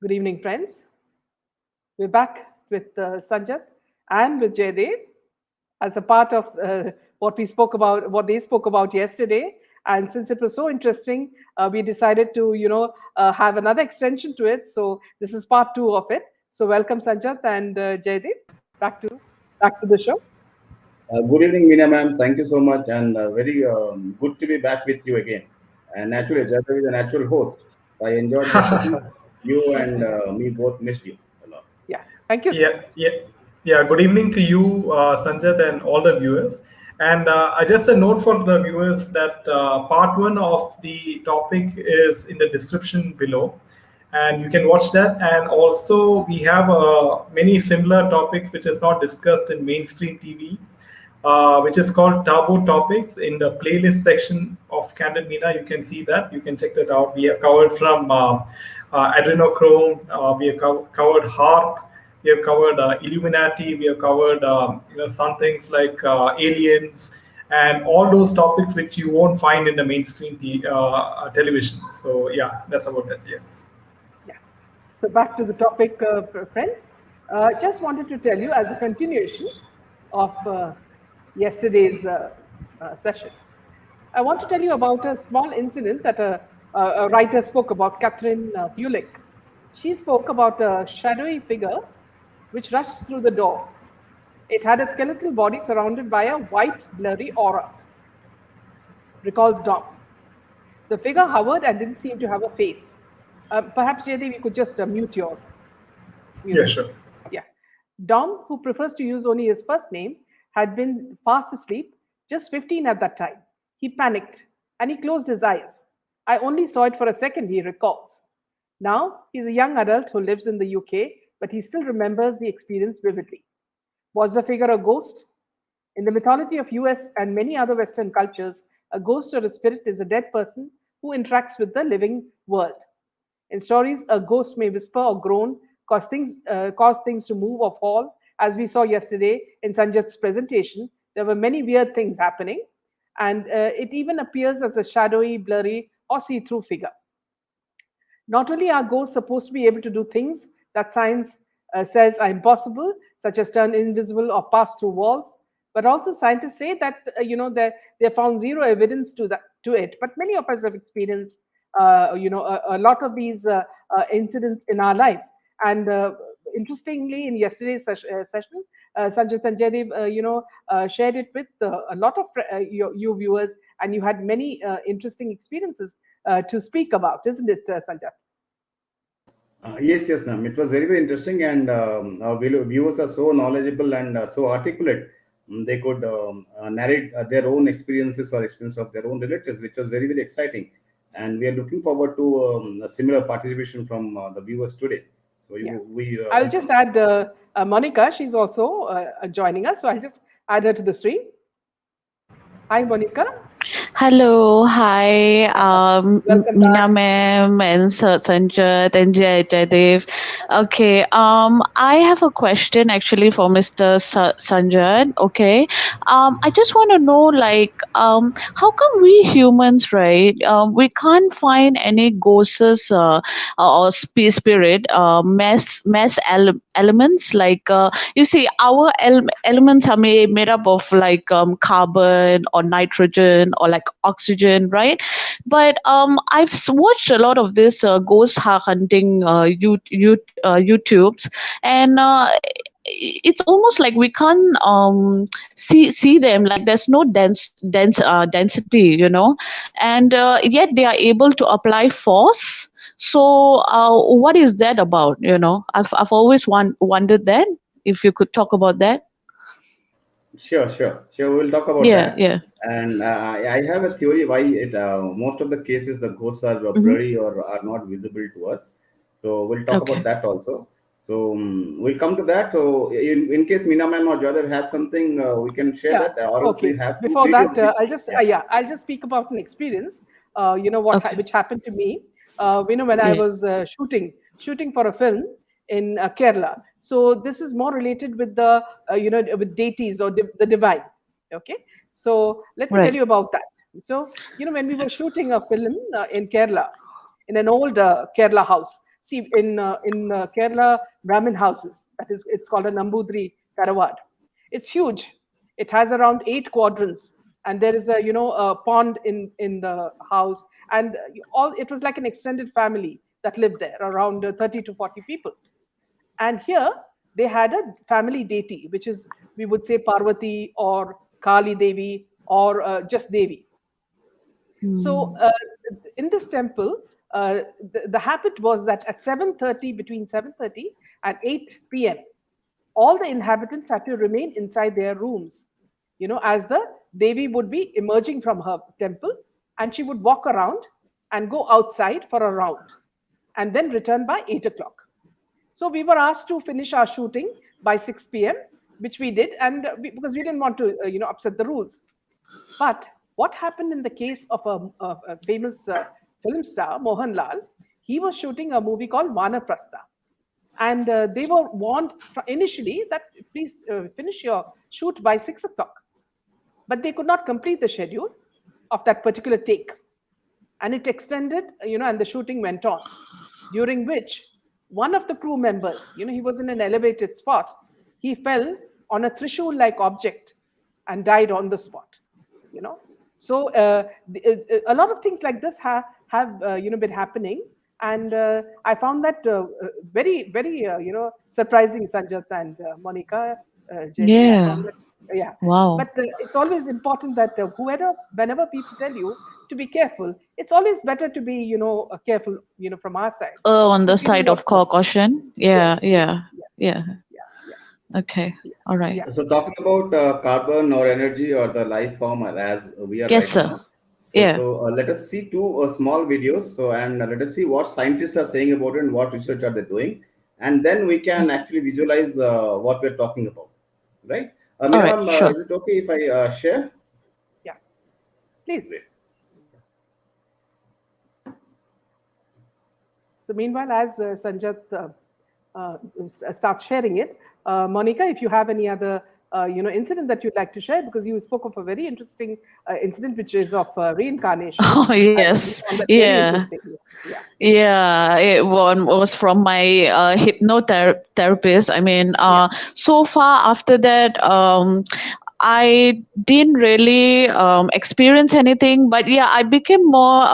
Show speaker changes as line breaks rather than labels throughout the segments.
Good evening, friends. We're back with Sanjat and with Jaydev as a part of what they spoke about yesterday. And since it was so interesting, we decided to, have another extension to it. So this is part two of it. So welcome, Sanjat and Jaydev, back to back to the show.
Good evening, Meena ma'am. Thank you so much, and very good to be back with you again. And naturally, Jagger is a natural host. I enjoyed the session. You and me both missed you a lot.
Yeah, thank you,
Yeah,
Sanjat.
yeah, yeah. Good evening to you, Sanjat, and all the viewers. And just a note for the viewers that part one of the topic is in the description below, and you can watch that. And also, we have many similar topics which is not discussed in mainstream TV, which is called Taboo Topics. In the playlist section of Candid Meena, you can see that. You can check that out. We have covered from adrenochrome, we have covered HARP, we have covered Illuminati, we have covered some things like aliens, and all those topics which you won't find in the mainstream television. So yeah, that's about that. Yes.
Yeah. So back to the topic, friends. Just wanted to tell you as a continuation of yesterday's session. I want to tell you about a small incident that a writer spoke about, Catherine Hewlick. She spoke about a shadowy figure which rushed through the door. It had a skeletal body surrounded by a white, blurry aura. Recalls Dom. The figure hovered and didn't seem to have a face. Perhaps, Jaydev, you could just mute your
Yeah,
music.
sure.
Yeah. Dom, who prefers to use only his first name, had been fast asleep, just 15 at that time. He panicked and he closed his eyes. I only saw it for a second, he recalls. Now, he's a young adult who lives in the UK, but he still remembers the experience vividly. Was the figure a ghost? In the mythology of US and many other Western cultures, a ghost or a spirit is a dead person who interacts with the living world. In stories, a ghost may whisper or groan, cause things to move or fall. As we saw yesterday in Sanjat's presentation, there were many weird things happening, and it even appears as a shadowy, blurry, or see-through figure. Not only are ghosts supposed to be able to do things that science says are impossible, such as turn invisible or pass through walls, but also scientists say that they found zero evidence to it. But many of us have experienced a lot of these incidents in our life. And interestingly, in yesterday's session, Sanjit and Jaydev, shared it with a lot of you viewers, and you had many interesting experiences to speak about, isn't it, Sanjat?
Yes, ma'am. It was very, very interesting, and our viewers are so knowledgeable and so articulate. They could narrate their own experiences or experience of their own relatives, which was very, very exciting. And we are looking forward to a similar participation from the viewers today. So
Yeah.
we
I'll just add Monica. She's also joining us. So I'll just add her to the stream. Hi, Monica.
Hello, hi,
Welcome
Meena
back.
ma'am and Sanjat and Jaydev. Okay, I have a question actually for Mr. Sanjat. Okay, I just want to know, like, how come we humans, right? We can't find any ghosts or spirit, elements. Like, you see, our elements are made up of like carbon or nitrogen or like oxygen, right? But I've watched a lot of this ghost hunting YouTubes, and it's almost like we can't see them. Like there's no density, and yet they are able to apply force. So what is that about? I've always wondered that. If you could talk about that.
Sure. We'll talk about
Yeah,
that.
yeah.
And I have a theory why it most of the cases the ghosts are
Hmm.
blurry or are not visible to us. So we'll talk about
Okay.
that also. So we'll come to that. So in case Meena ma'am or Jadhav have something, we can share
Yeah.
that, or else we
Okay.
have two
Before that,
videos which yeah.
I'll just speak about an experience.
Okay.
Which happened to me. When I
Yeah.
was shooting for a film in Kerala. So this is more related with the with deities or the divine. Okay. So let me tell
Right.
you about that. So when we were shooting a film in Kerala, in an old Kerala house. See, in Kerala Brahmin houses, that is, it's called a Nambudri Karawad. It's huge. It has around 8 quadrants, and there is a pond in the house, and all it was like an extended family that lived there, around 30 to 40 people. And here they had a family deity, which is, we would say, Parvati or Kali Devi or just Devi. So in this temple, the habit was that at 7:30, between 7:30 and 8 p.m., all the inhabitants had to remain inside their rooms, as the Devi would be emerging from her temple, and she would walk around and go outside for a round and then return by 8 o'clock. So we were asked to finish our shooting by 6 p.m., which we did, and because we didn't want to, upset the rules. But what happened in the case of a famous film star, Mohanlal? He was shooting a movie called Vanaprastha. And they were warned initially that please finish your shoot by 6 o'clock. But they could not complete the schedule of that particular take. And it extended, and the shooting went on, during which one of the crew members, he was in an elevated spot. He fell on a Trishul-like object and died on the spot. So a lot of things like this have been happening, and I found that very, very surprising, Sanjat and Monica.
Yeah.
I found that, yeah.
Wow.
But it's always important that whenever people tell you to be careful, it's always better to be careful from our side.
On the
Because we know
side of
what-
caution. Yeah,
Yes, yes,
yeah,
yes,
yeah.
yeah.
Okay. All right.
Yeah.
So talking about carbon or energy or the life form as we are
Yes,
right
sir.
now. So,
Yeah.
let us see two small videos. So and let us see what scientists are saying about it and what research are they doing, and then we can actually visualize what we're talking about, right?
All right,
Ma'am,
sure.
is it okay if I share?
Yeah. Please. So meanwhile, as Sanjat starts sharing it, Monica, if you have any other incident that you'd like to share, because you spoke of a very interesting incident, which is of reincarnation.
Oh,
I
yes.
found that very
Yeah.
interesting. Yeah.
Yeah, it was from my hypnotherapist. I mean, so far after that, I didn't really experience anything, but yeah, I became more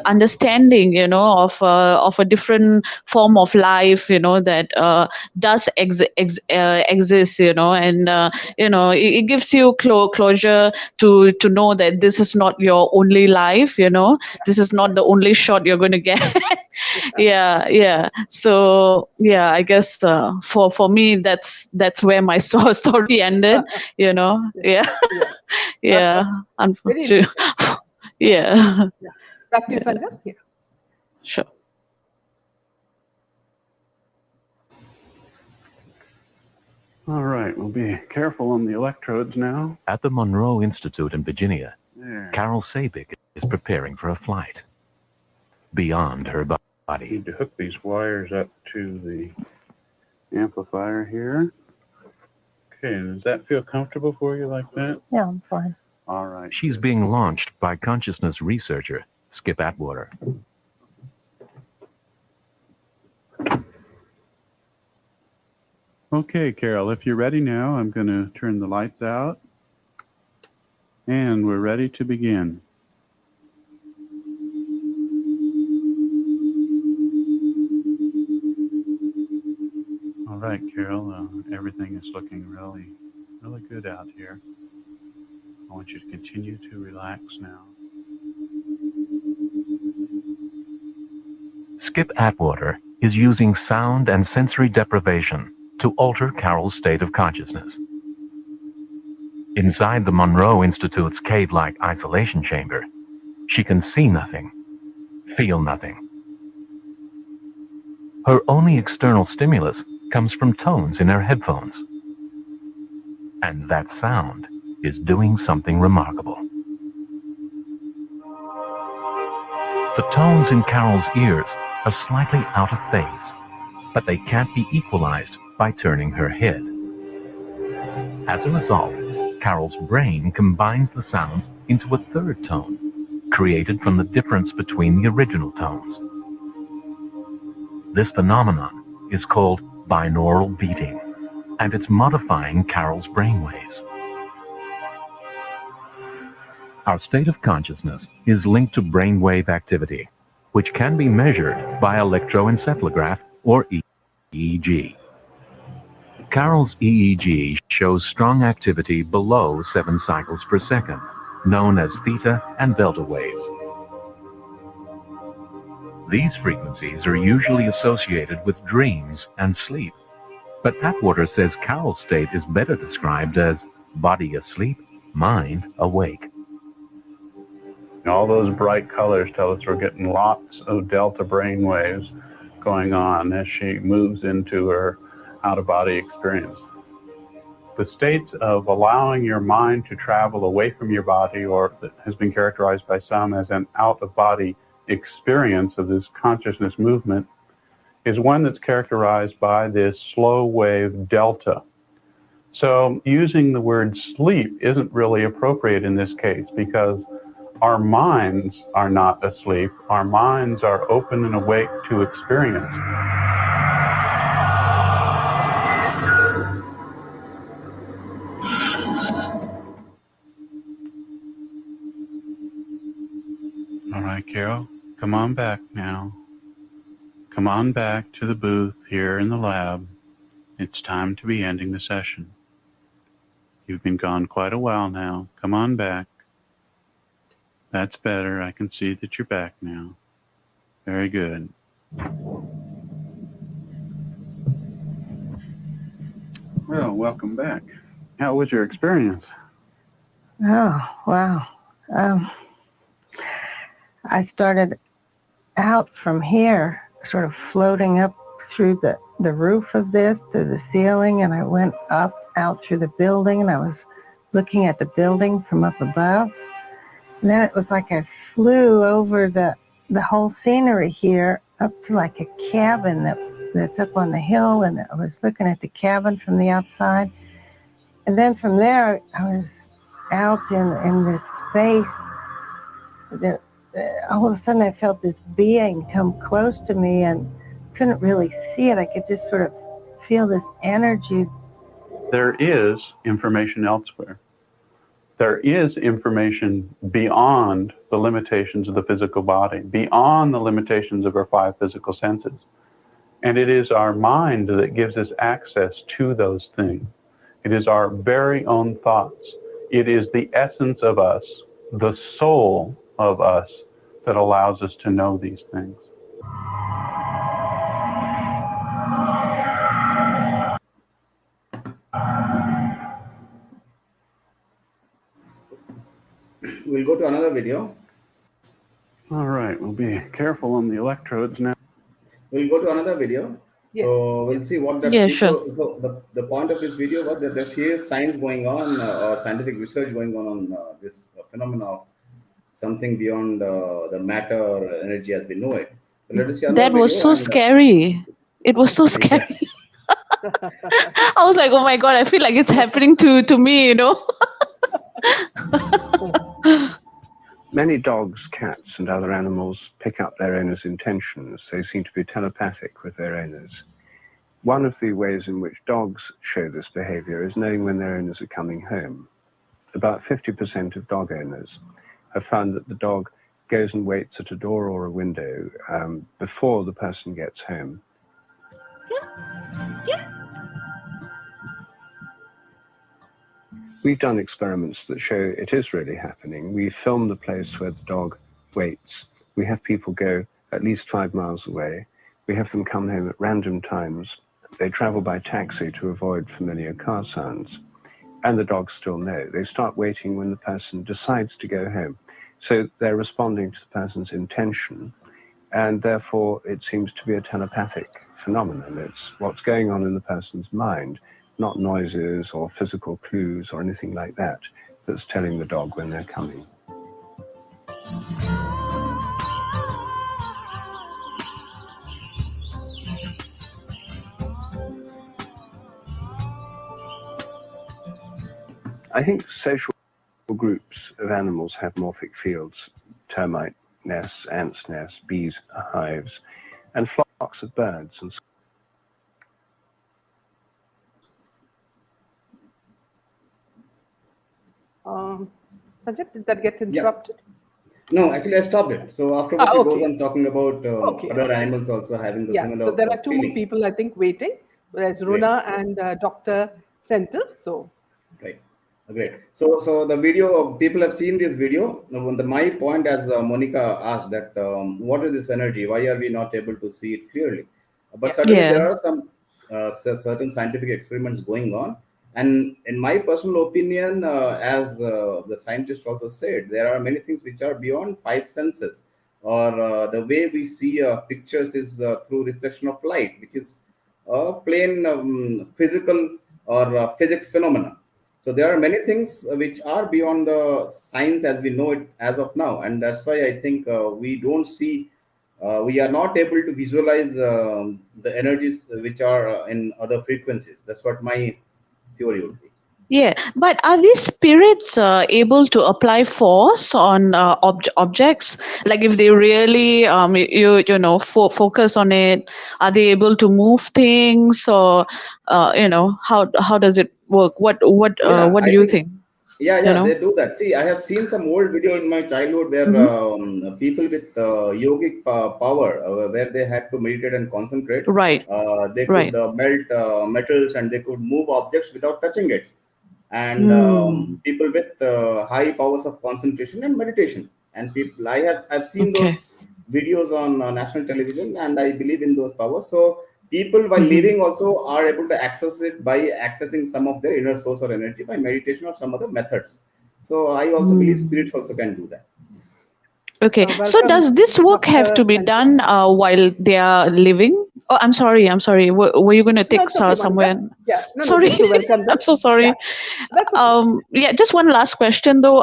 understanding, of a different form of life, that does exist, and it gives you closure to know that this is not your only life, this is not the only shot you're going to get. Yeah. So yeah, I guess for me that's where my story ended. Yeah. Yeah.
Very interesting.
Yeah.
Back to you, Sanjat. Yeah.
Sure.
All right, we'll be careful on the electrodes now.
At the Monroe Institute in Virginia,
There.
Carol Sabik is preparing for a flight beyond her body.
Need to hook these wires up to the amplifier here. Okay, does that feel comfortable for you like that?
Yeah, I'm fine.
All right.
She's being launched by consciousness researcher Skip Atwater.
Okay, Carol, if you're ready now, I'm going to turn the lights out. And we're ready to begin. All right, Carol, everything is looking really good out here. I want you to continue to relax now.
Skip Atwater is using sound and sensory deprivation to alter Carol's state of consciousness. Inside the Monroe Institute's cave-like isolation chamber, she can see nothing, feel nothing. Her only external stimulus comes from tones in her headphones. And that sound is doing something remarkable. The tones in Carol's ears are slightly out of phase, but they can't be equalized by turning her head. As a result, Carol's brain combines the sounds into a third tone, created from the difference between the original tones. This phenomenon is called binaural beating, and it's modifying Carol's brainwaves. Our state of consciousness is linked to brainwave activity, which can be measured by electroencephalograph or EEG. Carol's EEG shows strong activity below 7 cycles per second, known as theta and delta waves. These frequencies are usually associated with dreams and sleep, but Atwater says Carol's state is better described as body asleep, mind awake.
All those bright colors tell us we're getting lots of delta brain waves going on as she moves into her out-of-body experience. The state of allowing your mind to travel away from your body, or that has been characterized by some as an out-of-body experience of this consciousness movement, is one that's characterized by this slow wave delta. So using the word sleep isn't really appropriate in this case, because our minds are not asleep. Our minds are open and awake to experience. All right, Carol, come on back now. Come on back to the booth here in the lab. It's time to be ending the session. You've been gone quite a while now. Come on back. That's better. I can see that you're back now. Very good. Well, welcome back. How was your experience?
Oh, wow. I started out from here, sort of floating up through the roof of this, through the ceiling, and I went up, out through the building, and I was looking at the building from up above. And then it was like I flew over the whole scenery here up to like a cabin that's up on the hill, and I was looking at the cabin from the outside. And then from there, I was out in this space that all of a sudden I felt this being come close to me and couldn't really see it. I could just sort of feel this energy.
There is information elsewhere. There is information beyond the limitations of the physical body, beyond the limitations of our 5 physical senses. And it is our mind that gives us access to those things. It is our very own thoughts. It is the essence of us, the soul of us, that allows us to know these things.
We'll go to another video.
All right, we'll be careful on the electrodes now.
We'll go to another video.
Yes.
So we'll see what that
Yeah,
is.
sure.
So the point of this video was that there is science going on, or scientific research going on this phenomena of something beyond the matter or energy as we know it. So let us see another
That was
video
so
and,
scary. It was so scary. I was like, oh my God, I feel like it's happening to me, you know.
Many dogs, cats, and other animals pick up their owners' intentions. They seem to be telepathic with their owners. One of the ways in which dogs show this behavior is knowing when their owners are coming home. About 50% of dog owners have found that the dog goes and waits at a door or a window before the person gets home. We've done experiments that show it is really happening. We film the place where the dog waits. We have people go at least 5 miles away. We have them come home at random times. They travel by taxi to avoid familiar car sounds. And the dogs still know. They start waiting when the person decides to go home. So they're responding to the person's intention, and therefore it seems to be a telepathic phenomenon. It's what's going on in the person's mind, not noises or physical clues or anything like that, that's telling the dog when they're coming. I think social groups of animals have morphic fields: termite nests, ants' nests, bees' hives, and flocks flocks of birds and
Sanjat, did that get interrupted?
No, actually, I stopped it. So afterwards, he goes
Okay.
on talking about
Okay.
other animals also having the
Yeah,
similar
so there are two more
feeling.
people, I think, waiting. There's
Great.
Runa and Dr. Center. So,
Right. Great. So the video, people have seen this video. My point, as Monica asked, that what is this energy? Why are we not able to see it clearly? But
Yeah.
certainly there
Yeah.
are some certain scientific experiments going on. And in my personal opinion, as the scientist also said, there are many things which are beyond five senses, or the way we see pictures is through reflection of light, which is a plain physical or physics phenomena. So there are many things which are beyond the science as we know it as of now, and that's why I think we don't see, we are not able to visualize the energies which are in other frequencies. That's what my theory would be.
Yeah, but are these spirits able to apply force on objects? Like if they really, focus on it, are they able to move things, or how does it work? What
Yeah,
what do
I
you
think.
think?
Yeah, they do that. See, I have seen some old video in my childhood where people with yogic power, where they had to meditate and concentrate,
Right,
they could
right.
melt metals and they could move objects without touching it. And
Hmm.
people with high powers of concentration and meditation. And people, I've seen those
Okay.
videos on national television, and I believe in those powers. So people while
Mm-hmm.
living also are able to access it by accessing some of their inner source or energy by meditation or some other methods. So I also believe spirits also can do that.
Okay. So
welcome,
does this work have
Dr.
to be
Center.
done while they are living? Oh, I'm sorry. I'm sorry. Were you going to
No,
take
it's okay,
somewhere?
Monica. Yeah, no,
Sorry.
just to welcome them.
I'm so
Yeah,
sorry.
that's okay.
Yeah, just one last question though.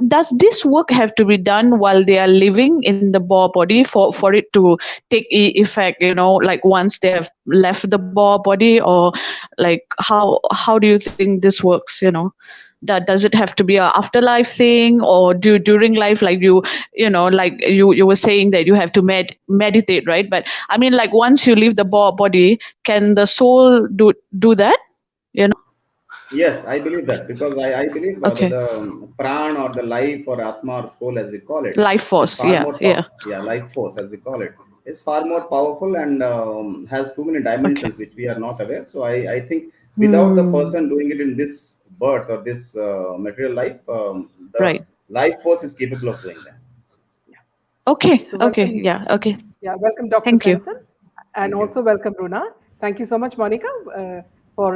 Does this work have to be done while they are living in the body for it to take effect? Like once they have left the body, or like how do you think this works? That does it have to be a afterlife thing, or during life, like like you were saying that you have to meditate, right? But I mean, like once you leave the body, can the soul do that?
Yes, I believe that, because I believe that
Okay.
the pran or the life or atma or soul as we call it
Life
is
force.
far
Yeah,
more
yeah.
life force as we call it is far more powerful and has too many
Okay.
dimensions which we are not aware. So I think without the
Hmm.
person doing it in this birth or this material life, the
Right.
life force is capable of doing that.
Okay.
So
Okay.
welcome,
Yeah. Okay.
welcome, Dr.
Thank you.
Senton, and
Thank you.
also welcome, Runa. Thank you so much, Monica, for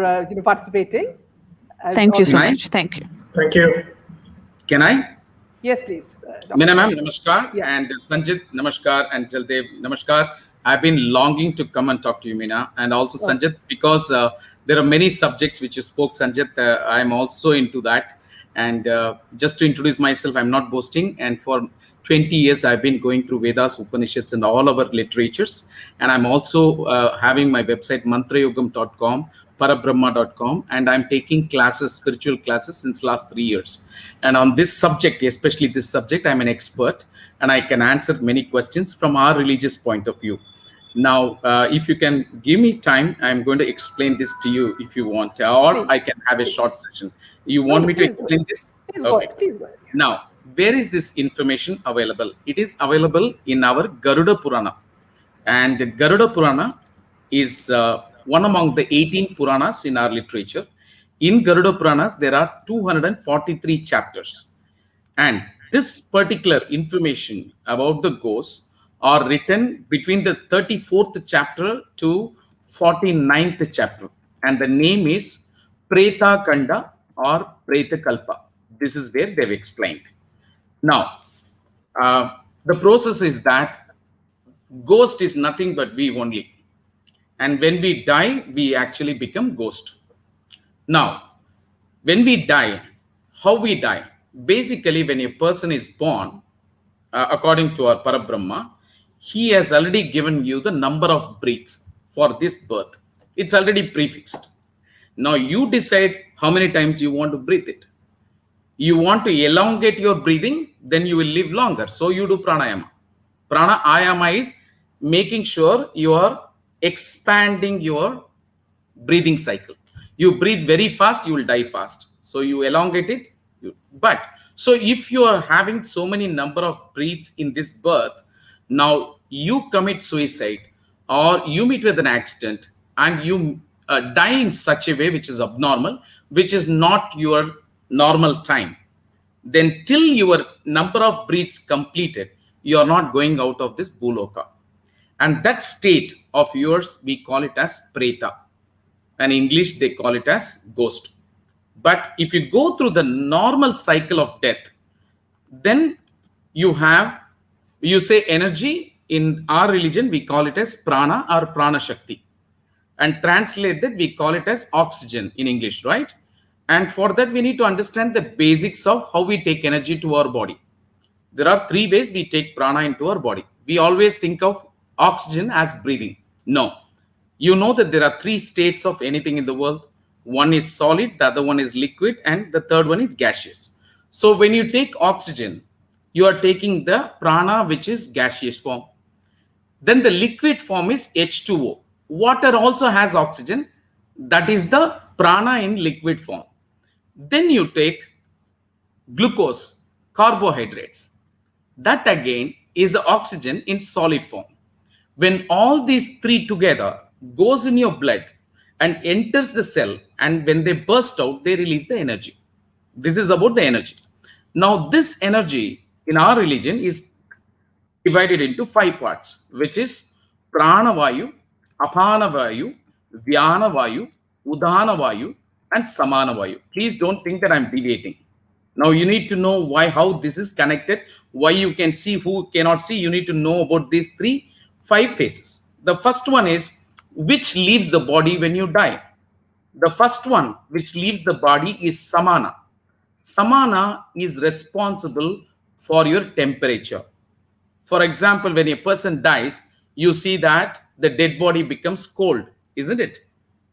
participating. As
Thank you so
always.
much. Thank you.
Thank you.
Can I?
Yes, please. Dr.
Meena ma'am,
Senton.
namaskar.
Yeah.
And Sanjit, namaskar. And Jaldev, namaskar. I've been longing to come and talk to you, Meena. And also
Oh.
Sanjit, because there are many subjects which you spoke, Sanjit. I'm also into that. And just to introduce myself, I'm not boasting. And for 20 years, I've been going through Vedas, Upanishads, and all our literatures. And I'm also having my website, mantrayogam.com, parabrahma.com, and I'm taking classes, spiritual classes, since last 3 years. And on this subject, especially this subject, I'm an expert, and I can answer many questions from our religious point of view. Now, if you can give me time, I'm going to explain this to you if you want, or
Please,
I can have a
please.
short session. You want
No,
me to
please do
explain
it.
this?
Please go ahead. Please go ahead.
Now, where is this information available? It is available in our Garuda Purana. And Garuda Purana is one among the 18 Puranas in our literature. In Garuda Puranas, there are 243 chapters. And this particular information about the ghosts are written between the 34th chapter to 49th chapter. And the name is Preta Kanda or Preta Kalpa. This is where they've explained. Now, the process is that ghost is nothing but we only. And when we die, we actually become ghost. Now, when we die, how we die? Basically, when a person is born, according to our Parabrahma, he has already given you the number of breaths for this birth. It's already prefixed. Now you decide how many times you want to breathe it. You want to elongate your breathing, then you will live longer. So you do pranayama. Pranayama is making sure you are expanding your breathing cycle. You breathe very fast, you will die fast. So you elongate it. But so if you are having so many number of breaths in this birth, now you commit suicide or you meet with an accident and you die in such a way which is abnormal, which is not your normal time, then till your number of breaths completed, you are not going out of this bhuloka. And that state of yours, we call it as preta. And in English, they call it as ghost. But if you go through the normal cycle of death, then you say energy. In our religion, we call it as prana or prana shakti. And translate that, we call it as oxygen in English, right? And for that, we need to understand the basics of how we take energy to our body. There are three ways we take prana into our body. We always think of oxygen as breathing. No. You know that there are three states of anything in the world. One is solid, the other one is liquid, and the third one is gaseous. So when you take oxygen, you are taking the prana, which is gaseous form. Then the liquid form is H2O. Water also has oxygen. That is the prana in liquid form. Then you take glucose, carbohydrates. That again is oxygen in solid form. When all these three together goes in your blood and enters the cell, and when they burst out, they release the energy. This is about the energy. Now, this energy in our religion is divided into 5 parts, which is prana vayu, apana vayu, vyana vayu, udana vayu, and samana vayu. Please don't think that I'm deviating. Now you need to know how this is connected, why you can see, who cannot see. You need to know about these 5 phases. The first one is which leaves the body when you die. The first one which leaves the body is samana. Samana is responsible for your temperature. For example, when a person dies, you see that the dead body becomes cold, isn't it?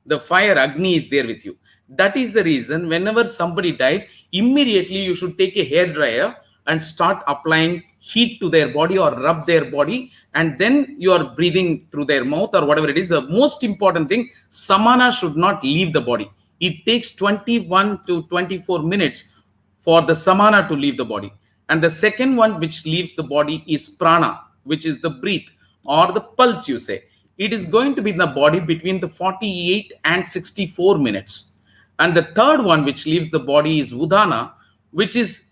The fire Agni is there with you. That is the reason whenever somebody dies, immediately you should take a hair dryer and start applying heat to their body or rub their body, and then you are breathing through their mouth or whatever it is. The most important thing, samana should not leave the body. It takes 21 to 24 minutes for the samana to leave the body. And the second one which leaves the body is prana, which is the breath or the pulse, you say. It is going to be in the body between the 48 and 64 minutes. And the third one which leaves the body is udana, which is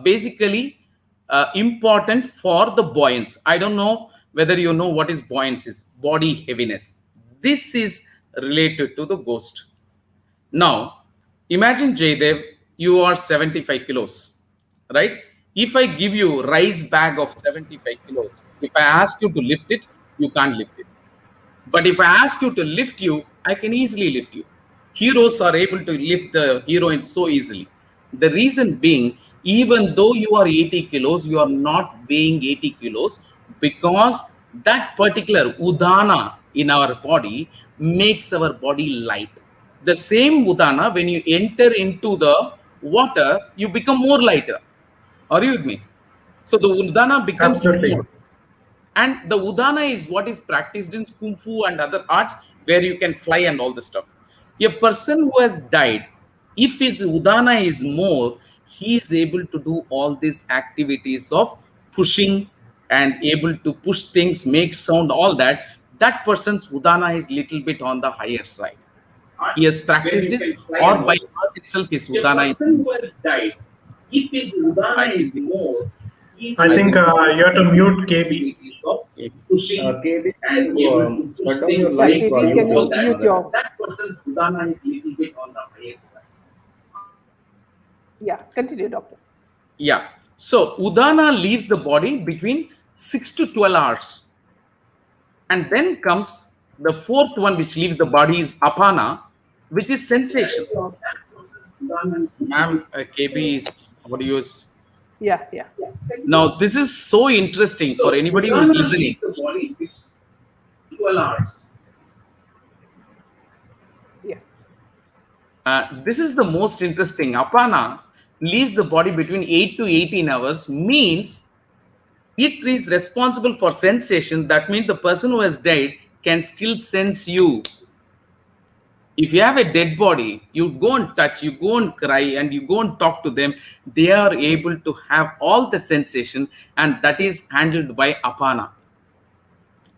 basically important for the buoyance. I don't know whether you know what is buoyance is. Body heaviness. This is related to the ghost. Now, imagine Jaydev, you are 75 kilos, right? If I give you rice bag of 75 kilos, if I ask you to lift it, you can't lift it. But if I ask you to lift you, I can easily lift you. Heroes are able to lift the heroines so easily. The reason being, even though you are 80 kilos, you are not weighing 80 kilos because that particular udana in our body makes our body light. The same udana, when you enter into the water, you become more lighter. Are you with me? So the udana becomes
Absolutely.
more. And the udana is what is practiced in kung fu and other arts where you can fly and all the stuff. A person who has died, if his udana is more, he is able to do all these activities of pushing and able to push things, make sound, all that. That person's udana is little bit on the higher side. He has practiced this, or by birth itself his udana is more. Died. If his udana is more,
I think you have to mute KB.
KB, shut down your live
KB,
volume.
can you mute your...
That person's udana is little bit on the higher side.
Yeah, continue, doctor.
Yeah. So udana leaves the body between 6 to 12 hours. And then comes the fourth one which leaves the body is apana, which is sensation. Ma'am, KB is what do you use?
Yeah.
Now, this is so interesting for anybody who is listening. 12 hours.
Yeah.
This is the most interesting. Apana leaves the body between 8 to 18 hours, means It is responsible for sensation. That means the person who has died can still sense you. If you have a dead body, you go and touch, you go and cry, and you go and talk to them, they are able to have all the sensation, and that is handled by apana.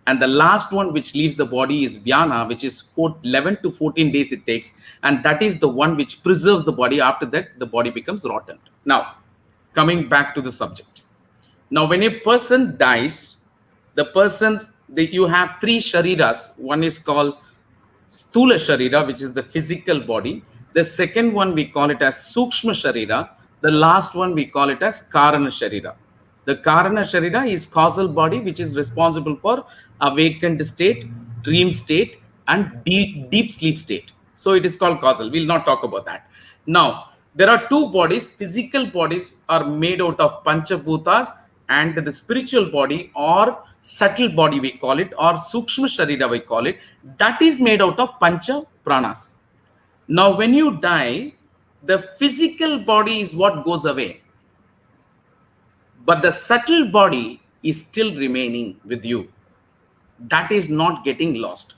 And the last one which leaves the body is vyana, which is 11 to 14 days it takes, and that is the one which preserves the body. After that, the body becomes rotten. Now, coming back to the subject. Now, when a person dies, you have three shariras. One is called Stula Sharira, which is the physical body. The second one we call it as Sukshma Sharira. The last one we call it as Karana Sharira. The Karana Sharira is causal body, which is responsible for awakened state, dream state, and deep sleep state. So it is called causal. We'll not talk about that. Now, there are two bodies. Physical bodies are made out of Panchabhutas, and the spiritual body or subtle body we call it, or Sukshma Sharira we call it, that is made out of Pancha Pranas. Now, when you die, the physical body is what goes away, but the subtle body is still remaining with you. That is not getting lost.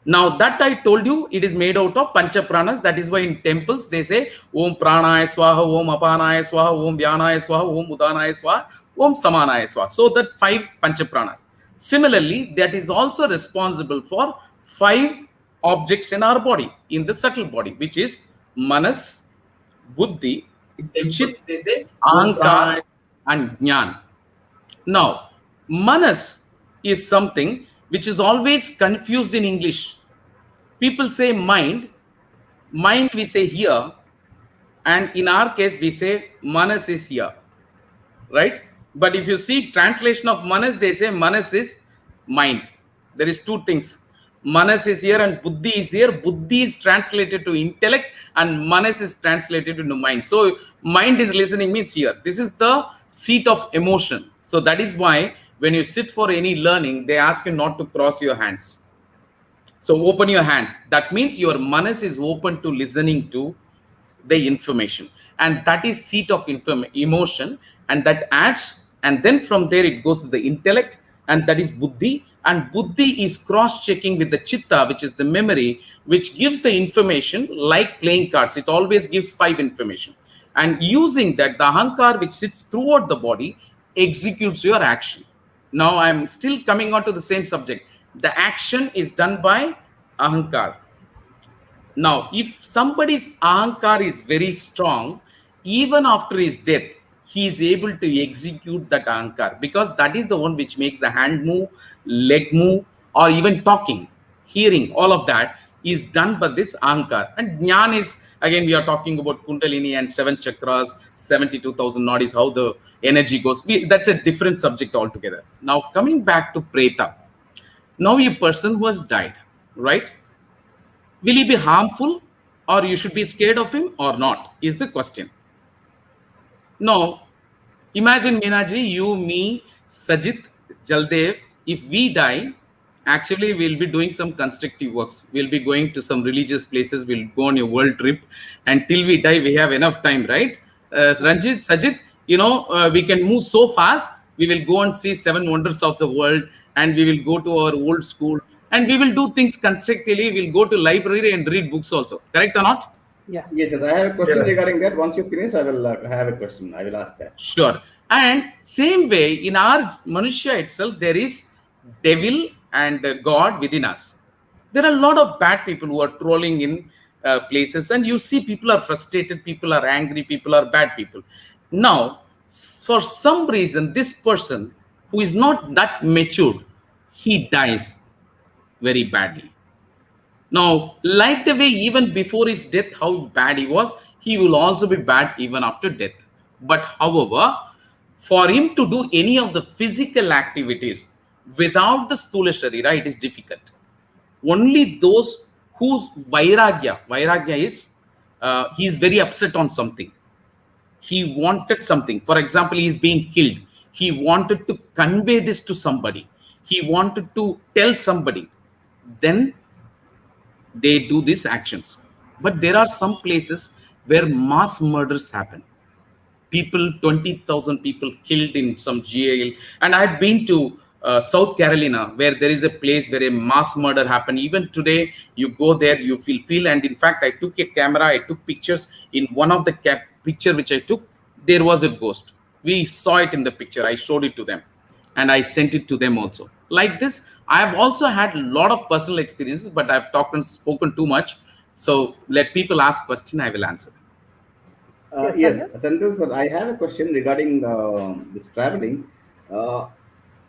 Now, that I told you, it is made out of Pancha Pranas. That is why in temples they say Om Pranaya Swaha, Om Apanaya Swaha, Om Vyanaya Swaha, Om Udanaya Swaha, Om Samanaya Swaha. So that 5 Pancha Pranas. Similarly, that is also responsible for 5 objects in our body, in the subtle body, which is Manas, Buddhi, Chit, they say Ahankar, and Jnana. Now, Manas is something which is always confused in English. People say mind we say here, and in our case we say Manas is here, right? But if you see translation of Manas, they say Manas is mind. There is two things. Manas is here and Buddhi is here. Buddhi is translated to intellect and Manas is translated into mind. So mind is listening means here. This is the seat of emotion. So that is why when you sit for any learning, they ask you not to cross your hands. So open your hands. That means your Manas is open to listening to the information. And that is seat of emotion. And that adds, and then from there it goes to the intellect, and that is Buddhi. And Buddhi is cross-checking with the Chitta, which is the memory, which gives the information like playing cards. It always gives 5 information. And using that, the Ahankar, which sits throughout the body, executes your action. Now, I'm still coming on to the same subject. The action is done by Ahankar. Now, if somebody's Ahankar is very strong, even after his death, he is able to execute that Ahankar, because that is the one which makes the hand move, leg move, or even talking, hearing, all of that is done by this Ahankar. And Jnana is, again, we are talking about Kundalini and 7 chakras, 72,000 nadis, how the energy goes. That's a different subject altogether. Now, coming back to Preta. Now, a person who has died, right? Will he be harmful, or you should be scared of him or not, is the question. Now, imagine Meenaji, you, me, Sajit, Jaldev, if we die, actually we'll be doing some constructive works. We'll be going to some religious places. We'll go on a world trip. And till we die, we have enough time, right? Ranjit, Sajit, we can move so fast. We will go and see 7 wonders of the world. And we will go to our old school. And we will do things constructively. We'll go to library and read books also. Correct or not?
Yeah.
Yes, I have a question regarding that. Once you finish, I will have a question. I will ask that.
Sure. And same way, in our Manushya itself, there is devil and God within us. There are a lot of bad people who are trolling in places, and you see people are frustrated, people are angry, people are bad people. Now, for some reason, this person who is not that matured, he dies very badly. Now, like the way even before his death, how bad he was, he will also be bad even after death. But however, for him to do any of the physical activities without the Stula Sharira, it is difficult. Only those whose Vairagya is, he is very upset on something. He wanted something. For example, he is being killed. He wanted to convey this to somebody. He wanted to tell somebody. Then they do these actions. But there are some places where mass murders happen. people, 20,000 people killed in some jail. And I had been to South Carolina, where there is a place where a mass murder happened. Even today, you go there, you feel. And in fact, I took a camera, I took pictures. In one of the picture which I took, there was a ghost. We saw it in the picture. I showed it to them, and I sent it to them also. Like this, I have also had a lot of personal experiences, but I've talked and spoken too much. So let people ask question, I will answer.
Yes,
Sanjay?
Senthil sir, I have a question regarding this traveling.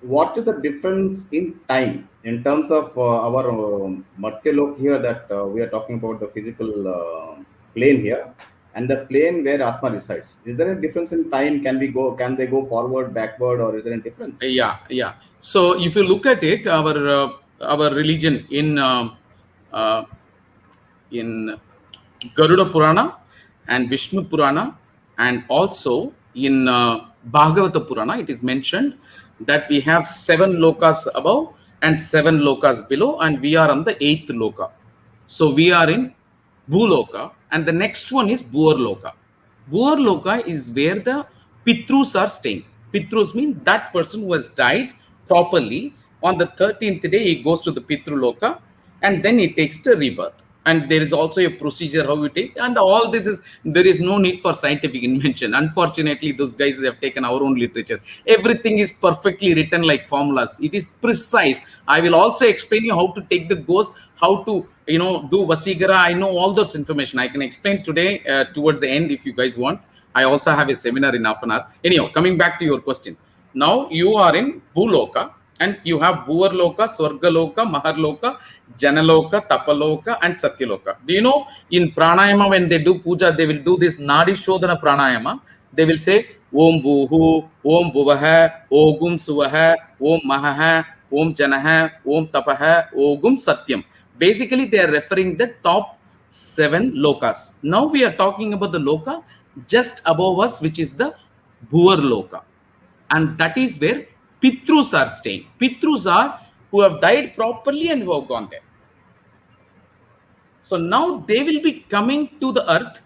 What is the difference in time in terms of our Matyalok here that we are talking about the physical plane here and the plane where Atma resides? Is there a difference in time? Can they go forward, backward, or is there a difference?
Yeah. So if you look at it, our religion uh, in Garuda Purana and Vishnu Purana, and also in Bhagavata Purana, it is mentioned that we have 7 lokas above and 7 lokas below, and we are on the 8th loka. So we are in Bhuloka, and the next one is Bhuarloka. Bhuarloka is where the Pitrus are staying. Pitrus means that person who has died properly. On the 13th day, he goes to the Pitruloka, and then he takes the rebirth. And there is also a procedure how you take, and all this is, there is no need for scientific invention. Unfortunately, those guys have taken our own literature. Everything is perfectly written like formulas. It is precise. I will also explain you how to take the ghost, how to do Vasigara. I know all those information. I can explain today towards the end if you guys want. I also have a seminar in half an hour. Anyhow, coming back to your question. Now you are in Bhuloka, and you have Bhuvarloka, Swargaloka, Maharloka, Janaloka, Tapaloka, and Satyaloka. Do you know in pranayama, when they do puja, they will do this Nadi Shodhana pranayama. They will say Om Bhuhu, Om Bhuvaha, Ogum Suvaha, Om Mahaha, Om Janaha, Om Tapaha, Ogum Satyam. Basically, they are referring the top 7 lokas. Now we are talking about the loka just above us, which is the Bhuvarloka. And that is where Pitrus are staying. Pitrus are who have died properly and who have gone there. So now they will be coming to the earth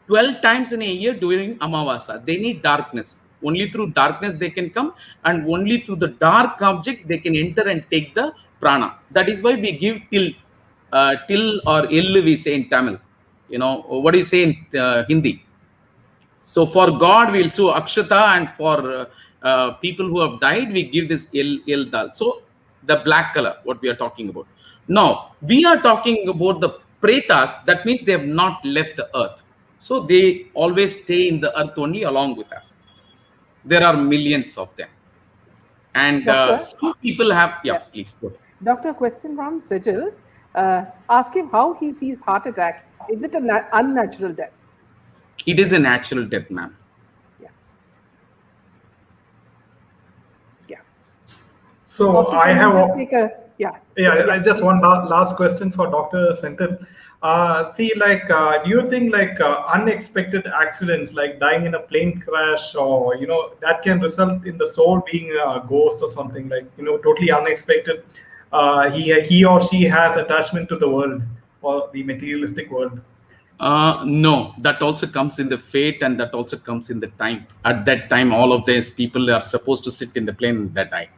12 times in a year during Amavasa. They need darkness. Only through darkness they can come, and only through the dark object they can enter and take the prana. That is why we give till or ill, we say in Tamil. What do you say in Hindi? So for God, we'll so Akshata, and for people who have died, we give this il dal. So the black color, what we are talking about. Now, we are talking about the pretas. That means they have not left the earth. So they always stay in the earth only along with us. There are millions of them. And some people have, please go ahead.
Doctor, question from Sejal. Ask him how he sees heart attack. Is it an unnatural death?
It is a natural death, ma'am.
Yeah.
So
Also,
I have
just take a
I just one last question for Dr. Senthil. Do you think unexpected accidents like dying in a plane crash, or that can result in the soul being a ghost or something, totally unexpected? He or she has attachment to the world or the materialistic world.
No, that also comes in the fate, and that also comes in the time. At that time, all of these people are supposed to sit in the plane that die.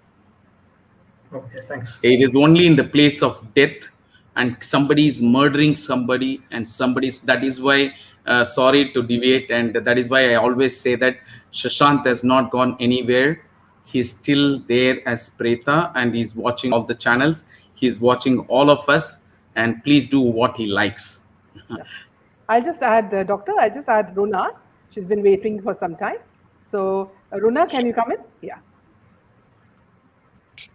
Okay, thanks.
It is only in the place of death, and somebody is murdering somebody, and that is why, sorry to deviate, and that is why I always say that Shashant has not gone anywhere. He's still there as Preta, and he's watching all the channels. He's watching all of us, and please do what he likes.
I'll just add, Doctor, I'll just add Runa. She's been waiting for some time. So, Runa, can you come in? Yeah.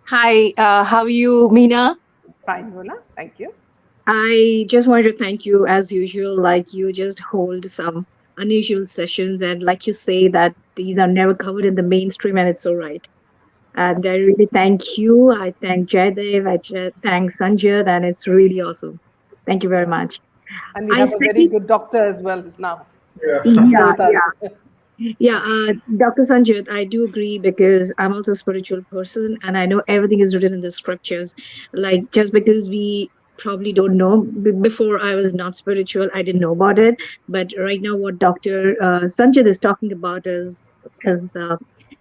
Hi, how are you, Meena?
Fine, Runa. Thank you.
I just wanted to thank you as usual. Like, you just hold some unusual sessions, and like you say that these are never covered in the mainstream, and it's all right. And I really thank you. I thank Jaydev. I thank Sanjat, and it's really awesome. Thank you very much.
And we have a very good doctor as well now.
Dr. Sanjat, I do agree, because I'm also a spiritual person, and I know everything is written in the scriptures. Like, just because we probably don't know. Before I was not spiritual, I didn't know about it. But right now, what Dr. Sanjat is talking about is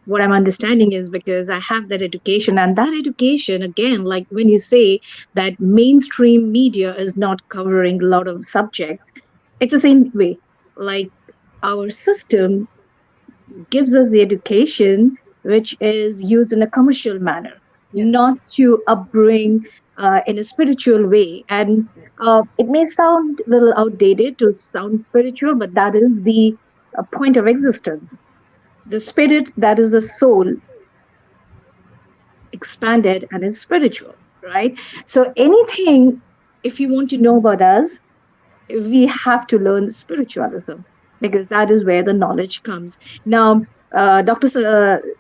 what I'm understanding is because I have that education, and that education, again, like when you say that mainstream media is not covering a lot of subjects, it's the same way. Like our system gives us the education which is used in a commercial manner,
Yes.
not to upbring in a spiritual way. And it may sound a little outdated to sound spiritual, but that is the point of existence. The spirit, that is the soul, expanded and is spiritual, right? So anything, if you want to know about us, we have to learn spiritualism because that is where the knowledge comes. Now, Dr.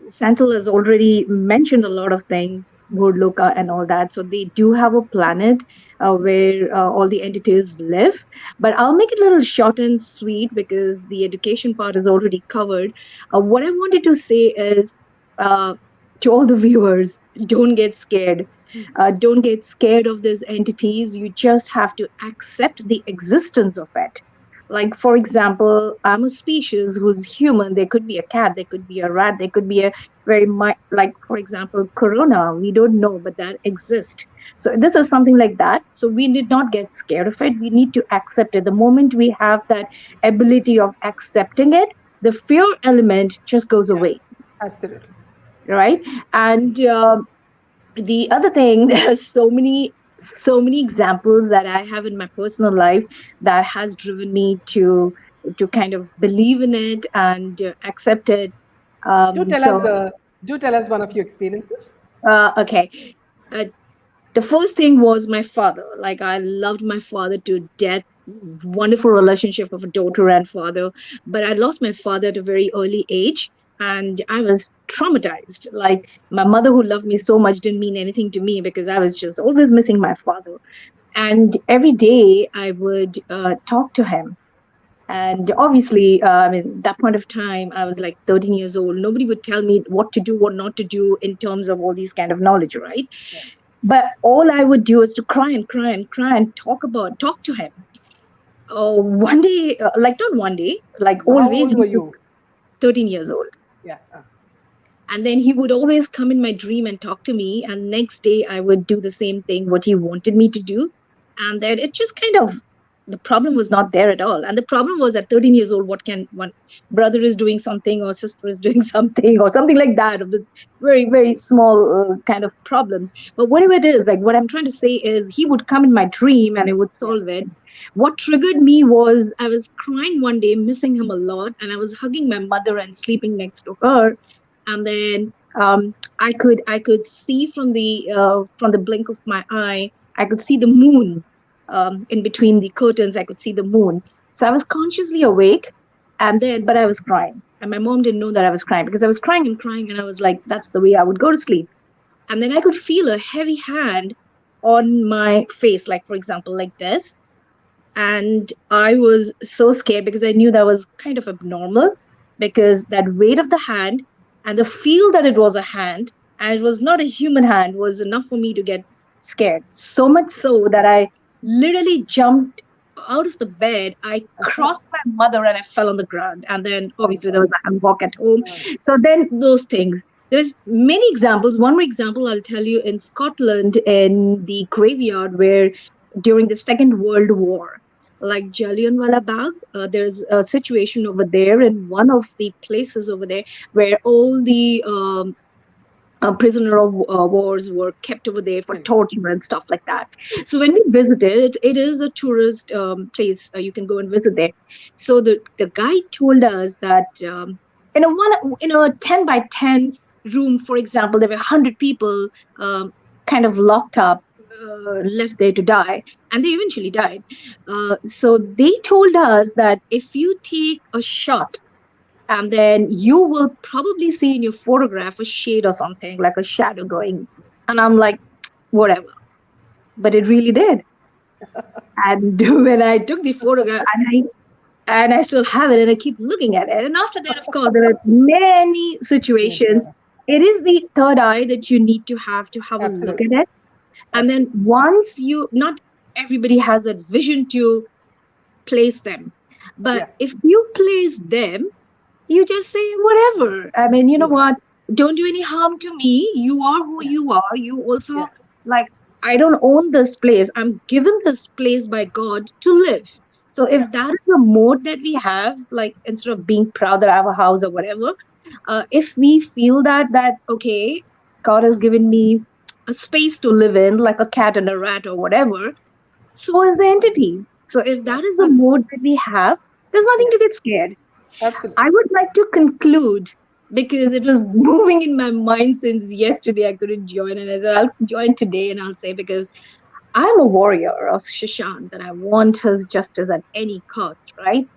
Santal has already mentioned a lot of things, Gurloka and all that. So they do have a planet where all the entities live. But I'll make it a little short and sweet because the education part is already covered. What I wanted to say is uh, to all the viewers, don't get scared. Don't get scared of these entities. You just have to accept the existence of it. Like, for example, I'm a species who's human. There could be a cat, there could be a rat, there could be a like, for example, Corona. We don't know, but that exists. So this is something like that. So we need not get scared of it. We need to accept it. The moment we have that ability of accepting it, the fear element just goes away,
Absolutely.
right? And the other thing, there are so many examples that I have in my personal life that has driven me to kind of believe in it and accept it.
Do tell
So
us. Do tell us one of your experiences.
okay, uh, the first thing was my father. Like, I loved my father to death. Wonderful relationship of a daughter and father, but I lost my father at a very early age, and I was traumatized. Like, my mother, who loved me so much, didn't mean anything to me because I was just always missing my father. And every day I would talk to him. And obviously, I mean, that point of time, I was like 13 years old. Nobody would tell me what to do, what not to do in terms of all these kind of knowledge, right?
Yeah.
But all I would do is to cry and cry and cry and talk to him. One day, like not one day, like
So how
always,
old were you?
13 years old.
Yeah.
And then he would always come in my dream and talk to me. And next day I would do the same thing, what he wanted me to do. And then it just kind of, the problem was not there at all. And the problem was at 13 years old, what can one brother is doing something or sister is doing something or something like that, of the very, very small kind of problems. But whatever it is, like what I'm trying to say is he would come in my dream and I would solve it. What triggered me was I was crying one day, missing him a lot. And I was hugging my mother and sleeping next to her. And then I could see from the blink of my eye, I could see the moon in between the curtains. I could see the moon. So I was consciously awake, and then but I was crying, and my mom didn't know that I was crying because I was crying and crying, and I was like, that's the way I would go to sleep. And then I could feel a heavy hand on my face, like for example, like this. And I was so scared because I knew that was kind of abnormal because that weight of the hand and the feel that it was a hand and it was not a human hand was enough for me to get scared. So much so that I literally jumped out of the bed. I crossed my mother and I fell on the ground. And then obviously there was a handwalk at home. So then those things. There's many examples. One more example I'll tell you in Scotland, in the graveyard where during the Second World War, like Jallianwala Bagh, there's a situation over there in one of the places over there where all the prisoner of wars were kept over there for torture and stuff like that. So when we visited, it is a tourist place. You can go and visit there. So the guide told us that in a 10 by 10 room, for example, there were 100 people kind of locked up, left there to die, and they eventually died. So they told us that if you take a shot, and then you will probably see in your photograph a shade or something, like a shadow going. And I'm like, whatever. But it really did. And when I took the photograph, and I still have it, and I keep looking at it. And after that, of course, there are many situations. It is the third eye that you need to have a look at it. And then once you, not everybody has that vision to place them. But if you place them, you just say whatever. I mean, you know what? Don't do any harm to me. You are who you are. You also, like, I don't own this place. I'm given this place by God to live. So if that is a mode that we have, like, instead of being proud that I have a house or whatever, if we feel that okay, God has given me a space to live in, like a cat and a rat or whatever, so is the entity. So if that is the mode that we have, there's nothing to get scared.
Absolutely.
I would like to conclude, because it was moving in my mind since yesterday. I couldn't join, and I said I'll join today, and I'll say, because I'm a warrior of Shashank, that I want his justice at any cost, right?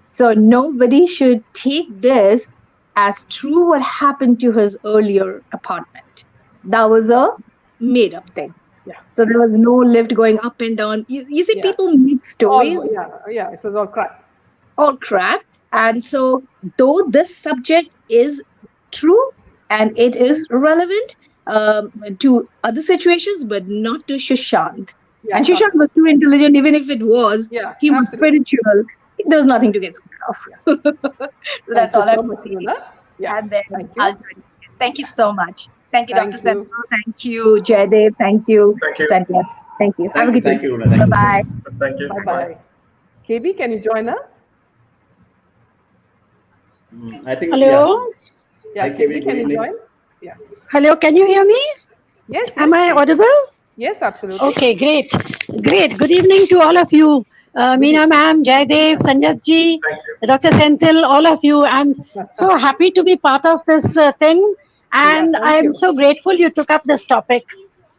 So nobody should take this as true what happened to his earlier apartment. That was a made up thing.
Yeah.
So there was no lift going up and down. You see, people make stories.
It was all crap.
All crap. And so, though this subject is true and it is relevant to other situations, but not to Shashank.
Yeah,
And Shashank was too intelligent, even if it was, he was spiritual. There was nothing to get scared of. So that's all I have to say.
Yeah.
And then
I'll join
you. Thank you so much. Thank you,
Thank
Dr.
you.
Senthil. Thank you, Jaydev. Thank you, Sanjat. Thank you. Have a good day.
Thank you, Runa.
Bye-bye.
Thank you.
Bye-bye. KB, can you join us?
I think.
Hello.
Yeah,
Hi,
KB,
Kevin,
can you
good
join? Yeah.
Hello, can you hear me?
Yes.
Am I audible?
Yes, absolutely.
Okay, great. Great. Good evening to all of you. Meena ma'am, Jaydev, Sanjat ji, Dr. Senthil, all of you. I'm so happy to be part of this thing. And
thank
I'm
you.
so grateful you took up this topic.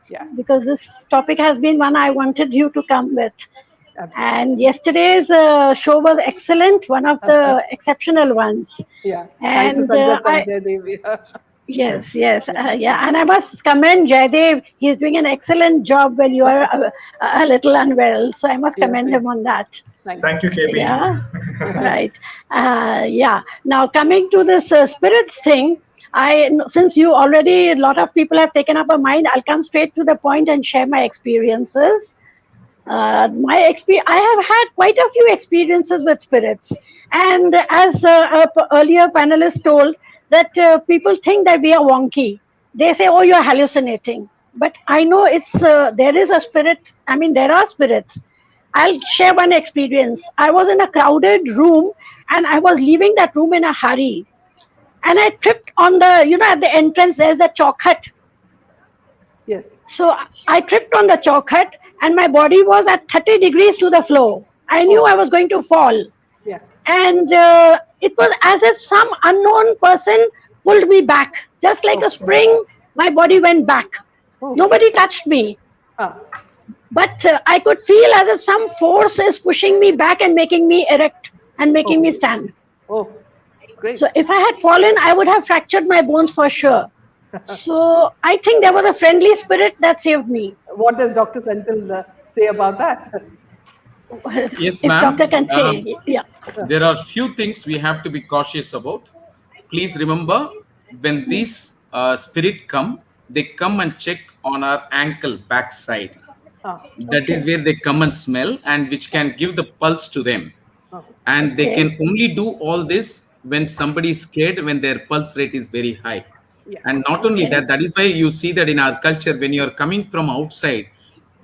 Yeah.
Because this topic has been one I wanted you to come with.
Absolutely.
And yesterday's show was excellent, one of the exceptional ones.
Yeah. Thanks to
And
Sanjat and Jaydev.
yes, yeah. And I must commend Jaydev. He's doing an excellent job when you are a little unwell. So I must commend him on that.
Thank you, KB.
Yeah, right. Yeah. Now coming to this spirits thing, since you already, a lot of people have taken up a mind, I'll come straight to the point and share my experiences. I have had quite a few experiences with spirits, and as earlier panelist told, that people think that we are wonky. They say, "Oh, you're hallucinating." But I know it's there is a spirit. I mean, there are spirits. I'll share one experience. I was in a crowded room, and I was leaving that room in a hurry, and I tripped on the, at the entrance there's the chalk hut.
Yes.
So I tripped on the chalk hut, and my body was at 30 degrees to the floor. I knew I was going to fall.
Yeah.
And it was as if some unknown person pulled me back. Just like a spring, my body went back. Nobody touched me. But I could feel as if some force is pushing me back and making me erect and making me stand.
Oh, that's great.
So if I had fallen, I would have fractured my bones for sure. So I think there was a friendly spirit that saved me.
What does Dr. Senthil say about that?
Yes,
If
ma'am.
doctor can say, yeah.
There are few things we have to be cautious about. Please remember, when these spirit come, they come and check on our ankle backside. That is where they come and smell, and which can give the pulse to them. And they can only do all this when somebody is scared, when their pulse rate is very high. And not only that, that is why you see that in our culture, when you are coming from outside,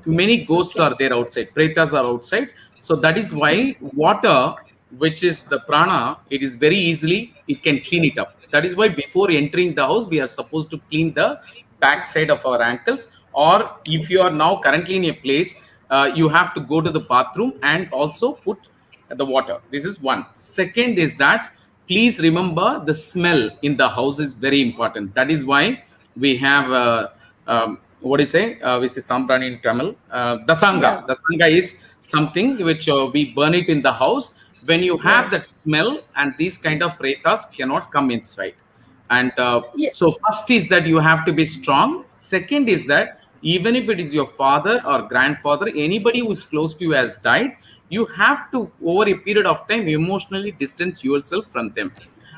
many ghosts are there outside, pretas are outside. So that is why water, which is the prana, it is very easily, it can clean it up. That is why before entering the house, we are supposed to clean the backside of our ankles. Or if you are now currently in a place, you have to go to the bathroom and also put the water. This is one. Second is that please remember the smell in the house is very important. That is why we have what do you say? We say sambrani in Tamil. Dasanga.
Yeah.
Dasanga is something which we burn it in the house. When you have that smell, and these kind of pretas cannot come inside. And so first is that you have to be strong. Second is that even if it is your father or grandfather, anybody who is close to you has died, you have to, over a period of time, emotionally distance yourself from them.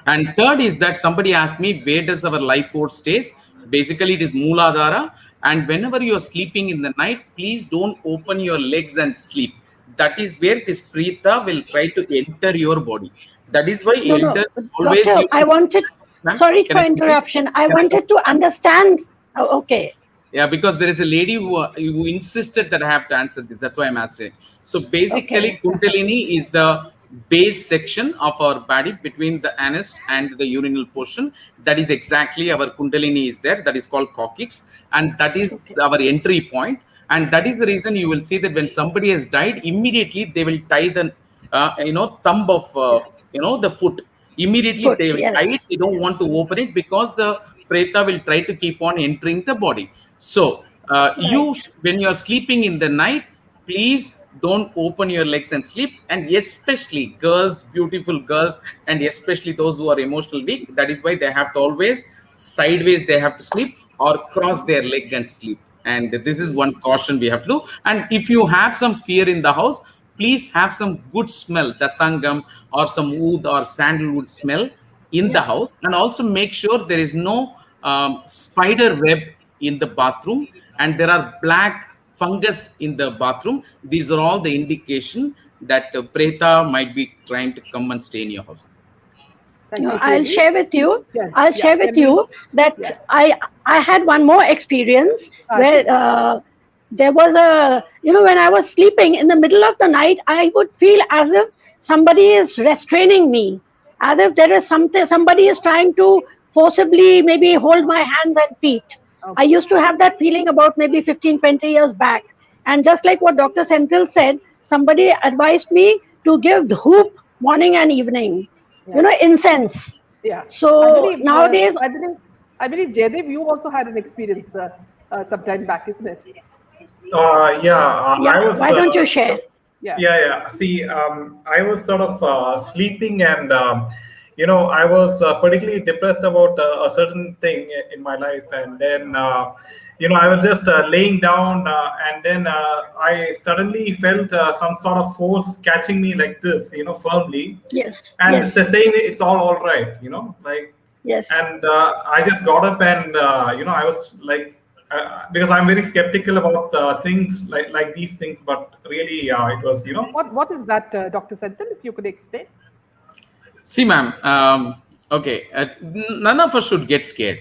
And third is that somebody asked me, where does our life force stays? Basically, it is Mooladhara. And whenever you are sleeping in the night, please don't open your legs and sleep. That is where this preta will try to enter your body. That is why
No,
elders always
doctor,
used
I
to...
wanted,
Ma'am,
sorry
can
for
I complete?
interruption. I
Can I
wanted to
complete?
understand. Oh, okay.
Yeah, because there is a lady who insisted that I have to answer this. That's why I'm asking. So basically,
Okay.
Kundalini is the base section of our body between the anus and the urinal portion. That is exactly our Kundalini is there. That is called coccyx, and that is our entry point. And that is the reason you will see that when somebody has died, immediately they will tie the thumb of the foot. Immediately
Foot,
they will tie it.
yes.
They don't want to open it because the preta will try to keep on entering the body. So when you are sleeping in the night, please don't open your legs and sleep. And especially girls, beautiful girls, and especially those who are emotionally weak, that is why they have to always sideways they have to sleep or cross their leg and sleep. And this is one caution we have to do. And if you have some fear in the house, please have some good smell, the sangam or some oud or sandalwood smell in the house. And also make sure there is no spider web in the bathroom, and there are black fungus in the bathroom. These are all the indication that preta might be trying to come and stay in your house.
Thank you,
I'll
JB.
share with you.
Yeah,
I'll
yeah,
share with
can we-
you that
yeah.
I had one more experience where
please.
there was when I was sleeping in the middle of the night, I would feel as if somebody is restraining me, as if there is somebody is trying to forcibly maybe hold my hands and feet. I used to have that feeling about maybe 15, 20 years back. And just like what Dr. Senthil said, somebody advised me to give dhoop morning and evening, incense.
Yeah.
So nowadays,
I believe Jaydev, you also had an experience some time back, isn't it?
I was.
Why don't you share?
Yeah. See, I was sort of sleeping, and I was particularly depressed about a certain thing in my life, and then I was just laying down, and then I suddenly felt some sort of force catching me like this, firmly.
Yes.
And
yes.
saying it's all right, like.
Yes.
And I just got up, and I was like. Because I'm very skeptical about things like these things, but really, it was,
What is that, Dr. Senthil, if you could explain?
See, ma'am, okay, none of us should get scared,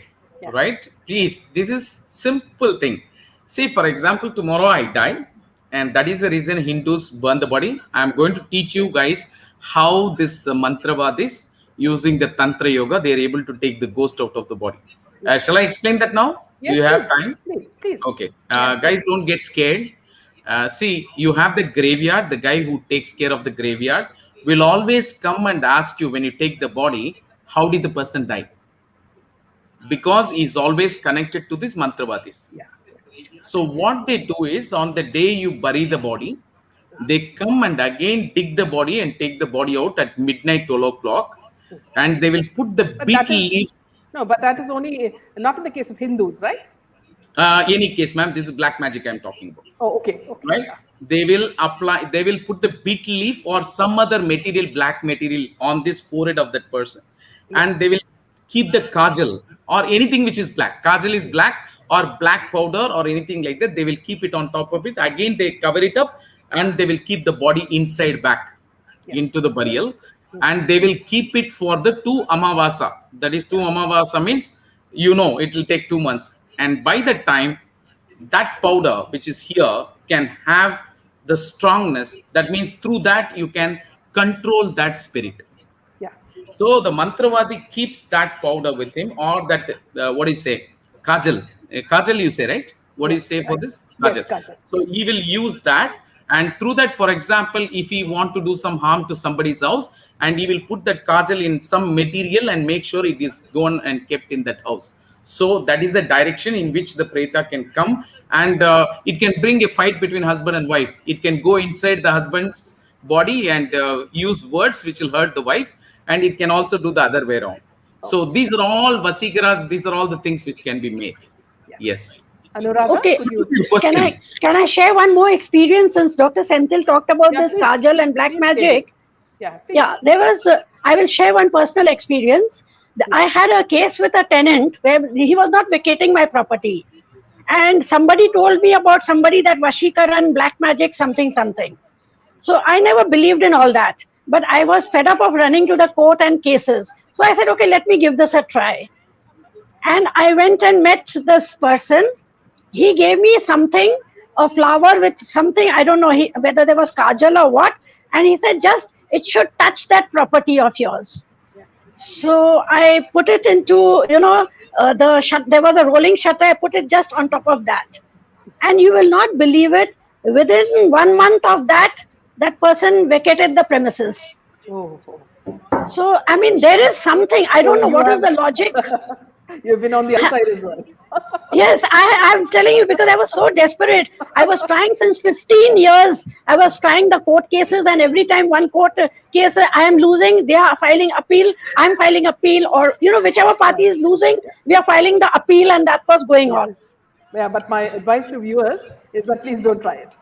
right? Please, this is simple thing. See, for example, tomorrow I die, and that is the reason Hindus burn the body. I'm going to teach you guys how this mantravadis, using the Tantra Yoga, they are able to take the ghost out of the body. Shall I explain that now?
Yes,
do you have time?
Please.
Okay. Guys, don't get scared. See, you have the graveyard. The guy who takes care of the graveyard will always come and ask you when you take the body, how did the person die? Because he's always connected to this mantravadis. So what they do is, on the day you bury the body, they come and again dig the body and take the body out at midnight, 12 o'clock, and they will put the beetle leaves.
No, but that is only not in the case of Hindus, right?
Any case, ma'am, this is black magic I'm talking about.
Oh, okay.
Right? They will put the beetle leaf or some other material, black material, on this forehead of that person. And they will keep the kajal or anything which is black. Kajal is black, or black powder or anything like that. They will keep it on top of it. Again, they cover it up, and they will keep the body inside back into the burial. And they will keep it for the 2 amavasa. That is 2 amavasa means, it will take 2 months. And by that time, that powder which is here can have the strongness. That means through that you can control that spirit. So the mantravadi keeps that powder with him, or that what do you say, kajal? Kajal you say, right? What do you say for this? Kajal.
Yes, kajal.
So he will use that, and through that, for example, if he want to do some harm to somebody's house, and he will put that kajal in some material and make sure it is gone and kept in that house. So that is the direction in which the preta can come, and it can bring a fight between husband and wife. It can go inside the husband's body and use words which will hurt the wife, and it can also do the other way around. So these are all vasigara. These are all the things which can be made. Yes.
Anuragha,
okay. Can I share one more experience, since Dr. Senthil talked about this kajal and black magic? There was. I will share one personal experience. I had a case with a tenant where he was not vacating my property, And somebody told me about somebody that Vashikaran, black magic, something, something. So I never believed in all that. But I was fed up of running to the court and cases. So I said, okay, let me give this a try. And I went and met this person. He gave me something, a flower with something, I don't know whether there was kajal or what. And he said, just, it should touch that property of yours. So I put it into, there was a rolling shutter. I put it just on top of that. And you will not believe it. Within 1 month of that, that person vacated the premises.
Oh.
So, I mean, there is something, I don't know what is the logic.
You've been on the other side as well.
Yes, I'm telling you, because I was so desperate. I was trying since 15 years. I was trying the court cases, and every time one court case I am losing, they are filing appeal. I'm filing appeal, or whichever party is losing, we are filing the appeal, and that was going on.
Yeah, but my advice to viewers is that please don't try it.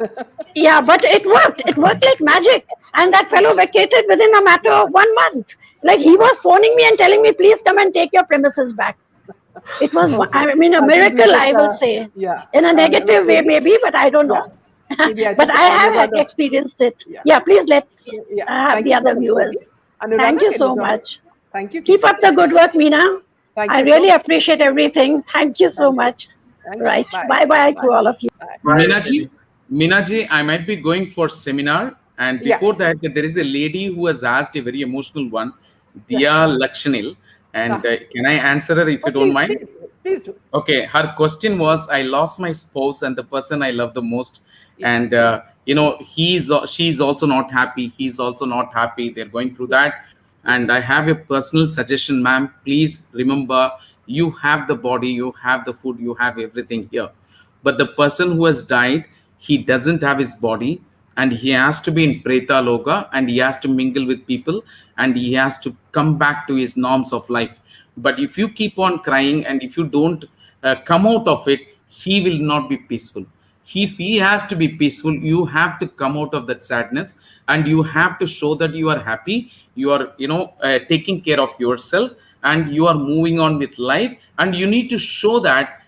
Yeah, but it worked. It worked like magic, and that fellow vacated within a matter of 1 month. Like, he was phoning me and telling me, please come and take your premises back. It was, I mean, a miracle, I will say.
Yeah.
In a negative way, maybe, but I don't know.
Maybe
But I have experienced it. Yeah, please let's have
Thank
the
you so
other
much,
viewers.
Anuradha,
Thank you
can
so
join?
much.
Thank you.
Keep up the good work, Meena.
Thank
I
you so
really
much.
appreciate everything. Thank you so much.
Thank you.
Right.
Bye.
Bye to all of you.
Minaji, I might be going for seminar, and before that, there is a lady who has asked a very emotional one, Diya Lakshanil, and can I answer her if you don't mind?
Please do.
Okay, her question was, I lost my spouse and the person I love the most, and she's also not happy. He's also not happy. They're going through that, and I have a personal suggestion, ma'am. Please remember, you have the body, you have the food, you have everything here, but the person who has died, he doesn't have his body, and he has to be in preta loka, and he has to mingle with people, and he has to come back to his norms of life. But if you keep on crying and if you don't come out of it, he will not be peaceful. If he has to be peaceful, you have to come out of that sadness, and you have to show that you are happy, you are taking care of yourself, and you are moving on with life, and you need to show that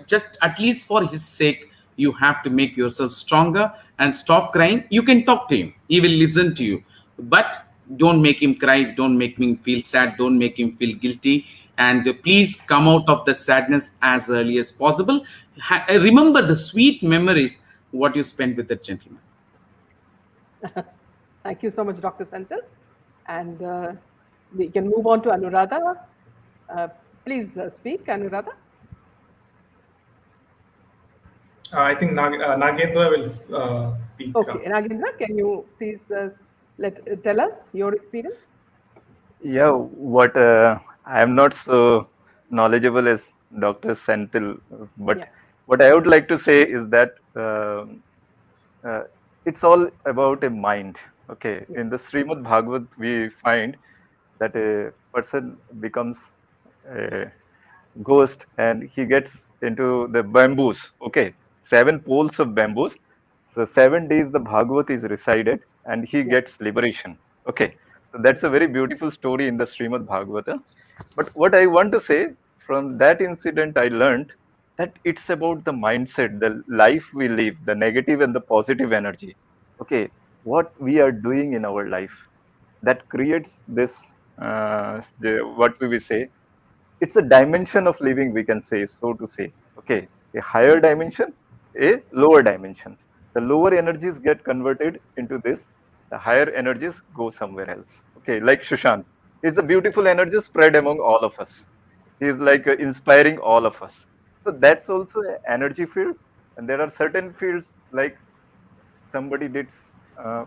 just at least for his sake, you have to make yourself stronger and stop crying. You can talk to him, he will listen to you, but don't make him cry, don't make him feel sad, don't make him feel guilty, and please come out of the sadness as early as possible. Remember the sweet memories what you spent with that gentleman.
Thank you so much, Dr. Senthil. And we can move on to Anuradha. Please speak, Anuradha.
I think Nagendra will speak.
Okay, Nagendra, can you please tell us your experience?
Yeah, what I am not so knowledgeable as Dr. Senthil, but what I would like to say is that it's all about a mind. Okay, in the Srimad Bhagavad, we find that a person becomes a ghost and he gets into the bamboos. Okay, 7 poles of bamboos. So 7 days the Bhagavad is recited and he gets liberation. Okay, so that's a very beautiful story in the Srimad Bhagavata. But what I want to say, from that incident, I learned that it's about the mindset, the life we live, the negative and the positive energy. Okay, what we are doing in our life that creates this, what we will say, it's a dimension of living, we can say, so to say. Okay, a higher dimension, a lower dimensions. The lower energies get converted into this, the higher energies go somewhere else. Okay, like Sushant, it's a beautiful energy spread among all of us. He's like inspiring all of us. So that's also an energy field. And there are certain fields like somebody did, to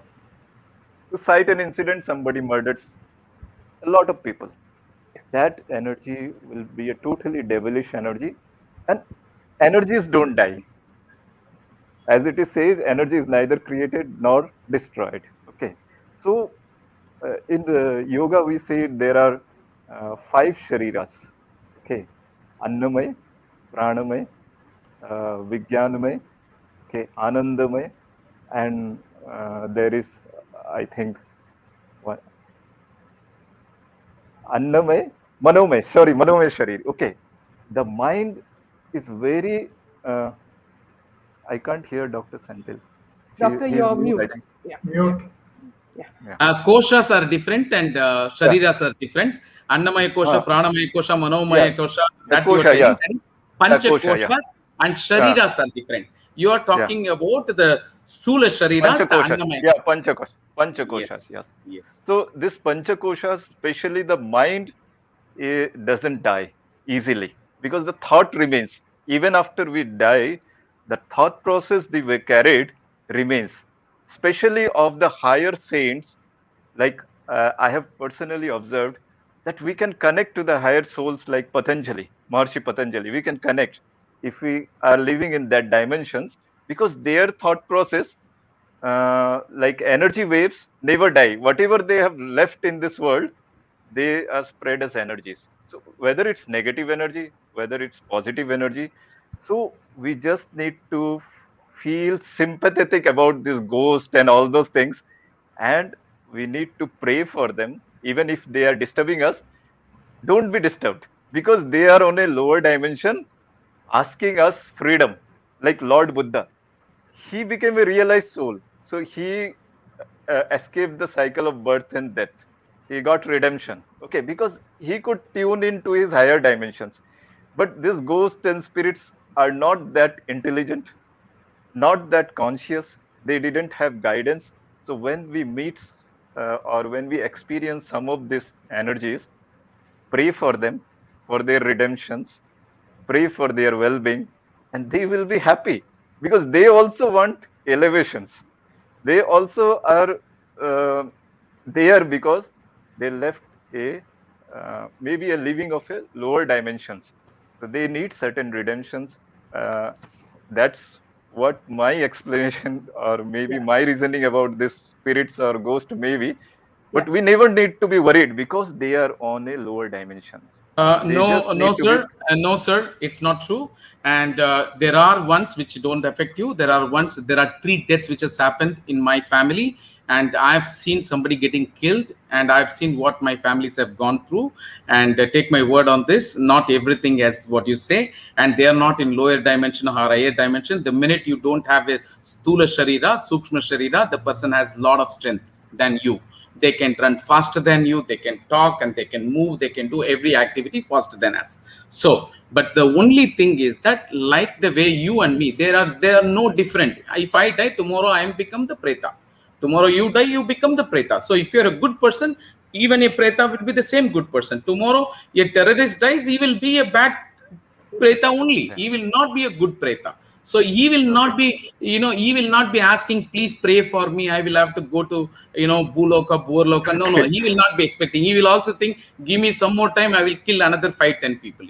cite an incident, somebody murdered a lot of people. That energy will be a totally devilish energy, and energies don't die. As it is says, energy is neither created nor destroyed. Okay, so in the yoga we say there are 5 shariras. Okay, annamay, pranamay, vijnanamay, okay, anandamay, and there is, I think, what, annamay, manomay. Sorry, manomay sharir. Okay, the mind is very I can't hear Dr. Senthil.
Doctor,
He's
you're
mute, I
mute.
think.
Yeah.
Mute.
Koshas are different and shariras are different. Annamaya kosha, pranamaya kosha, manomaya kosha, that you are
kosha,
telling. And pancha
kosha,
koshas and shariras are different. You are talking about the sthula shariras, the
Panchakoshas.
annamaya.
Yeah, Panchakoshas,
Yes.
yes. So this Panchakoshas, especially the mind, doesn't die easily because the thought remains. Even after we die, the thought process we carried remains, especially of the higher saints. Like I have personally observed that we can connect to the higher souls like Patanjali, Maharshi Patanjali. We can connect if we are living in that dimensions because their thought process, like energy waves, never die. Whatever they have left in this world, they are spread as energies. So whether it's negative energy, whether it's positive energy, so we just need to feel sympathetic about this ghost and all those things, and we need to pray for them even if they are disturbing us. Don't be disturbed because they are on a lower dimension asking us freedom. Like Lord Buddha, he became a realized soul, so he escaped the cycle of birth and death. He got redemption, okay, because he could tune into his higher dimensions. But these ghosts and spirits are not that intelligent, not that conscious. They didn't have guidance. So when we meet or when we experience some of these energies, pray for them, for their redemptions, pray for their well-being, and they will be happy because they also want elevations. They also are there because they left a maybe a living of a lower dimensions. So they need certain redemptions. Uh, that's what my explanation or maybe my reasoning about this spirits or ghost maybe. But we never need to be worried because they are on a lower dimensions. They just need to be.
No, sir, it's not true. And there are ones which don't affect you. There are 3 deaths which has happened in my family, and I've seen somebody getting killed, and I've seen what my families have gone through. And take my word on this, not everything as what you say, and they are not in lower dimension or higher dimension. The minute you don't have a stula sharira, sukshma sharira, the person has a lot of strength than you. They can run faster than you, they can talk and they can move, they can do every activity faster than us. So but the only thing is that, like the way you and me, they are no different. If I die tomorrow, I am become the preta. Tomorrow you die, you become the preta. So if you're a good person, even a preta will be the same good person. Tomorrow a terrorist dies, he will be a bad preta only. He will not be a good preta. So he will not be, he will not be asking, please pray for me. I will have to go to, Buloka, Borloka. No, no, he will not be expecting. He will also think, give me some more time. I will kill another 5-10 people.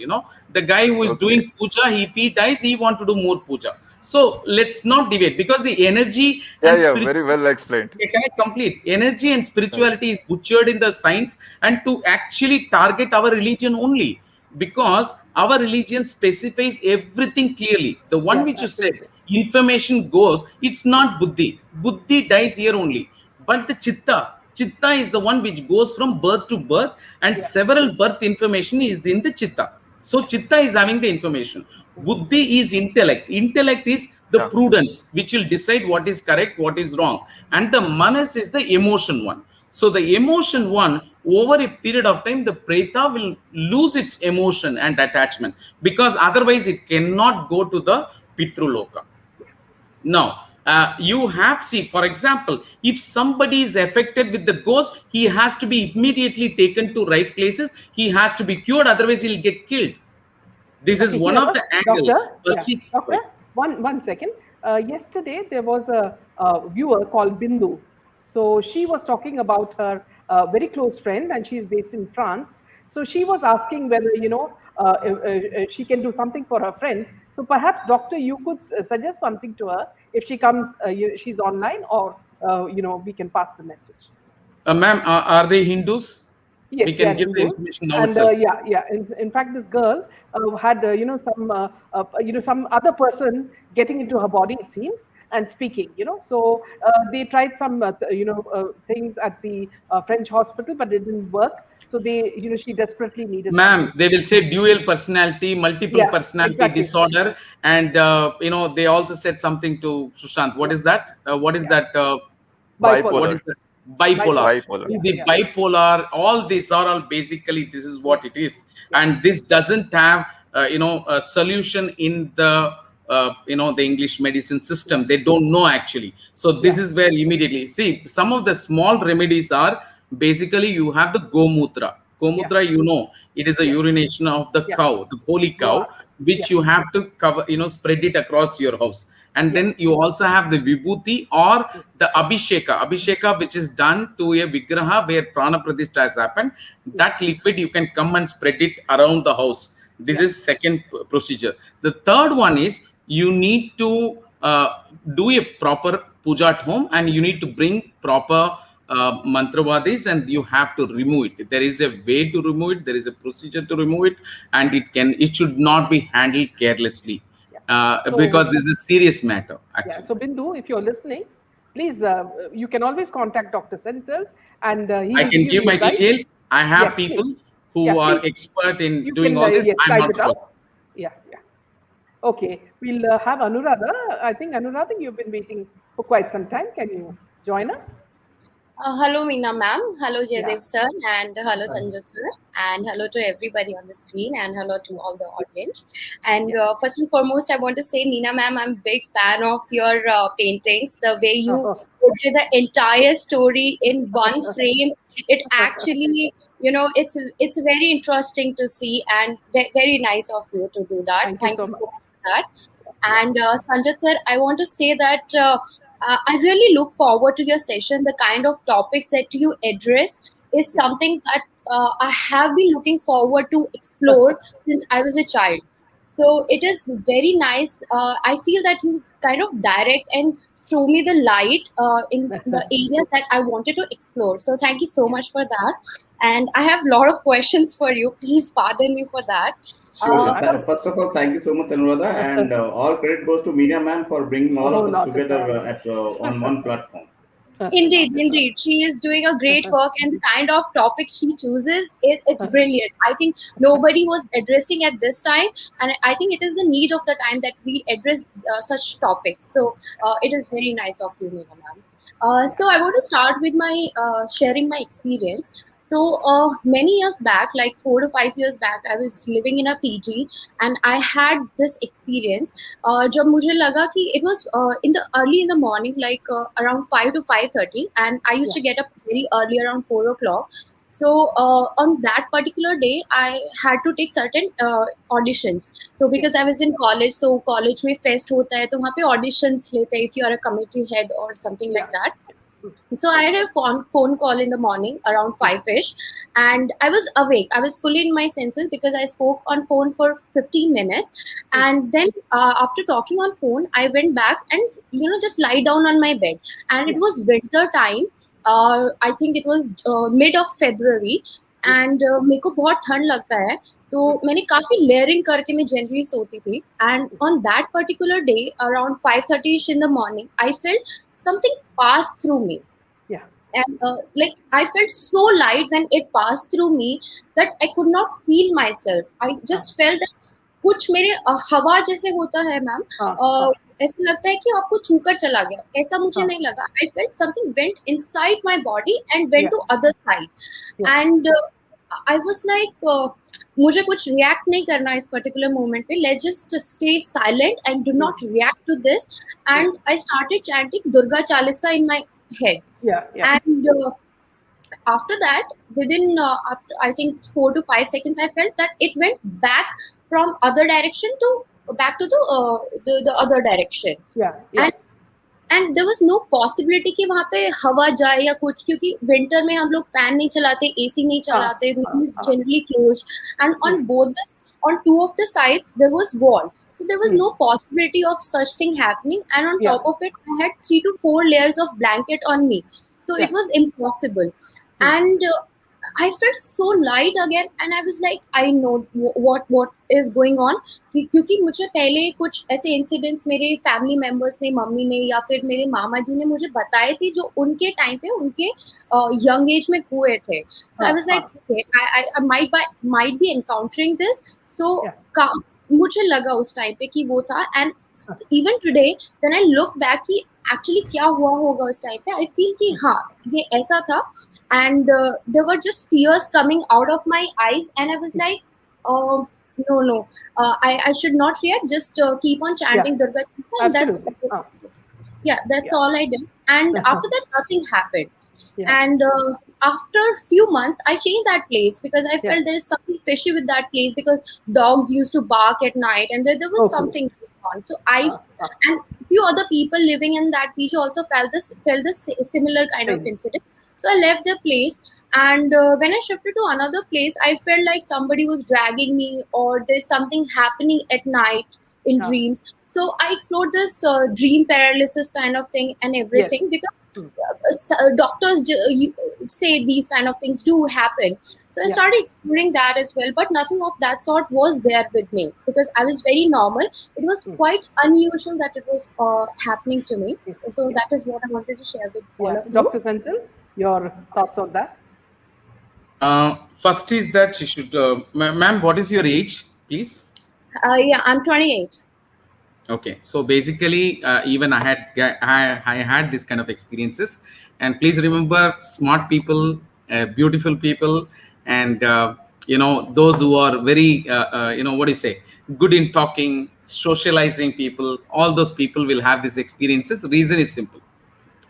The guy who is doing puja, if he dies, he want to do more puja. So let's not debate because the energy and
Very well explained.
Can I complete? Energy and spirituality is butchered in the science and to actually target our religion only, because our religion specifies everything clearly. The one which you said, information goes, it's not buddhi. Buddhi dies here only. But the chitta is the one which goes from birth to birth, and several birth information is in the chitta. So chitta is having the information. Buddhi is intellect. Intellect is the prudence which will decide what is correct, what is wrong. And the manas is the emotion one. So the emotion one, over a period of time, the preta will lose its emotion and attachment, because otherwise it cannot go to the Pitruloka. Now, you have, see, for example, if somebody is affected with the ghost, he has to be immediately taken to right places. He has to be cured, otherwise he'll get killed. This is one of the angles.
Doctor, one second. Yesterday, there was a viewer called Bindu. So she was talking about her very close friend, and she is based in France. So she was asking whether, she can do something for her friend. So perhaps, doctor, you could suggest something to her if she comes, she's online, or, we can pass the message.
Ma'am, are they Hindus?
Yes,
we can give the information now itself.
In fact, this girl had some other person getting into her body, it seems, and speaking. So they tried some things at the French hospital, but it didn't work. So she desperately needed
Ma'am,
something.
they will say dual personality, multiple
Yeah,
personality
exactly.
disorder, and they also said something to Sushant. What is that? What is that?
Bipolar.
What is that? Bipolar.
Bipolar.
See, the bipolar, all these are all basically, this is what it is. And this doesn't have a solution in the the English medicine system. They don't know actually. So this is where immediately, see, some of the small remedies are basically, you have the gomutra. Gomutra, it is a urination of the cow, the holy cow, which you have to cover, spread it across your house. And then you also have the vibhuti or the abhisheka, which is done to a vigraha where prana pratishtha has happened. That liquid you can come and spread it around the house. This is second procedure. The third one is, you need to do a proper puja at home, and you need to bring proper mantravadis, and you have to remove it. There is a way to remove it. There is a procedure to remove it, and it should not be handled carelessly. Because this is a serious matter, actually.
Yeah. So Bindu, if you're listening, please, you can always contact Dr. Senthil, and
I can give my details. I have people
please.
who are
Please.
expert in
You
doing
can,
all this.
yes,
I'm
type
not
it out.
sure.
Yeah. Okay, we'll have Anuradha. I think Anuradha, you've been waiting for quite some time. Can you join us?
Hello, Meena ma'am. Hello, Jaydev sir. And hello, Sanjat sir. And hello to everybody on the screen. And hello to all the audience. And first and foremost, I want to say, Meena ma'am, I'm a big fan of your paintings. The way you portray the entire story in one frame. It actually, it's very interesting to see, and very nice of you to do that. Thank you so much for that. And Sanjat sir, I want to say that I really look forward to your session. The kind of topics that you address is something that I have been looking forward to explore since I was a child. So it is very nice. I feel that you kind of direct and show me the light in the areas that I wanted to explore. So thank you so much for that. And I have a lot of questions for you. Please pardon me for that.
Sure. First of all, thank you so much, Anuradha, and all credit goes to Meena ma'am for bringing all of us together on one platform.
Indeed. She is doing a great work, and the kind of topic she chooses, it's brilliant. I think nobody was addressing at this time, and I think it is the need of the time that we address such topics. So it is very nice of you, Meena ma'am. So I want to start with my sharing my experience. So many years back, like 4 to 5 years back, I was living in a PG, and I had this experience. जब मुझे लगा कि it was early in the morning, like around 5 to 5:30, and I used to get up very early around 4 o'clock. So on that particular day, I had to take certain auditions. So because I was in college, so college में fest होता है, तो वहाँ पे auditions लेते हैं if you are a committee head or something like that. So I had a phone call in the morning around 5-ish, and I was awake. I was fully in my senses because I spoke on phone for 15 minutes. And then after talking on phone, I went back and, just lie down on my bed. And it was winter time. I think it was mid of February. And मेरे को बहुत ठंड लगता है, तो मैंने काफी layering करके मैं जनरली सोती थी. And on that particular day, around 5:30ish in the morning, I felt something passed through me.
Yeah.
And I felt so light when it passed through me that I could not feel myself. I just felt that कुछ मेरे हवा जैसे होता है ma'am, ऐसा लगता है कि आपको छूकर चला गया, ऐसा मुझे नहीं लगा. I felt something went inside my body and went to other side. And I was like, मुझे कुछ react नहीं करना इस particular moment पे. Let's just stay silent and do not react to this. And I started chanting Durga Chalisa in my head. And after that, within after I think 4 to 5 seconds, I felt that it went back from other direction to back to the other direction. And there was no possibility कि वहाँ पे हवा जाए या कुछ, क्योंकि winter में हम लोग fan नहीं चलाते, AC नहीं चलाते, room is generally closed, and on two of the sides there was wall, so there was no possibility of such thing happening. And on top of it, I had 3 to 4 layers of blanket on me, so it was impossible. And I felt so light again, and I was like, I know what is going on. क्योंकि मुझे पहले कुछ ऐसे incidents मेरे family members ने, mummy ने या फिर मेरे मामा जी ने मुझे बताए थे, जो उनके टाइम पे उनके यंग एज में हुए थे. So I was like, okay, I might be encountering this. So मुझे लगा उस टाइम पे कि वो था. And even today when I look back कि actually क्या हुआ होगा उस टाइम पे, I feel कि हाँ ये ऐसा था. And there were just tears coming out of my eyes, and I was like, oh no, I should not react, just keep on chanting Durga Chisa, and that's all I did. And after that nothing happened. And after few months I changed that place because I felt there is something fishy with that place, because dogs used to bark at night, and there was something going on. So and few other people living in that beach also felt this similar kind of incident. So I left the place, and when I shifted to another place, I felt like somebody was dragging me, or there's something happening at night in dreams. So I explored this dream paralysis kind of thing and everything, because doctors say these kind of things do happen. So I started exploring that as well, but nothing of that sort was there with me, because I was very normal. It was quite unusual that it was happening to me. So that is what I wanted to share with all of you.
Dr. Senthil, your thoughts on that?
First is that she should, ma'am, what is your age, please?
Yeah, I'm 28.
Okay, so basically, even I had this kind of experiences, and please remember, smart people, beautiful people, and those who are very what do you say, good in talking, socializing people, all those people will have these experiences. Reason is simple.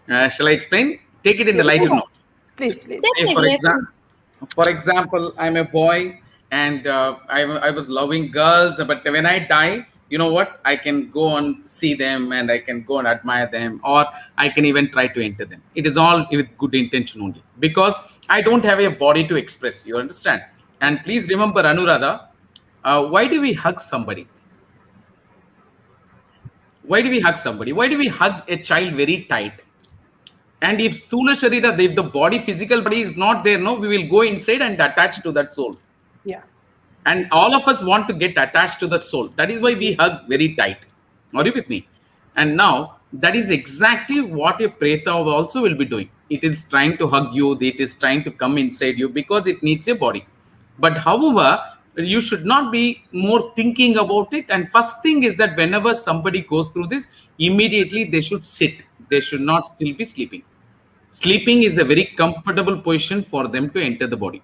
Shall I explain? Take it in the lighter note.
Please.
For example, I'm a boy, and I was loving girls, but when I die, you know what? I can go and see them, and I can go and admire them, or I can even try to enter them. It is all with good intention only, because I don't have a body to express. You understand? And please remember, Anuradha, why do we hug somebody? Why do we hug somebody? Why do we hug a child very tight? And if Stula Sharira, if the body, physical body is not there, no, we will go inside and attach to that soul.
Yeah.
And all of us want to get attached to that soul. That is why we hug very tight. Are you with me? And now, that is exactly what a Preta also will be doing. It is trying to hug you. It is trying to come inside you because it needs a body. But however, you should not be more thinking about it. And first thing is that whenever somebody goes through this, immediately they should sit. They should not still be sleeping. Sleeping is a very comfortable position for them to enter the body,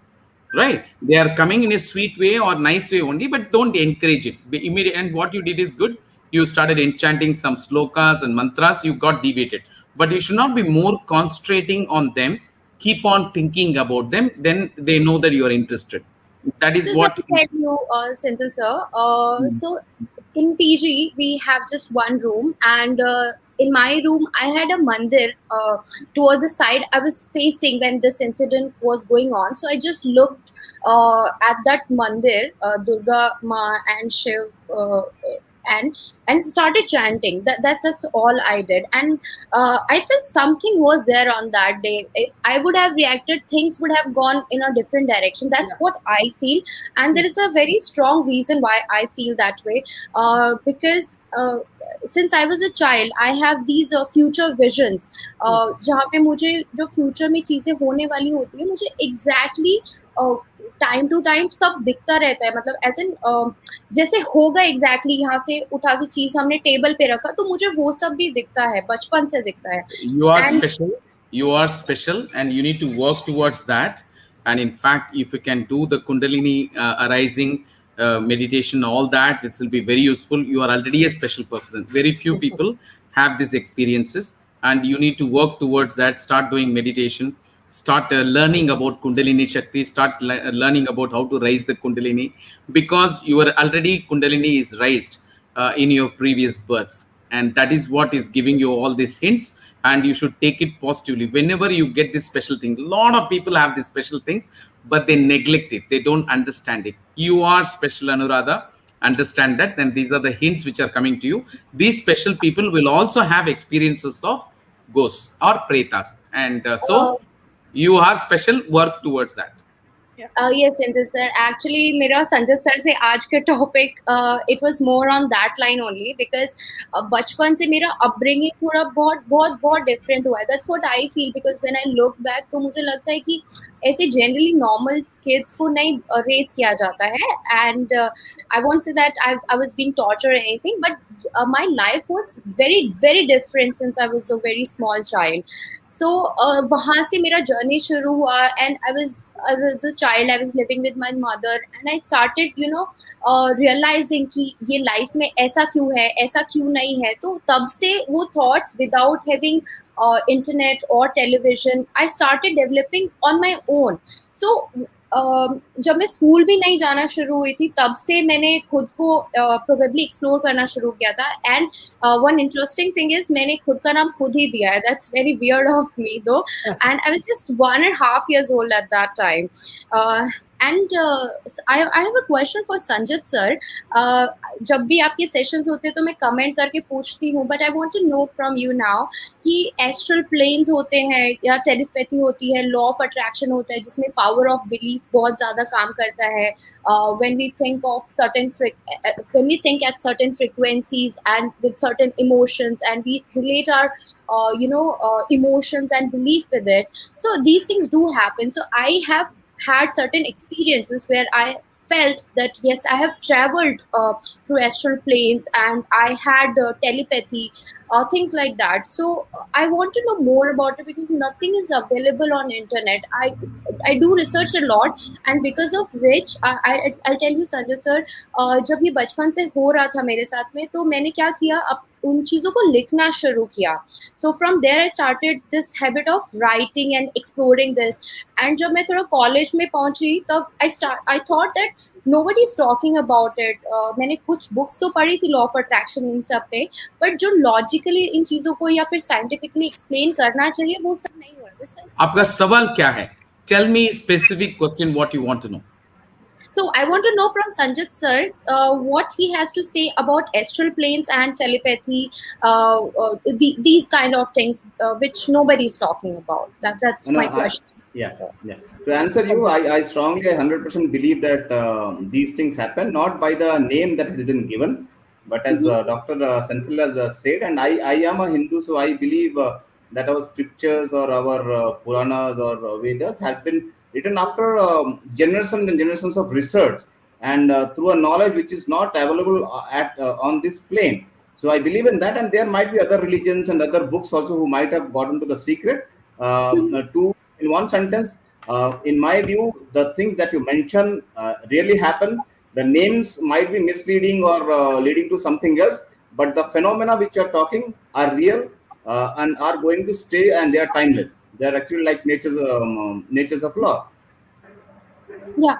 right? They are coming in a sweet way or nice way only, but don't encourage it. And what you did is good. You started enchanting some slokas and mantras, you got deviated. But you should not be more concentrating on them. Keep on thinking about them, then they know that you are interested. That is what.
So tell you, Senthil sir, so in PG, we have just one room, and in my room, I had a mandir towards the side I was facing when this incident was going on. So I just looked at that mandir, Durga Ma and Shiv, and started chanting. That's all I did, and I felt something was there on that day. If I would have reacted, things would have gone in a different direction. That's what I feel, and there is a very strong reason why I feel that way. Because since I was a child, I have these future visions. जहाँ पे मुझे जो future में चीजें होने वाली होती है, मुझे exactly टाइम टू टाइम सब दिखता रहता है. मतलब एज एन जैसे होगा एग्जैक्टली यहाँ से उठा के चीज हमने टेबल पे रखा, तो मुझे वो सब भी दिखता है, बचपन से दिखता है.
You are special and you need to work towards that. And in fact, if you can do the Kundalini arising meditation, all that, it will be very useful. You are already a special person. Very few people have these experiences, and you need to work towards that. Start doing meditation. Start learning about Kundalini Shakti. Start learning about how to raise the Kundalini, because you are already Kundalini is raised in your previous births, and that is what is giving you all these hints. And you should take it positively. Whenever you get this special thing, a lot of people have these special things, but they neglect it. They don't understand it. You are special, Anuradha. Understand that. And these are the hints which are coming to you. These special people will also have experiences of ghosts or pretas. And so you are special. Work towards that.
Yes, Sanjit sir. Actually, मेरा संजत sir से आज का topic it was more on that line only because बचपन से मेरा upbringing थोड़ा बहुत different हुआ है. That's what I feel because when I look back तो मुझे लगता है कि ऐसे generally normal kids को नहीं raise किया जाता है and I won't say that I was being tortured or anything, but my life was very different since I was a very small child. So वहाँ से मेरा जर्नी शुरू हुआ and I was a child. I was living with my mother and I started realizing कि ये life में ऐसा क्यों है, ऐसा क्यों नहीं है. तो तब से वो thoughts without having internet or television I started developing on my own. So जब मैं स्कूल भी नहीं जाना शुरू हुई थी तब से मैंने खुद को प्रोबेबली एक्सप्लोर करना शुरू किया था. And one interesting thing is मैंने खुद का नाम खुद ही दिया है. That's very weird of me though. And I was just 1.5 years old at that time. And I have a question for Sanjat sir. जब भी आपके सेशंस होते हैं तो मैं कमेंट करके पूछती हूँ, but I want to know from you now कि एस्ट्रल प्लेन्स होते हैं या टेलीपैथी होती है, लॉ ऑफ अट्रैक्शन होता है जिसमें पावर ऑफ बिलीफ बहुत ज़्यादा काम करता है. When we think of when we think at certain frequencies and with certain emotions and we relate our emotions and belief with it, so these things do happen. So I have had certain experiences where I felt that yes, I have traveled through astral planes and I had telepathy, things like that. So I want to know more about it because nothing is available on internet. I do research a lot, and because of which I'll tell you Sanjay sir, जब ये बचपन से हो रहा था मेरे साथ में तो मैंने क्या किया, अब उन चीज़ों को लिखना शुरू किया. So from there I started this habit of writing and exploring this. And जब मैं थोड़ा कॉलेज में पहुंची तब I thought that nobody is talking about it. मैंने कुछ बुक्स तो पढ़ी थी लॉ ऑफ अट्रैक्शन इन सब पे, बट जो लॉजिकली इन चीज़ों को या फिर साइंटिफिकली एक्सप्लेन करना चाहिए वो सब नहीं हो रहा.
आपका सवाल क्या है? Tell me specific question what you want to know.
So I want to know from Sanjat sir what he has to say about astral planes and telepathy, these kind of things which nobody is talking about. That's my question.
Yeah. To answer you, I strongly 100% believe that these things happen not by the name that has been given, but as Dr. Senthil has said, and I am a Hindu, so I believe that our scriptures or our Puranas or Vedas have been written after generations and generations of research and through a knowledge which is not available on this plane. So I believe in that, and there might be other religions and other books also who might have gotten to the secret. In one sentence, in my view, the things that you mention really happen. The names might be misleading or leading to something else, but the phenomena which you are talking are real and are going to stay, and they are timeless. They are actually like natures of law.
Yeah,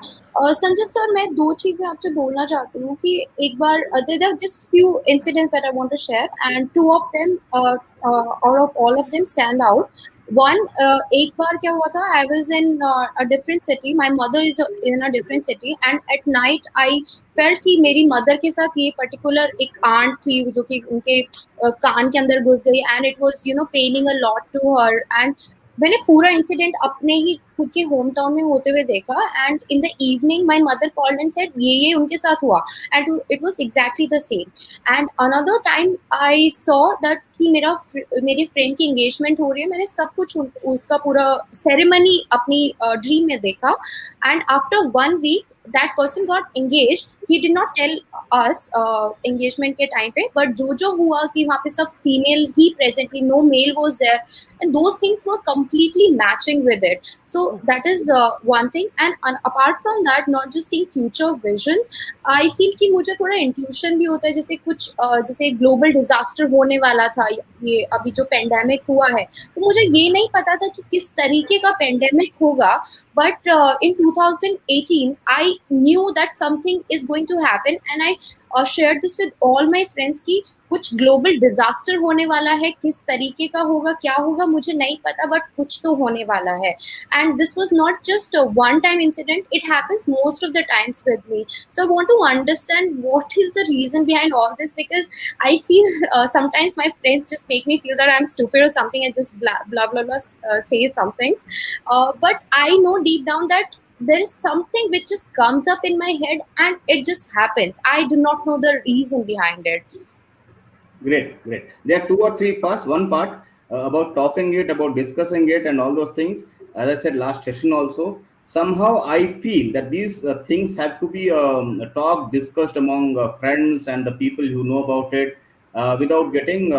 Sanjay sir मैं दो चीजें आपसे बोलना चाहती हूँ कि एक बार there are just few incidents that I want to share and two of them out of all of them stand out. One, एक बार क्या हुआ था, I was in a different city, my mother is in a different city and at night I felt कि मेरी mother के साथ ये particular एक aunt थी जो कि उनके कान के अंदर घुस गई and it was paining a lot to her. And मैंने पूरा इंसिडेंट अपने ही खुद के होम टाउन में होते हुए देखा and in the evening my mother called and said ये उनके साथ हुआ and it was exactly the same. And another time I saw that कि मेरी फ्रेंड की एंगेजमेंट हो रही है. मैंने सब कुछ उसका पूरा सेरेमनी अपनी ड्रीम में देखा and after 1 week that person got engaged. He did not tell us engagement के टाइम पे, but जो हुआ कि वहाँ पे सब female he presently, no male was there, and those things were completely matching with it. So that is one thing. And apart from that, not just seeing future visions, I feel कि मुझे थोड़ा intuition भी होता है. जैसे कुछ जैसे global disaster होने वाला था, ये अभी जो pandemic हुआ है, तो मुझे ये नहीं पता था कि किस तरीके का pandemic होगा. But in 2018, I knew that something is going to happen, and I shared this with all my friends कि कुछ ग्लोबल डिजास्टर होने वाला है. किस तरीके का होगा, क्या होगा, मुझे नहीं पता, बट कुछ तो होने वाला है. And this was not just one time incident, it happens most of the times with me. So I want to understand what is the reason behind all this, because I feel sometimes my friends just make me feel that I am stupid और something, and just blah blah blah say some things, but I know deep down that there is something which just comes up in my head and it just happens. I do not know the reason behind it.
Great, great. There are two or three parts. One part about talking it, about discussing it, and all those things. As I said last session also, somehow I feel that these things have to be talked, discussed among friends and the people who know about it, without getting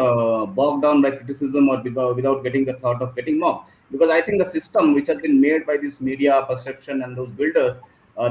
bogged down by criticism or without getting the thought of getting mocked. Because I think the system which has been made by this media perception and those builders,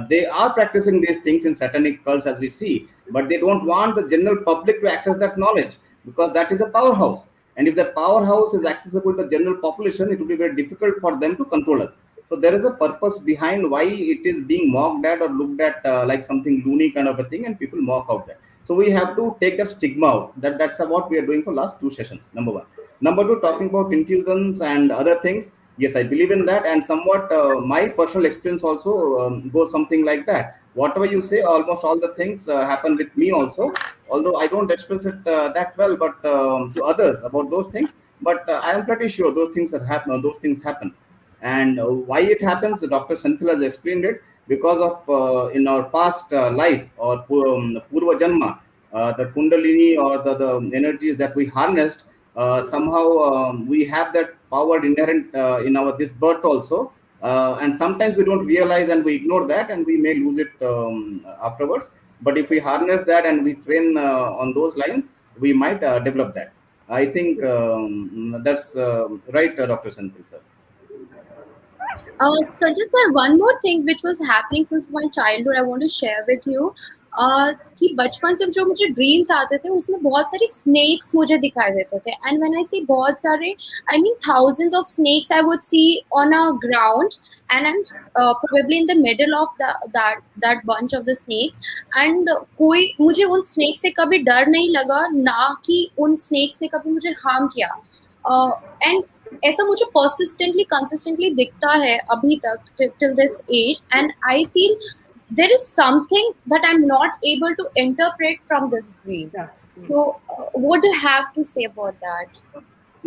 they are practicing these things in satanic cults as we see, but they don't want the general public to access that knowledge, because that is a powerhouse. And if the powerhouse is accessible to the general population, it will be very difficult for them to control us. So there is a purpose behind why it is being mocked at or looked at like something loony kind of a thing, and people mock out that. So we have to take that stigma out. That's what we are doing for last two sessions. Number one. Number two, talking about intuitions and other things. Yes, I believe in that, and somewhat my personal experience also goes something like that. Whatever you say, almost all the things happen with me also. Although I don't express it that well, but to others about those things. But I am pretty sure those things that happen. Those things happen, and why it happens, Dr. Senthil has explained it, because of in our past life or purva janma, the kundalini or the energies that we harnessed, somehow we have that power inherent in our this birth also, and sometimes we don't realize and we ignore that, and we may lose it afterwards. But if we harness that and we train on those lines, we might develop that. I think that's right, Dr. Senthil sir.
Sanjay sir, one more thing which was happening since my childhood, I want to share with you. कि बचपन से जो मुझे dreams आते थे उसमें बहुत सारे स्नेक्स मुझे दिखाई देते थे, एंड व्हेन आई सी बहुत सारे, I mean thousands of snakes I would see on a ground, and I am probably in the middle of that bunch of the snakes, and कोई मुझे उन स्नेक्स से कभी डर नहीं लगा, ना कि उन स्नेक्स ने कभी मुझे हार्म किया, एंड ऐसा मुझे परसिस्टेंटली कंसिस्टेंटली दिखता है अभी तक till this age, and I feel there is something that I'm not able to interpret from this dream.
Yeah.
So what do you have to say about that?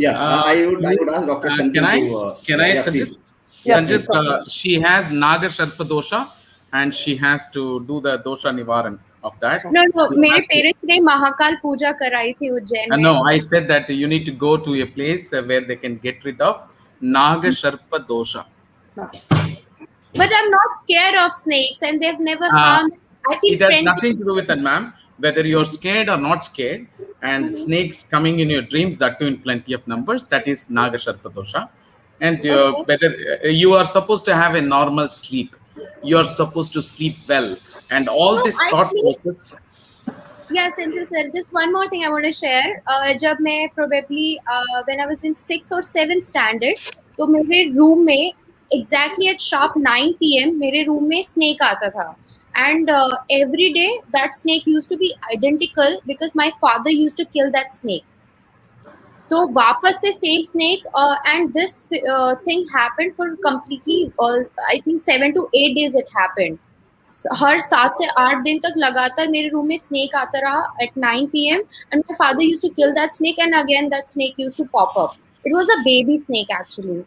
Yeah, I would ask Dr. Senthil to
can I
yeah,
suggest?
please.
Sanjit, she has Naga Sharpa dosha, and she has to do the dosha nivaran of that.
No,
You
मेरे
have to-
parents ने महाकाल पूजा कराई थी उज्जैन में.
No, I said that you need to go to a place where they can get rid of Naga Sharpa dosha.
But I'm not scared of snakes, and they've never harmed. I feel
It has
friendly.
nothing to do with that, ma'am. Whether you're scared or not scared, and snakes coming in your dreams, that too in plenty of numbers, that is Naga Sharpa dosha. And whether you are supposed to have a normal sleep, you are supposed to sleep well, and all this thought process.
Yeah, Senthil sir, just one more thing I want to share. जब मैं probably when I was in 6th or 7th standard, तो मेरे room में exactly at sharp 9 p.m. मेरे room में snake आता था, and every day that snake used to be identical because my father used to kill that snake. So वापस से same snake, and this thing happened for completely I think 7 to 8 days it happened. हर 7 से 8 दिन तक लगातार मेरे room में snake आता रहा at 9 p.m. and my father used to kill that snake, and again that snake used to pop up. It was a baby snake actually.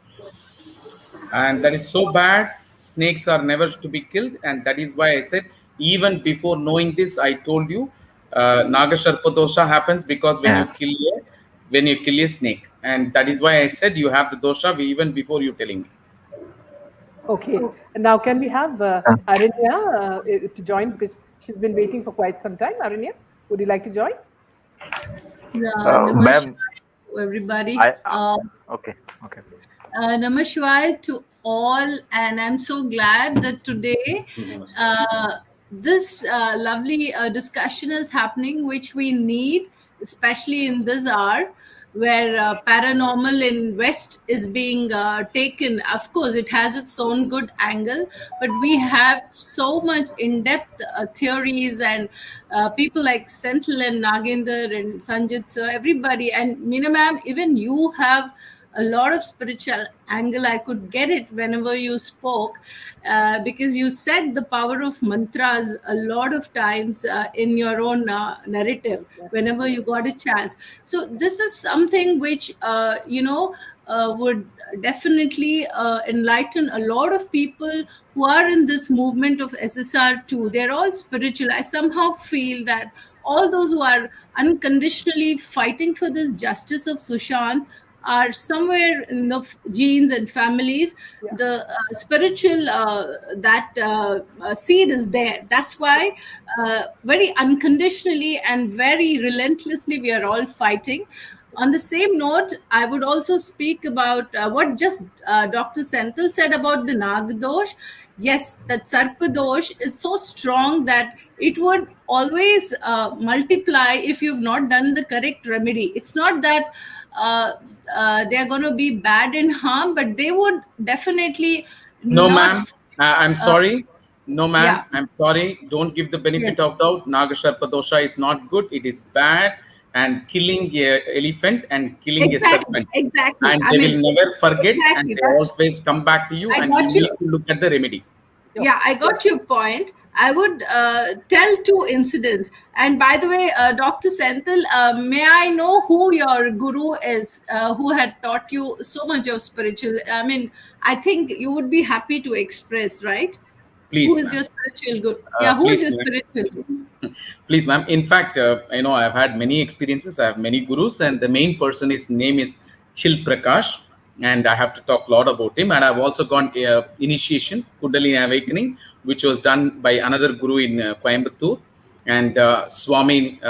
And that is so bad. Snakes are never to be killed, and that is why I said, even before knowing this, I told you Naga Sharpa dosha happens because when you kill a snake, and that is why I said you have the dosha even before you telling me.
Okay. And now can we have Aranya to join, because she's been waiting for quite some time. Aranya, would you like to join?
Ma'am, everybody.
Okay.
Namaskar to all, and I'm so glad that today this lovely discussion is happening, which we need, especially in this hour where paranormal in West is being taken. Of course, it has its own good angle, but we have so much in-depth theories, and people like Senthil and Nagendra and Sanjit, so everybody, and Meena ma'am, even you have a lot of spiritual angle. I could get it whenever you spoke, because you said the power of mantras a lot of times in your own narrative whenever you got a chance. So this is something which would definitely enlighten a lot of people who are in this movement of SSR2. They're all spiritual. I somehow feel that all those who are unconditionally fighting for this justice of Sushant are somewhere in the genes and families. The spiritual seed is there. That's why very unconditionally and very relentlessly we are all fighting. On the same note, I would also speak about what just Dr. Senthil said about the Nagadosh. Yes, that Sarpadosh is so strong that it would always multiply if you've not done the correct remedy. It's not that they're going to be bad in harm, but they would definitely
No,
not.
ma'am. I'm sorry. No, ma'am.
Yeah.
I'm sorry. Don't give the benefit
Yes.
of doubt. Nagasharpa dosha is not good. It is bad. And killing a elephant and killing a serpent.
Exactly.
And they will never forget, and
Exactly.
they always come back to you,
I
and
got
you
you.
need to look at the remedy.
Yeah, I got your point. I would tell two incidents. And by the way, Dr. Senthil, may I know who your guru is, who had taught you so much of spiritual? I mean, I think you would be happy to express, right?
Please,
Who is
ma'am.
your spiritual guru? Yeah, who is
Please,
your
ma'am.
spiritual guru?
Please, ma'am. In fact, I've had many experiences. I have many gurus, and the main person, his name is Chil Prakash, and I have to talk a lot about him. And I've also gone initiation, Kundalini Awakening, which was done by another guru in Coimbatore, and Swami.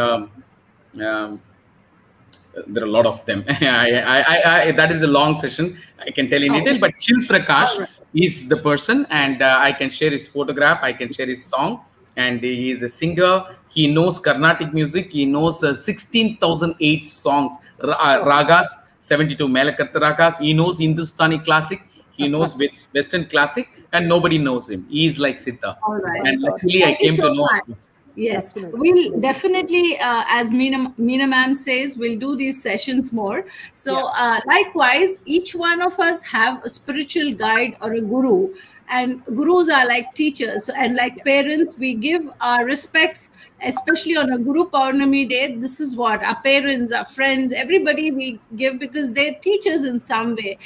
There are a lot of them. That is a long session. I can tell in detail, but Chil Prakash is the person, and I can share his photograph. I can share his song, and he is a singer. He knows Carnatic music. He knows 16,008 songs, ragas, 72 Melakarta ragas. He knows Hindustani classic. He knows Western classic, and nobody knows him. He is like Siddha.
All right.
And luckily, I
Thank you
came
so
to know.
much. Yes, we'll definitely, as Meena ma'am says, we'll do these sessions more. So likewise, each one of us have a spiritual guide or a guru, and gurus are like teachers, and like parents, we give our respects, especially on a Guru Purnami day. This is what our parents, our friends, everybody we give, because they're teachers in some way.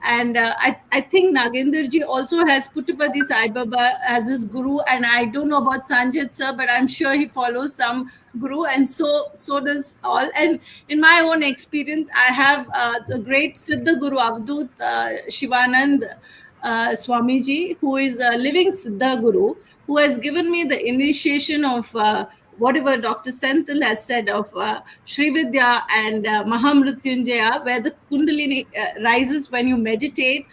And I think Nagendraji also has Puttapati Sai Baba as his guru, and I don't know about Sanjat sir, but I'm sure he follows some guru, and so does all. And in my own experience, I have the great Siddha Guru Avdut Shivanand Swamiji, who is a living Siddha Guru, who has given me the initiation of whatever Dr. Senthil has said of Srividya and Mahamrutyunjaya, where the Kundalini rises when you meditate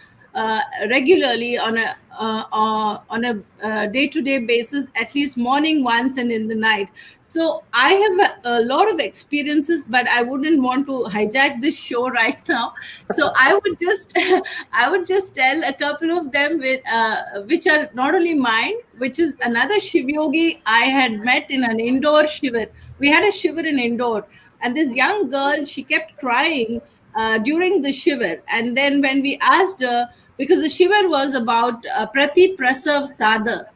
regularly on a day-to-day basis, at least morning once and in the night. So I have a lot of experiences, but I wouldn't want to hijack this show right now. So I would just tell a couple of them which are not only mine, which is another Shiv Yogi I had met in an indoor shivar. We had a shivar in indoor, and this young girl, she kept crying during the shivar. And then when we asked her, because the shivar was about Prati Prasav Sadha.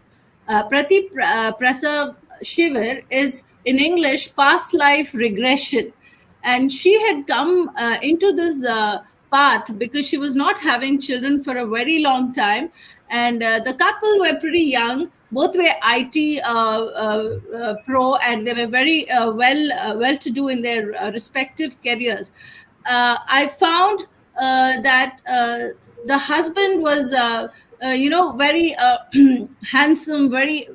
Prasav shivar is in English past life regression. And she had come into this path because she was not having children for a very long time. And the couple were pretty young. Both were IT pro, and they were very well to do in their respective careers. I found that the husband was, very handsome, very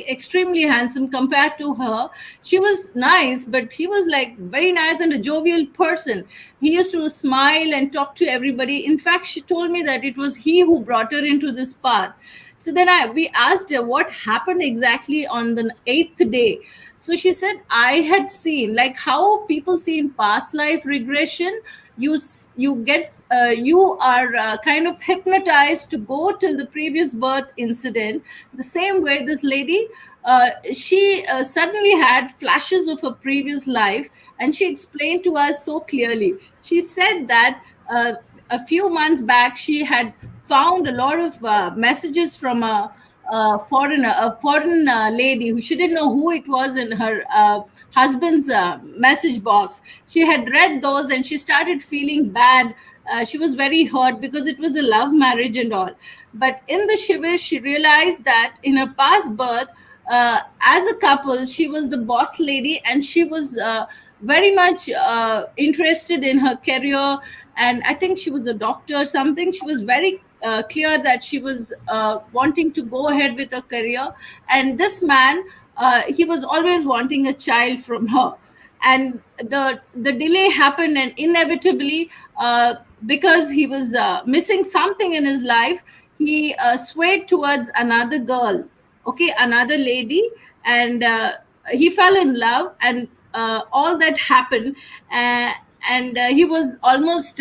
extremely handsome compared to her. She was nice, but he was like very nice and a jovial person. He used to smile and talk to everybody. In fact, she told me that it was he who brought her into this path. So then we asked her what happened exactly on the 8th day. So she said, I had seen like how people see in past life regression. You are kind of hypnotized to go till the previous birth incident. The same way this lady, she suddenly had flashes of her previous life, and she explained to us so clearly. She said that a few months back, she had found a lot of messages from a foreign lady who she didn't know who it was in her husband's message box. She had read those and she started feeling bad. She was very hurt because it was a love marriage and all. But in the shiver, she realized that in her past birth, as a couple, she was the boss lady, and she was very much interested in her career. And I think she was a doctor or something. She was very clear that she was wanting to go ahead with her career. And this man, he was always wanting a child from her. And the delay happened, and inevitably, because he was missing something in his life, he swayed towards another girl, okay, another lady. And he fell in love, and all that happened. And he was almost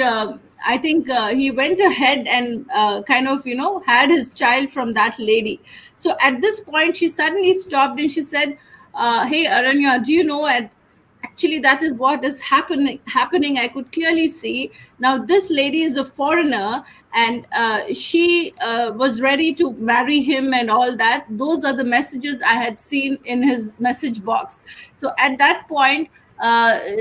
I think he went ahead and kind of had his child from that lady. So at this point she suddenly stopped and she said, hey Aranya, do you know, actually that is what is happening. I could clearly see now this lady is a foreigner, and she was ready to marry him and all that. Those are the messages I had seen in his message box. So at that point,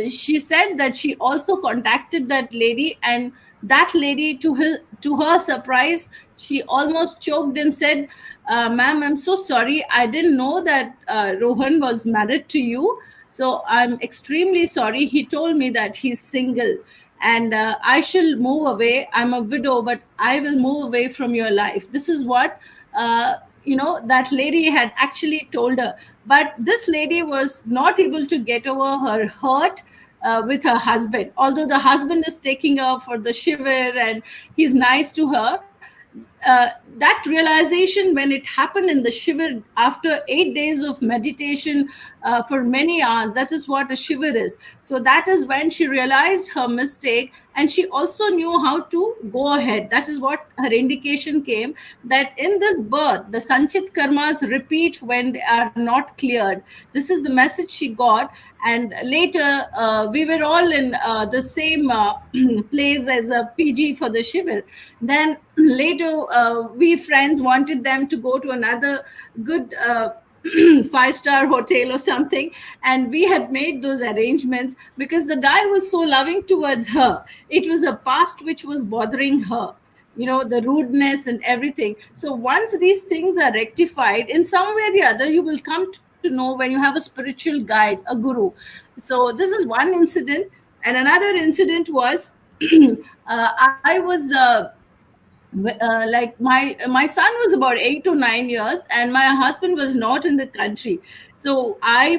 she said that she also contacted that lady, and that lady, to her surprise, she almost choked and said, ma'am, I'm so sorry, I didn't know that Rohan was married to you. So I'm extremely sorry. He told me that he's single, and I shall move away. I'm a widow, but I will move away from your life. This is what that lady had actually told her. But this lady was not able to get over her hurt with her husband. Although the husband is taking her for the shiver and he's nice to her, that realization, when it happened in the shiver after 8 days of meditation for many hours, that is what a shiver is. So that is when she realized her mistake, and she also knew how to go ahead. That is what her indication came, that in this birth the sanchit karmas repeat when they are not cleared. This is the message she got. And later we were all in the same place as a PG for the shiver. Then later we friends wanted them to go to another good 5-star hotel or something, and we had made those arrangements because the guy was so loving towards her. It was a past which was bothering her, the rudeness and everything. So once these things are rectified in some way or the other, you will come to know when you have a spiritual guide, a guru. So this is one incident. And another incident was I was like my son was about 8 or 9 years, and my husband was not in the country. So I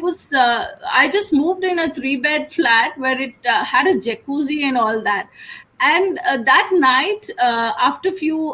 just moved in a 3-bed flat where it had a jacuzzi and all that. And that night, after few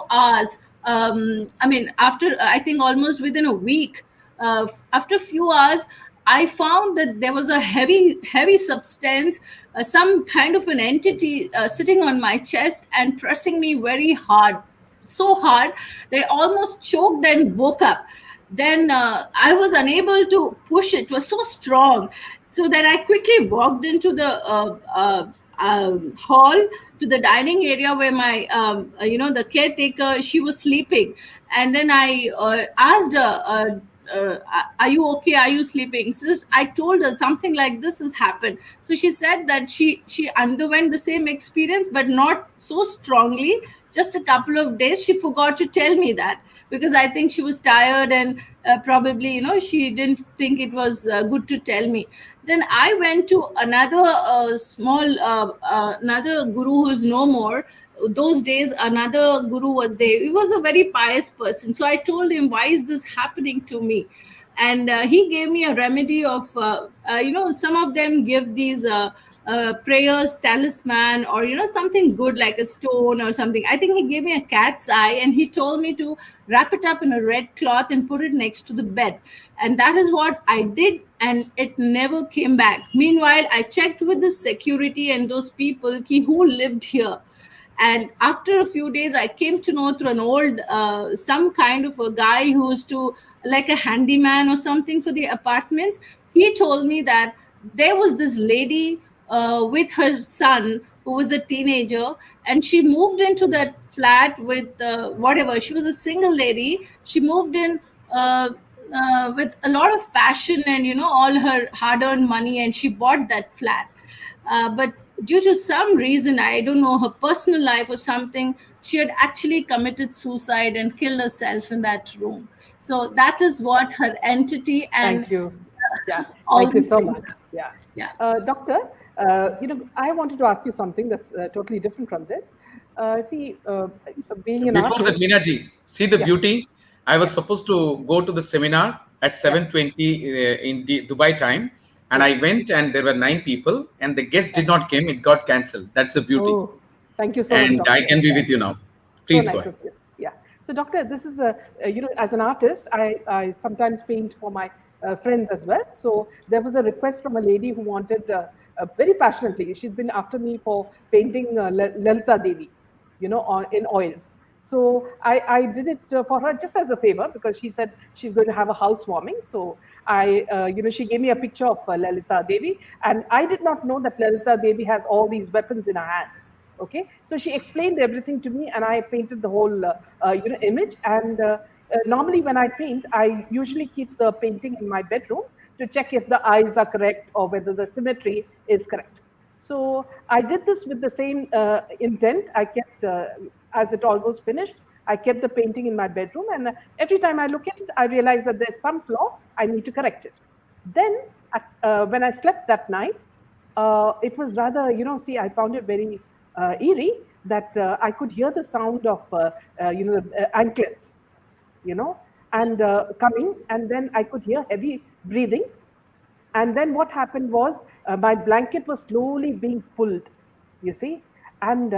hours, after I think almost within a week, after a few hours, I found that there was a heavy substance, some kind of an entity sitting on my chest and pressing me very hard, so hard that I almost choked and woke up. Then I was unable to push it. It was so strong, so that I quickly walked into the hall, to the dining area where my the caretaker, she was sleeping. And then I asked her, are you okay, are you sleeping? So I told her something like this has happened. So she said that she underwent the same experience, but not so strongly. Just a couple of days, she forgot to tell me that, because I think she was tired, and probably she didn't think it was good to tell me. Then I went to another another guru who is no more. Those days another guru was there. He was a very pious person. So I told him, why is this happening to me? And he gave me a remedy of some of them give these prayers, talisman, or something good like a stone or something. I think he gave me a cat's eye, and he told me to wrap it up in a red cloth and put it next to the bed. And that is what I did, and it never came back. Meanwhile, I checked with the security and those people who lived here. And after a few days, I came to know through an old some kind of a guy who used to, like a handyman or something for the apartments. He told me that there was this lady with her son who was a teenager, and she moved into that flat with whatever. She was a single lady. She moved in with a lot of passion and, you know, all her hard-earned money, and she bought that flat. But due to some reason, I don't know, her personal life or something, she had actually committed suicide and killed herself in that room. So that is what her entity and
Thank you. Yeah,
all
thank you
these
so
things.
much. Yeah.
Yeah.
Doctor, I wanted to ask you something that's totally different from this. Being an
Before that,
artist.
Meenaji, see the
Yeah.
beauty. I was supposed to go to the seminar at 7:20 in Dubai time, and I went, and there were 9 people, and the guest did not came. It got cancelled. That's the beauty.
Oh, thank you so much,
And
Doctor.
I can be with you now.
So
Please go
nice
ahead.
of you. Yeah. So, Doctor, this is as an artist, I sometimes paint for my friends as well. So there was a request from a lady who wanted very passionately. She's been after me for painting Lalita Devi, in oils. So I did it for her just as a favor because she said she's going to have a housewarming. So she gave me a picture of Lalita Devi, and I did not know that Lalita Devi has all these weapons in her hands. Okay, so she explained everything to me, and I painted the whole image. And normally when I paint, I usually keep the painting in my bedroom to check if the eyes are correct or whether the symmetry is correct. So I did this with the same intent. I kept, as it all was finished, I kept the painting in my bedroom, and every time I look at it, I realize that there's some flaw. I need to correct it. Then when I slept that night, it was rather, I found it very eerie that I could hear the sound of, anklets, and coming, and then I could hear heavy breathing. And then what happened was my blanket was slowly being pulled, you see. And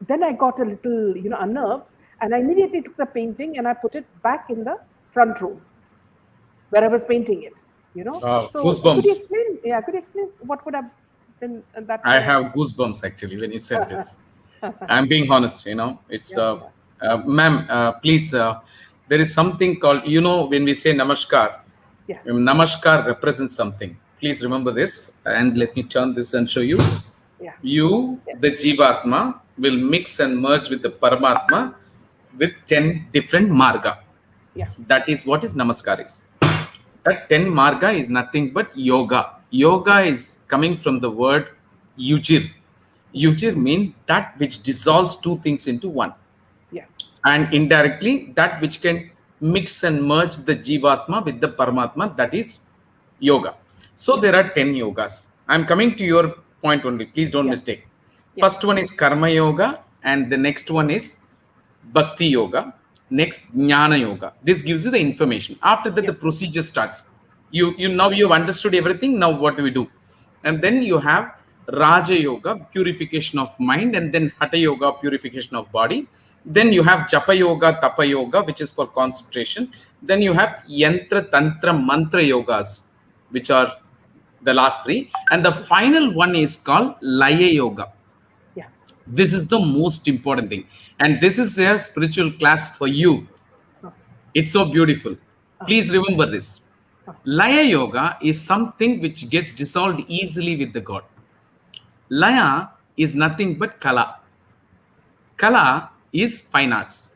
then I got a little, unnerved, and I immediately took the painting and I put it back in the front room where I was painting it, So
goosebumps.
could you explain? Yeah, could you explain what would have been that?
I have goosebumps actually when you said this. I'm being honest, it's ma'am, please, there is something called, when we say namaskar, namaskar represents something. Please remember this, and let me turn this and show you. You, the Jivatma, will mix and merge with the Paramatma with 10 different marga. That is what is namaskar is. That 10 marga is nothing but yoga. Yoga is coming from the word yujir. Yujir means that which dissolves two things into one. And indirectly, that which can mix and merge the Jivatma with the Paramatma, that is yoga. So there are 10 yogas. I'm coming to your point only. Please don't mistake. First one is Karma Yoga, and the next one is Bhakti Yoga. Next, Jnana Yoga. This gives you the information. After that, the procedure starts. Now you've understood everything. Now what do we do? And then you have Raja Yoga, purification of mind, and then Hatha Yoga, purification of body. Then you have Japa Yoga, Tapa Yoga, which is for concentration. Then you have Yantra, Tantra, Mantra Yogas, which are the last 3. And the final one is called Laya Yoga. This is the most important thing. And this is a spiritual class for you. It's so beautiful. Please remember this. Laya Yoga is something which gets dissolved easily with the God. Laya is nothing but Kala. Kala is fine arts.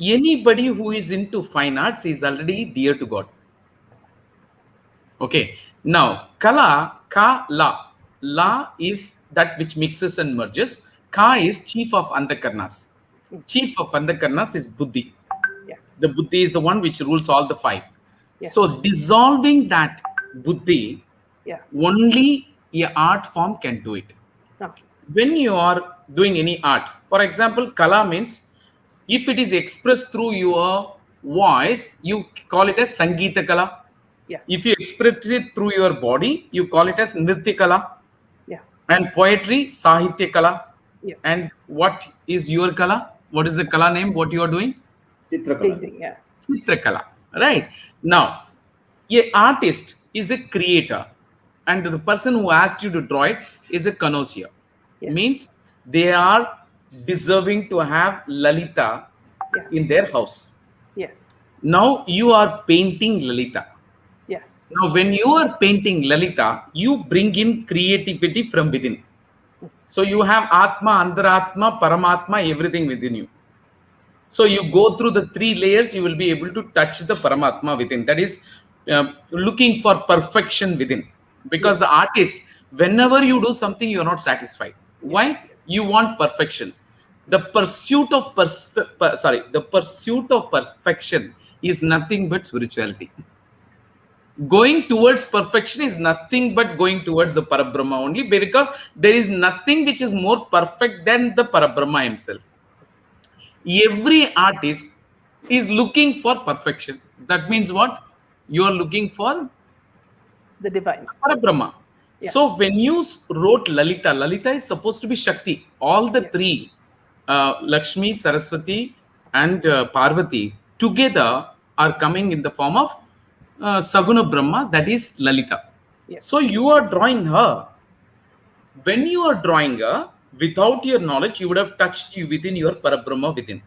Anybody who is into fine arts is already dear to God. Okay. Now, Kala, Ka, La. La is that which mixes and merges. Ka is chief of Andakarnas. Chief of Andakarnas is Buddhi. The Buddhi is the one which rules all the 5. So dissolving that Buddhi, only an art form can do it. When you are doing any art, for example, Kala means if it is expressed through your voice, you call it as Sangeeta Kala. If you express it through your body, you call it as Nritya Kala. And poetry, Sahitya Kala. And what is your Kala? What is the Kala name? What you are doing?
Chitrakala.
Chitrakala. Right. Now, an artist is a creator, and the person who asked you to draw it is a connoisseur. Means they are deserving to have Lalita in their house. Now you are painting Lalita. Now when you are painting Lalita, you bring in creativity from within. So you have Atma, Antaratma, Paramatma, everything within you. So you go through the 3 layers, you will be able to touch the Paramatma within. That is looking for perfection within. Because the artist, whenever you do something, you are not satisfied. Why? You want perfection. The pursuit of perfection is nothing but spirituality. Going towards perfection is nothing but going towards the Parabrahma only, because there is nothing which is more perfect than the Parabrahma himself. Every artist is looking for perfection. That means what? You are looking for
the divine.
Parabrahma.
Yeah.
So when you wrote Lalita, Lalita is supposed to be Shakti. All the 3, Lakshmi, Saraswati, and Parvati, together are coming in the form of Saguna Brahma, that is Lalita.
Yes.
So you are drawing her. When you are drawing her, without your knowledge, you would have touched you within your Parabrahma within.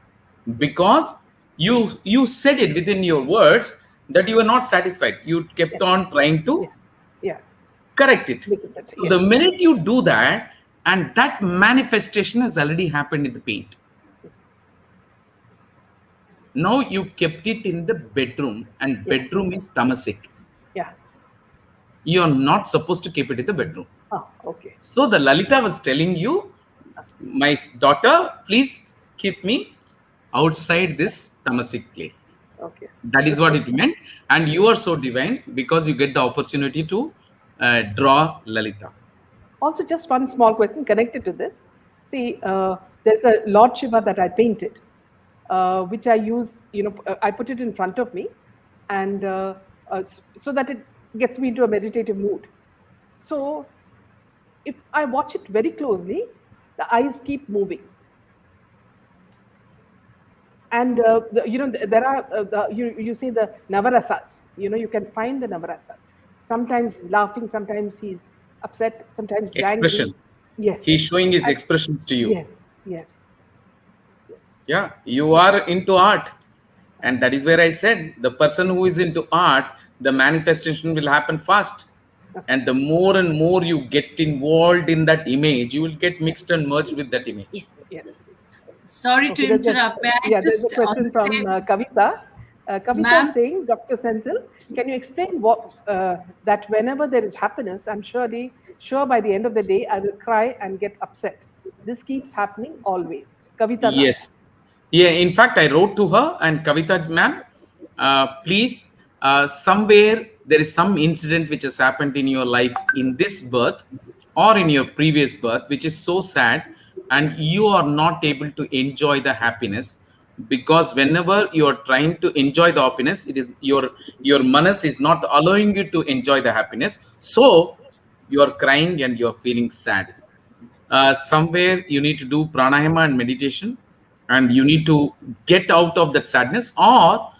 Because you said it within your words that you were not satisfied. You kept on trying to correct it. So the minute you do that, and that manifestation has already happened in the paint. Now you kept it in the bedroom, and bedroom is tamasic.
Yeah.
You are not supposed to keep it in the bedroom.
Oh, okay.
So the Lalita was telling you, my daughter, please keep me outside this tamasic place.
Okay.
That is what it meant. And you are so divine because you get the opportunity to draw Lalita.
Also, just one small question connected to this. See, there's a Lord Shiva that I painted, which I use, I put it in front of me, and so that it gets me into a meditative mood. So if I watch it very closely, the eyes keep moving. And there are you see the navarasas. You can find the navarasa. Sometimes he's laughing, sometimes he's upset, sometimes he's
Expression.
angry. Yes.
He's showing his expressions to you.
Yes.
Yeah, you are into art, and that is where I said the person who is into art, the manifestation will happen fast. And the more and more you get involved in that image, you will get mixed and merged with that image.
Yes.
Sorry to interrupt. May I
there's a
just
question from Kavita. Kavita is saying, Dr. Senthil, can you explain what that whenever there is happiness, I'm sure by the end of the day, I will cry and get upset. This keeps happening always. Kavita.
Yes. Yeah, in fact, I wrote to her, and Kavita ma'am, please, somewhere there is some incident which has happened in your life in this birth or in your previous birth, which is so sad, and you are not able to enjoy the happiness, because whenever you are trying to enjoy the happiness, it is your manas is not allowing you to enjoy the happiness. So you are crying and you are feeling sad. Somewhere you need to do pranayama and meditation, and you need to get out of that sadness, or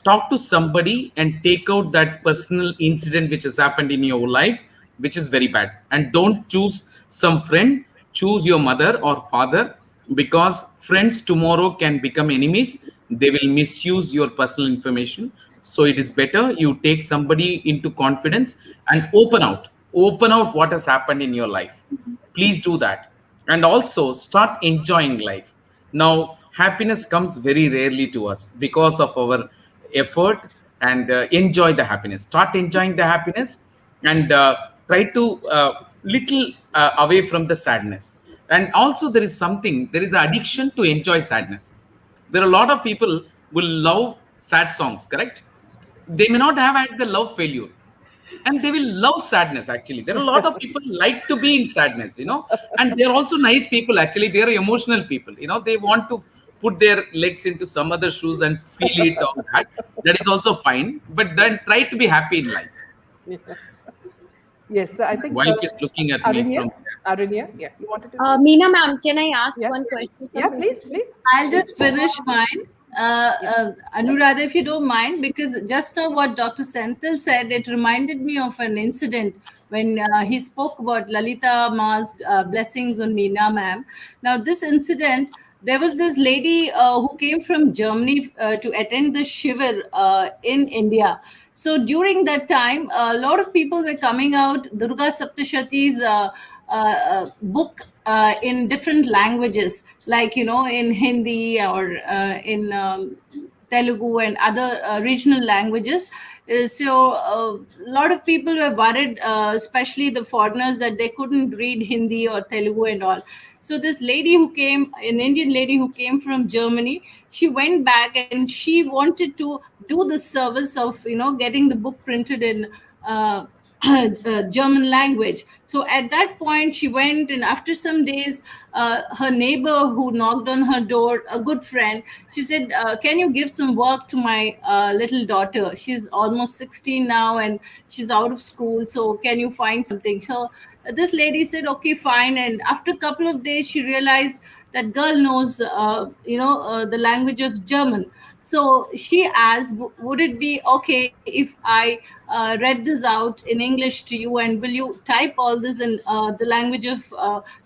talk to somebody and take out that personal incident which has happened in your life, which is very bad. And don't choose some friend, choose your mother or father, because friends tomorrow can become enemies. They will misuse your personal information. So it is better you take somebody into confidence and open out what has happened in your life. Please do that. And also start enjoying life. Now happiness comes very rarely to us because of our effort, and enjoy the happiness. Start enjoying the happiness, and try to little away from the sadness. And also there is an addiction to enjoy sadness. There are a lot of people will love sad songs, correct? They may not have had the love failure, and they will love sadness. Actually, there are a lot of people like to be in sadness, and they're also nice people. Actually, they're emotional people. They want to put their legs into some other shoes and feel it, all that is also fine, but then try to be happy in life.
Yes, I think
wife is looking at me from
Arunya, yeah, you wanted to say?
Meena ma'am, can I ask one question?
Yeah, please.
I'll just finish mine. Anuradha, if you don't mind, because just now what Dr. Senthil said, it reminded me of an incident when he spoke about Lalita Ma's blessings on Meena ma'am. Now, this incident, there was this lady who came from Germany to attend the Shivir in India. So during that time, a lot of people were coming out. Durga Saptashatis book in different languages, like in Hindi or in Telugu and other regional languages. A lot of people were worried, especially the foreigners, that they couldn't read Hindi or Telugu and all. So this lady who came, an Indian lady who came from Germany, she went back and she wanted to do the service of getting the book printed in German language. So at that point, she went, and after some days, her neighbor who knocked on her door, a good friend, she said, "Can you give some work to my little daughter? She's almost 16 now, and she's out of school. So can you find something?" So this lady said, "Okay, fine." And after a couple of days, she realized that girl knows, the language of German. So she asked, "Would it be okay if I read this out in English to you, and will you type all this in the language of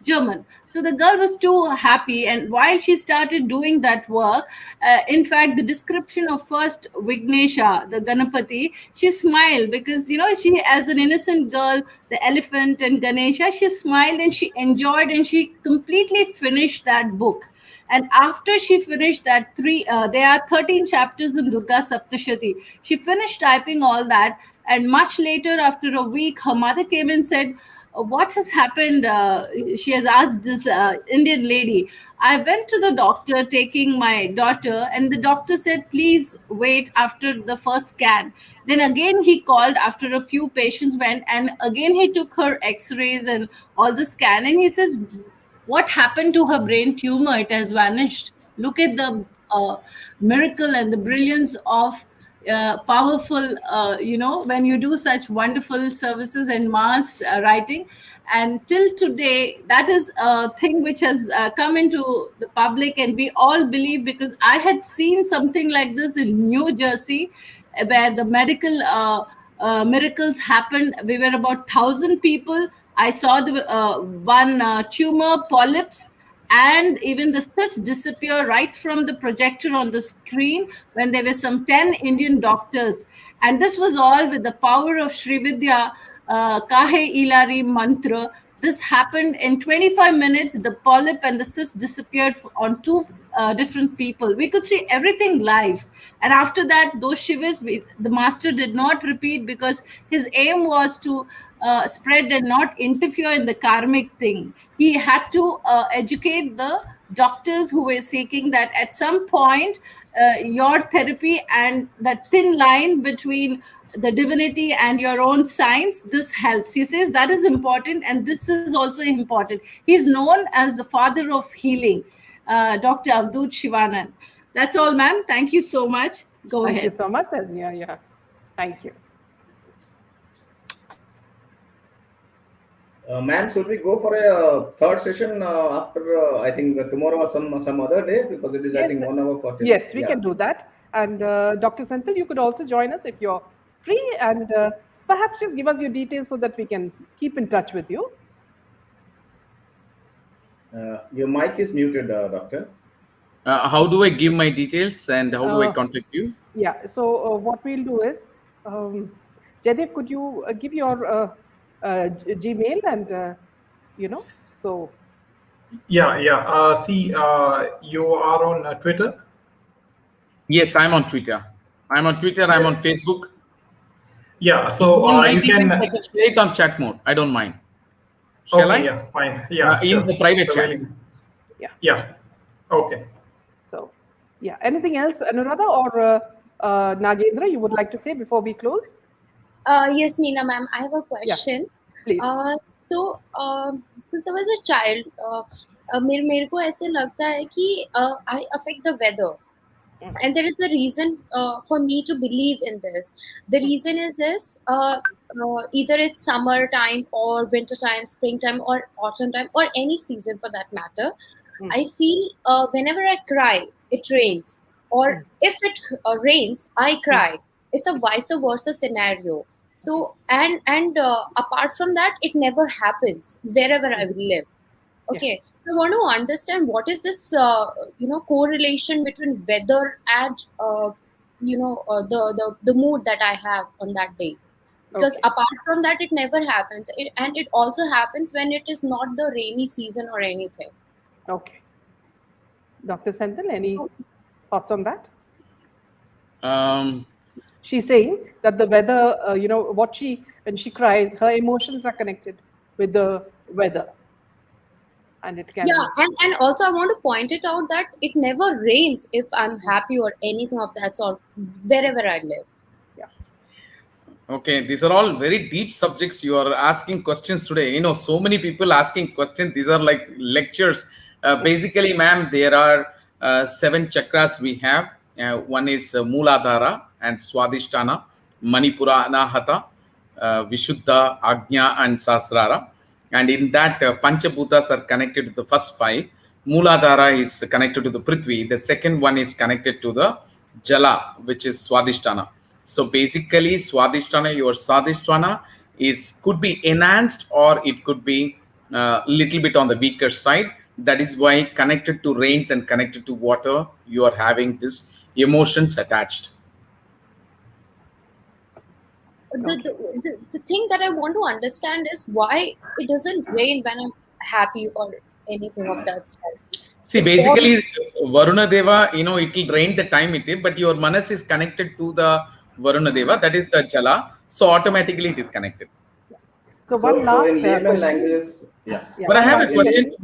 German?" So the girl was too happy, and while she started doing that work, in fact, the description of first Vignesha, the Ganapati, she smiled because she, as an innocent girl, the elephant and Ganesha, she smiled and she enjoyed, and she completely finished that book. And after she finished that there are 13 chapters in Durga Saptashati. She finished typing all that. And much later, after a week, her mother came and said, "What has happened?" She has asked this Indian lady. "I went to the doctor taking my daughter, and the doctor said, 'Please wait after the first scan.' Then again, he called after a few patients went, and again, he took her x rays and all the scan. And he says, 'What happened to her brain tumor? It has vanished.' Look at the miracle and the brilliance of powerful, when you do such wonderful services and mass writing. And till today, that is a thing which has come into the public, and we all believe, because I had seen something like this in New Jersey, where the medical miracles happened. We were about 1,000 people. I saw the one tumor polyps and even the cyst disappear right from the projector on the screen, when there were some 10 Indian doctors. And this was all with the power of Srividya Kahe Ilari mantra. This happened in 25 minutes. The polyp and the cyst disappeared on two different people. We could see everything live. And after that, those shivers, the master did not repeat, because his aim was to spread and not interfere in the karmic thing. He had to educate the doctors who were seeking that at some point, your therapy and that thin line between the divinity and your own science, this helps. He says that is important, and this is also important. He's known as the father of healing, Dr. Avdut Shivanand. That's all, ma'am. Thank you so much. Go ahead.
Thank you so much. And yeah. Thank you.
Ma'am, should we go for a third session after, I think, tomorrow or some other day? Because it is,
Yes,
I think, 1 hour 40
yes,
minutes.
we
Yeah.
can do that. And Dr. Senthil, you could also join us if you're free, and perhaps just give us your details so that we can keep in touch with you.
Your mic is muted, Doctor.
How do I give my details, and how do I contact you?
Yeah, so what we'll do is, Jaidev, could you give your Gmail and, so.
Yeah. See, you are on Twitter?
Yes, I'm on Twitter. I'm on Facebook.
Yeah, so you can
say it on chat mode. I don't mind. Shall I?
Yeah, fine. Yeah,
in
sure.
the private
So
chat.
Yeah. Okay.
So, yeah. Anything else, Anuradha or Nagendra, you would like to say before we close?
Yes, Meena ma'am, I have a question.
Please.
So, since I was a child, मेरे को ऐसे लगता है कि I affect the weather. And there is a reason for me to believe in this. The reason is this: either it's summer time or winter time, springtime or autumn time, or any season for that matter. I feel whenever I cry, it rains, or if it rains, I cry. It's a vice versa scenario. So and apart from that, it never happens wherever I live. Okay, so I want to understand what is this correlation between weather and the mood that I have on that day. because
Okay.
apart from that it never happens. And it also happens when it is not the rainy season or anything.
Okay. Dr. Senthil, any thoughts on that?
Um,
She's saying that the weather, when she cries, her emotions are connected with the weather, and it
Yeah,
can.
and also I want to point it out that it never rains if I'm happy or anything of that sort wherever I live.
Yeah.
Okay, these are all very deep subjects you are asking questions today. So many people asking questions. These are like lectures. Basically, ma'am, there are 7 chakras we have. One is Mooladhara and Swadhisthana, Manipura, Anahata, Vishuddha, Ajna, and Sasrara. And in that, Panchabhutas are connected to the first 5. Mooladhara is connected to the Prithvi. The second one is connected to the Jala, which is Swadhisthana. So basically, Swadhisthana, your Sadhisthana could be enhanced or it could be little bit on the weaker side. That is why connected to rains and connected to water, you are having this emotions attached.
The thing that I want to understand is why it doesn't rain when I'm happy or anything of that sort.
See,
It all.
basically, Varuna Deva, it will rain the time it is, but your manas is connected to the Varuna Deva, that is the Jala, so automatically it is connected.
So one last
in layman
question.
languages, yeah.
But I
one
have a
last
question to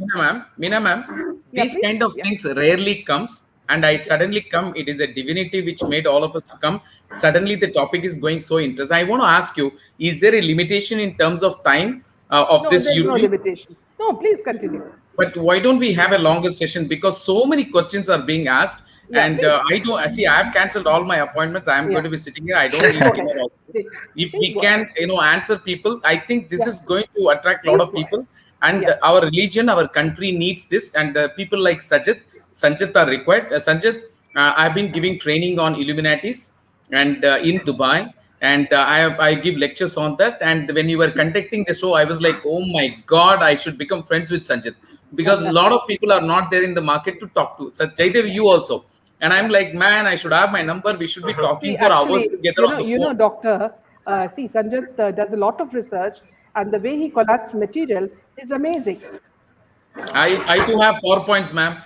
Meena ma'am.
Yeah,
These
please.
kind of
Yeah.
things rarely comes, and I suddenly come. It is a divinity which made all of us to come. Suddenly, the topic is going so interesting. I want to ask you: is there a limitation in terms of time of
No,
this
there's no
YouTube?
limitation. No, please continue.
But why don't we have a longer session? Because so many questions are being asked,
Yeah,
and
please.
I don't. I see. I have cancelled all my appointments. I am
Yeah.
going to be sitting here. I don't
Please
need
go
dinner
ahead.
also. If
Please
we
go
can,
ahead.
answer people, I think this
Yeah.
is going to attract a lot
Please
of
go
people.
ahead.
And
Yeah.
our religion, our country needs this. And people like Sanjat are required. Sanjat, I've been giving training on Illuminatis and in Dubai. And I give lectures on that. And when you were conducting the show, I was like, oh my God, I should become friends with Sanjat. Because a lot of people are not there in the market to talk to. So Jaidev, you also. And I'm like, man, I should have my number. We should be
See,
talking for hours
actually,
together on the phone.
Doctor, see, Sanjat does a lot of research, and the way he collects material is amazing.
I do have PowerPoints, ma'am,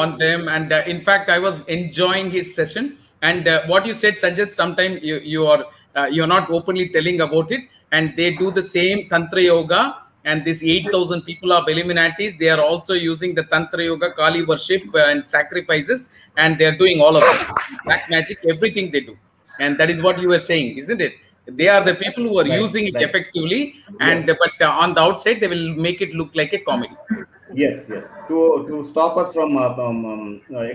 on them, and in fact, I was enjoying his session. And what you said, Sanjit, sometimes you're not openly telling about it, and they do the same tantra yoga. And this 8,000 people of Illuminatis, they are also using the tantra yoga, Kali worship, and sacrifices, and they are doing all of this black magic, everything they do. And that is what you were saying, isn't it? They are the people who are
Right,
using it
right.
effectively, and
Yes.
but on the outside, they will make it look like a comedy.
Yes, yes. To stop us from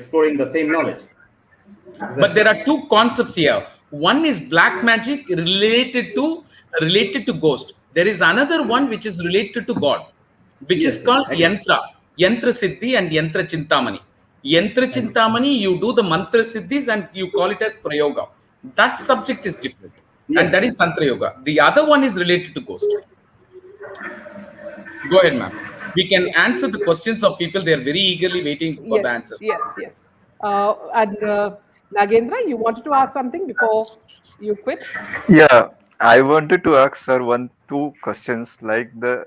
exploring the same knowledge.
But
Exactly.
there are two concepts here. One is black magic related to ghost. There is another one which is related to God, which is
Yes, yes.
called
Agree.
yantra siddhi and yantra chintamani. Yantra
Agree.
chintamani, you do the mantra siddhis and you call it as prayoga. That subject is different, and
Yes,
that is
yes.
tantra yoga. The other one is related to ghost. Go ahead, ma'am. We can answer the questions of people. They are very eagerly waiting for the
Yes,
answers.
yes. And Nagendra, you wanted to ask something before you quit?
Yeah, I wanted to ask sir two questions. Like the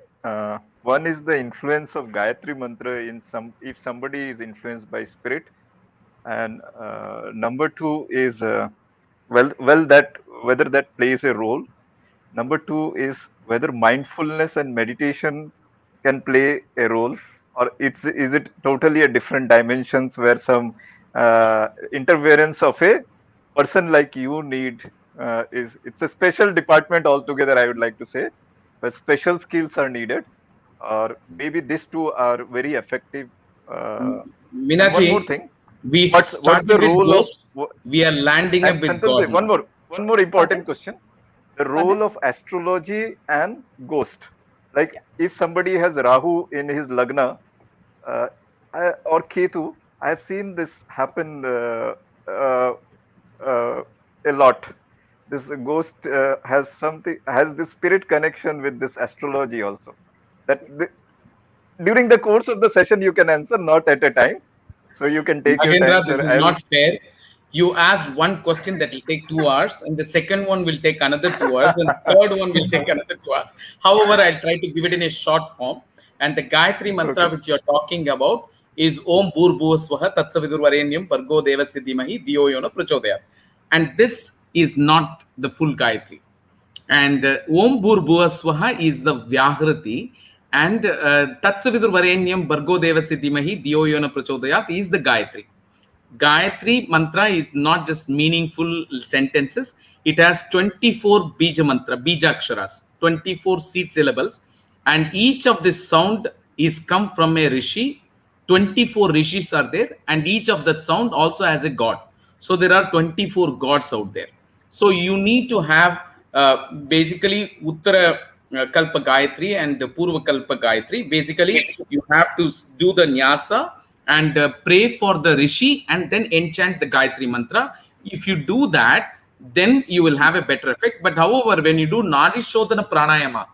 one is the influence of Gayatri mantra in some if somebody is influenced by spirit, and number two is well that whether that plays a role. Number two is whether mindfulness and meditation can play a role, or is it totally a different dimensions where some interference of a person like you need is it's a special department altogether. I would like to say, where special skills are needed, or maybe these two are very effective. And one more
Minaji,
thing,
we
what's the
started with
role of
ghost. We are landing
and
up with
Santal,
God now.
one more important
Pardon?
question: the
Pardon?
role of astrology and ghost. Like if somebody has Rahu in his lagna or Ketu, I have seen this happen uh, uh, a lot. This ghost has this spirit connection with this astrology also. That during the course of the session you can answer, not at a time. So you can take your time,
Nagendra, this
sir.
is not fair. You asked one question that will take 2 hours, and the second one will take another 2 hours, and the third one will take another 2 hours. However, I'll try to give it in a short form. And the Gayatri mantra which you're talking about is Om Bhur Swaha Tatsavidur Varenyam Bhargo Devasya Dhimahi Dhiyo Yo Na Prachodayat. And this is not the full Gayatri. And Om Bhur Swaha is the Vyahrati, and Tatsavidur Varenyam Bhargo Devasya Dhimahi Dhiyo Yo Na Prachodayat is the Gayatri. Gayatri mantra is not just meaningful sentences. It has 24 bija mantra, bija aksharas, 24 seed syllables, and each of this sound is come from a rishi. 24 rishis are there, and each of that sound also has a god. So there are 24 gods out there. So you need to have basically Uttara Kalpa Gayatri and Purva Kalpa Gayatri. Basically, you have to do the nyasa and pray for the rishi and then enchant the Gayatri mantra. If you do that, then you will have a better effect. But however, when you do Nadi Shodhana Pranayama,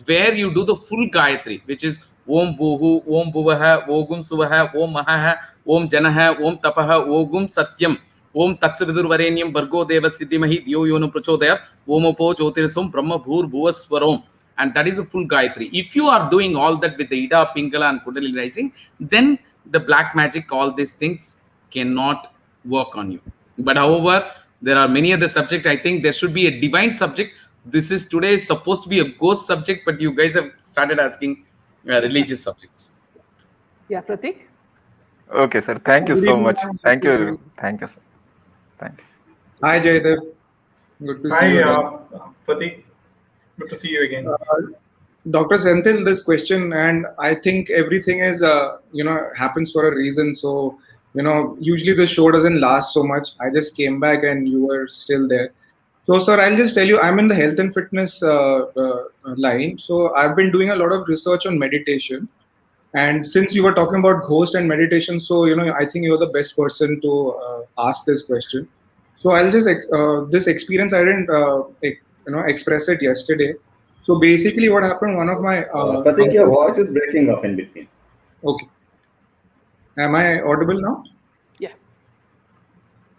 where you do the full Gayatri, which is Om Bhuhu, Om Bhuvaha, Ogum Suvaha, Om Mahaha, Om Janaha, Om Tapaha, Ogum Satyam, Om Tatsavidur Varenyam Bhargo Devasya Dhimahi Dhiyo Yo Na Prachodayat, Om Opo Jyotirsam Brahma Bhur Bhuvaswarom. And that is a full Gayatri. If you are doing all that with the Ida, Pingala and Kundalini rising, then the black magic, all these things cannot work on you. But however, there are many other subjects. I think there should be a divine subject. This is today supposed to be a ghost subject, but you guys have started asking religious subjects.
Yeah, Pratik?
Okay, sir. Thank you so much. Thank you. Thank you, sir. Thank you.
Hi, Jaydev. Good to see you.
Hi, Pratik. Good to see you again.
Dr. Senthil, this question, and I think everything is, happens for a reason. So, usually the show doesn't last so much. I just came back and you were still there. So, sir, I'll just tell you, I'm in the health and fitness line. So, I've been doing a lot of research on meditation. And since you were talking about ghost and meditation, so, I think you're the best person to ask this question. So, I'll just, this experience, I didn't, express it yesterday. So basically what happened, one of my...
Pratik, your voice is breaking off in between.
Okay. Am I audible now?
Yeah.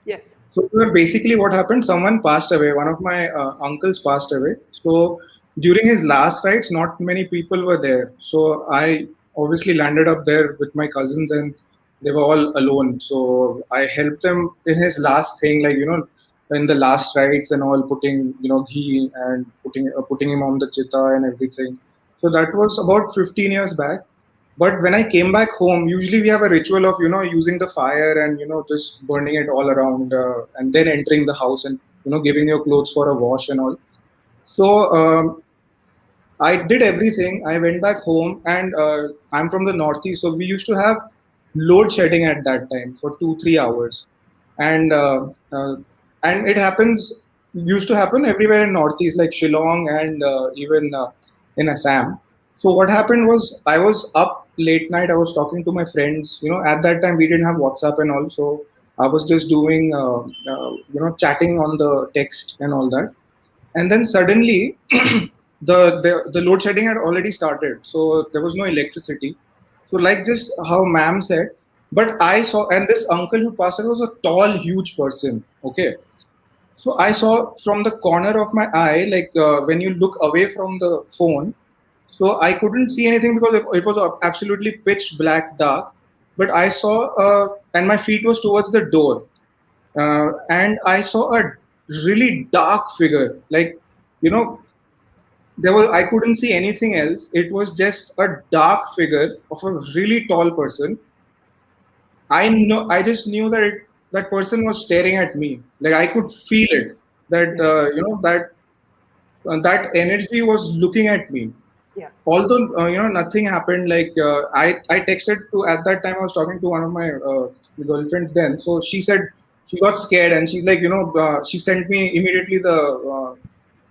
Yes.
So basically what happened, someone passed away. One of my uncles passed away. So during his last rites, not many people were there. So I obviously landed up there with my cousins and they were all alone. So I helped them in his last thing, like, in the last rites and all, putting ghee and putting him on the chitta and everything. So that was about 15 years back. But when I came back home, usually we have a ritual of using the fire and just burning it all around and then entering the house and giving your clothes for a wash and all. So I did everything. I went back home, and I'm from the Northeast, so we used to have load shedding at that time for 2-3 hours, and it used to happen everywhere in Northeast, like Shillong and even in Assam. So what happened was, I was up late night. I was talking to my friends. At that time we didn't have WhatsApp and all, so I was just doing chatting on the text and all that. And then suddenly the load shedding had already started, so there was no electricity. So like just how ma'am said, but I saw, and this uncle who passed away was a tall, huge person. Okay. So I saw from the corner of my eye, like when you look away from the phone, so I couldn't see anything because it was absolutely pitch black dark. But I saw, and my feet was towards the door, and I saw a really dark figure. Like, I couldn't see anything else. It was just a dark figure of a really tall person. I just knew that that person was staring at me. Like I could feel it. That that energy was looking at me.
Yeah.
Although nothing happened. Like I texted to, at that time I was talking to one of my girlfriends then. So she said she got scared and she's like she sent me immediately the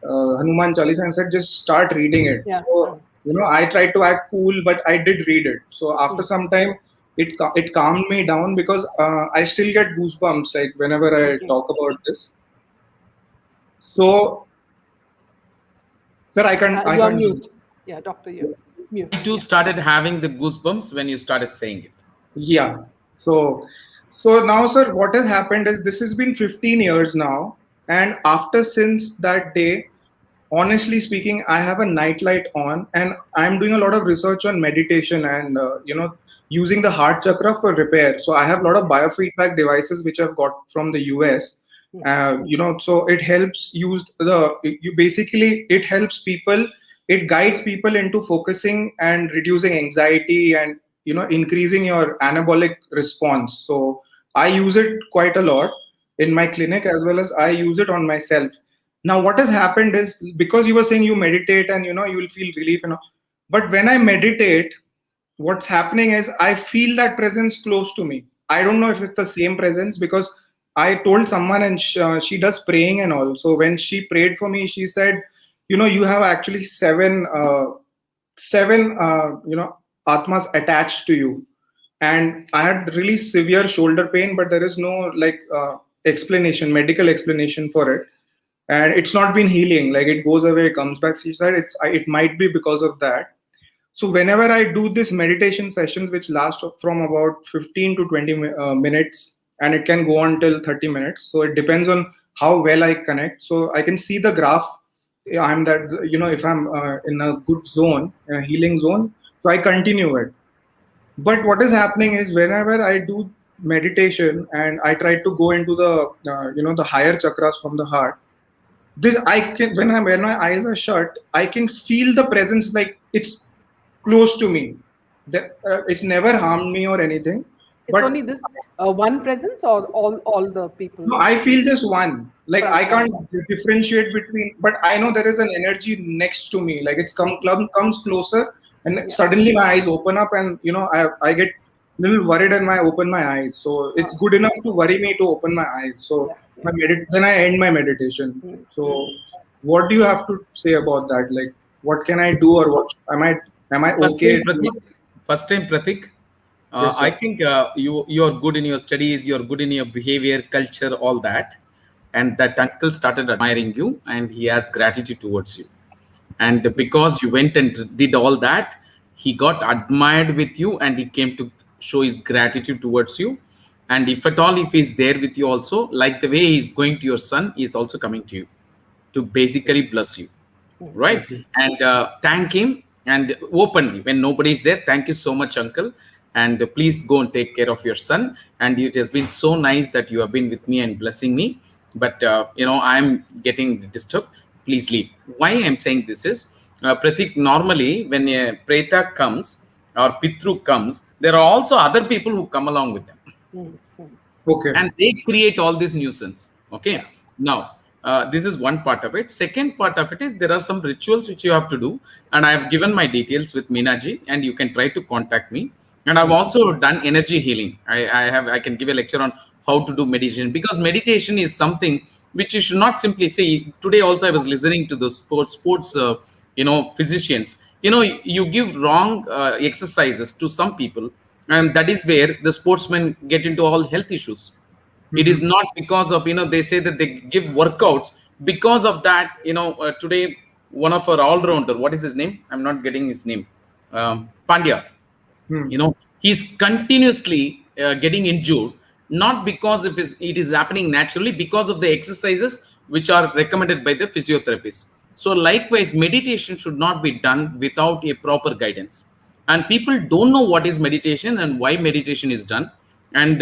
Hanuman Chalisa and said just start reading it.
Yeah.
So I tried to act cool, but I did read it. So after some time, it calmed me down because I still get goosebumps like whenever I talk about this. So, sir, I can't
mute. Yeah, doctor, you're mute.
I too started having the goosebumps when you started saying it.
Yeah. So So now, sir, what has happened is this has been 15 years now, and since that day, honestly speaking, I have a nightlight on, and I'm doing a lot of research on meditation and using the heart chakra for repair. So I have a lot of biofeedback devices which I've got from the US. So it helps it helps people, it guides people into focusing and reducing anxiety and increasing your anabolic response. So I use it quite a lot in my clinic, as well as I use it on myself. Now what has happened is, because you were saying you meditate and you will feel relief, but when I meditate, what's happening is I feel that presence close to me. I don't know if it's the same presence, because I told someone, and she does praying and all. So when she prayed for me, she said, you have actually seven atmas attached to you. And I had really severe shoulder pain, but there is no medical explanation for it, and it's not been healing. Like, it goes away, comes back. She said it might be because of that. So whenever I do this meditation sessions, which last from about 15 to 20 minutes, and it can go on till 30 minutes. So it depends on how well I connect. So I can see the graph. I'm that, if I'm in a good zone, a healing zone, so I continue it. But what is happening is, whenever I do meditation and I try to go into the the higher chakras from the heart, this I can, when my eyes are shut, I can feel the presence, like it's close to me. It's never harmed me or anything.
It's only this one presence, or all the people?
No, I feel just one. Like, I can't differentiate between, but I know there is an energy next to me. Like, it's comes closer, and suddenly my eyes open up, and I get a little worried, and I open my eyes. So it's good enough to worry me to open my eyes. So then I end my meditation. So what do you have to say about that? Like, what can I do, or what am I okay?
First time, Pratik.
Yes,
I think you are good in your studies, you are good in your behavior, culture, all that. And that uncle started admiring you, and he has gratitude towards you. And because you went and did all that, he got admired with you, and he came to show his gratitude towards you. And if at all, if he's there with you also, like the way he's going to your son, he's also coming to you to basically bless you, right? And thank him, and openly, when nobody's there, thank you so much, uncle, and please go and take care of your son. And it has been so nice that you have been with me and blessing me, but I'm getting disturbed. Please leave. Why I'm saying this is, Pratik, normally when a preta comes or pitru comes, there are also other people who come along with them.
Okay.
And they create all this nuisance. Okay. Now, this is one part of it. Second part of it is, there are some rituals which you have to do, and I have given my details with Meenaji, and you can try to contact me. And I've also done energy healing. I can give a lecture on how to do meditation, because meditation is something which you should not simply say. Today also I was listening to the sports physicians. You give wrong exercises to some people, and that is where the sportsmen get into all health issues. It is not because of, they say that they give workouts. Because of that, today, one of our all-rounder, what is his name? I'm not getting his name. Pandya. He's continuously getting injured, not because of it is happening naturally, because of the exercises which are recommended by the physiotherapists. So likewise, meditation should not be done without a proper guidance. And people don't know what is meditation and why meditation is done. And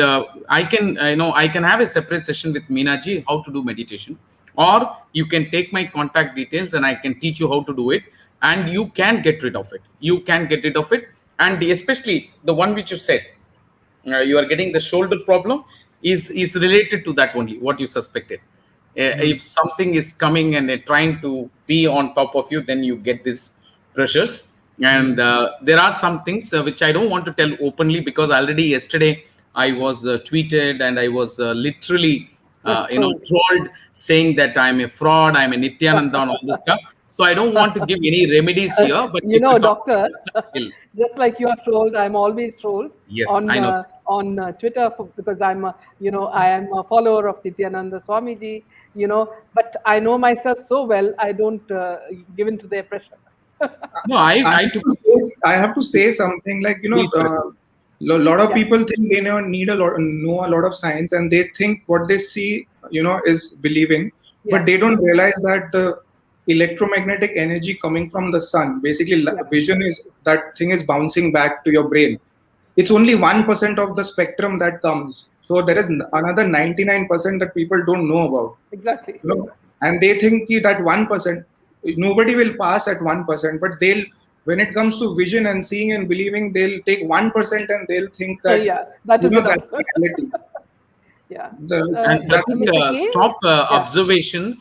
I can have a separate session with Meenaji how to do meditation, or you can take my contact details and I can teach you how to do it, and you can get rid of it. And especially the one which you said, you are getting the shoulder problem, is related to that only, what you suspected. If something is coming and trying to be on top of you, then you get these pressures. And there are some things which I don't want to tell openly, because already yesterday I was tweeted, and I was literally trolled, saying that I'm a fraud, I'm a Nityananda, and all this stuff. So I don't want to give any remedies here, but
doctor, just like you are trolled, I'm always trolled.
Yes,
on
I know.
On Twitter, because I am a follower of Nityananda Swamiji. But I know myself so well, I don't give in to their pressure.
No,
I have to say something, like lot of people think they know a lot of science, and they think what they see, is believing, but they don't realize that the electromagnetic energy coming from the sun, basically vision, is that thing is bouncing back to your brain. It's only 1% of the spectrum that comes. So there is another 99% that people don't know about.
Exactly.
And they think that 1%, nobody will pass at 1%, but when it comes to vision and seeing and believing, they'll take 1% and they'll think that,
that is
that's reality.
And I think stop observation.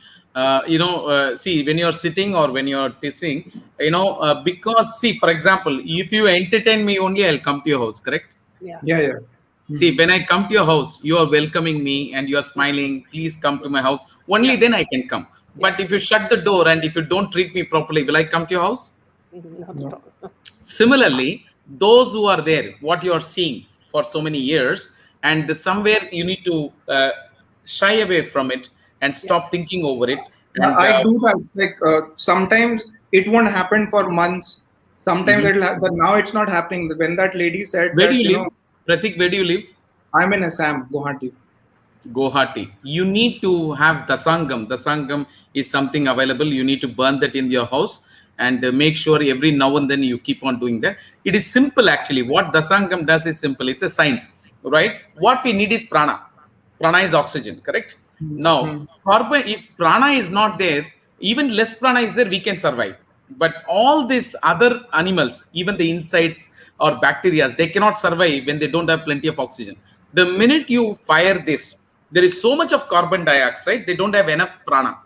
See, when you're sitting or when you're teaching, because see, for example, if you entertain me only, I'll come to your house, correct?
Yeah.
See, when I come to your house, you are welcoming me and you are smiling. Please come to my house. Only then I can come. But if you shut the door and if you don't treat me properly, will I come to your house?
No.
Similarly, those who are there, what you are seeing for so many years, and somewhere you need to shy away from it and stop thinking over it. And,
I do that. Like sometimes it won't happen for months. Sometimes it'll happen. Now it's not happening. When that lady said
where
that,
do you live? Pratik, where do you live?
I'm in Assam,
Guwahati. You need to have dasangam. Dasangam is something available. You need to burn that in your house and make sure every now and then you keep on doing that. It is simple actually. What dasangam does is simple. It's a science, right? What we need is prana. Prana is oxygen, correct? Now, carbon, if prana is not there, even less prana is there, we can survive. But all these other animals, even the insects or bacteria, they cannot survive when they don't have plenty of oxygen. The minute you fire this, there is so much of carbon dioxide, they don't have enough prana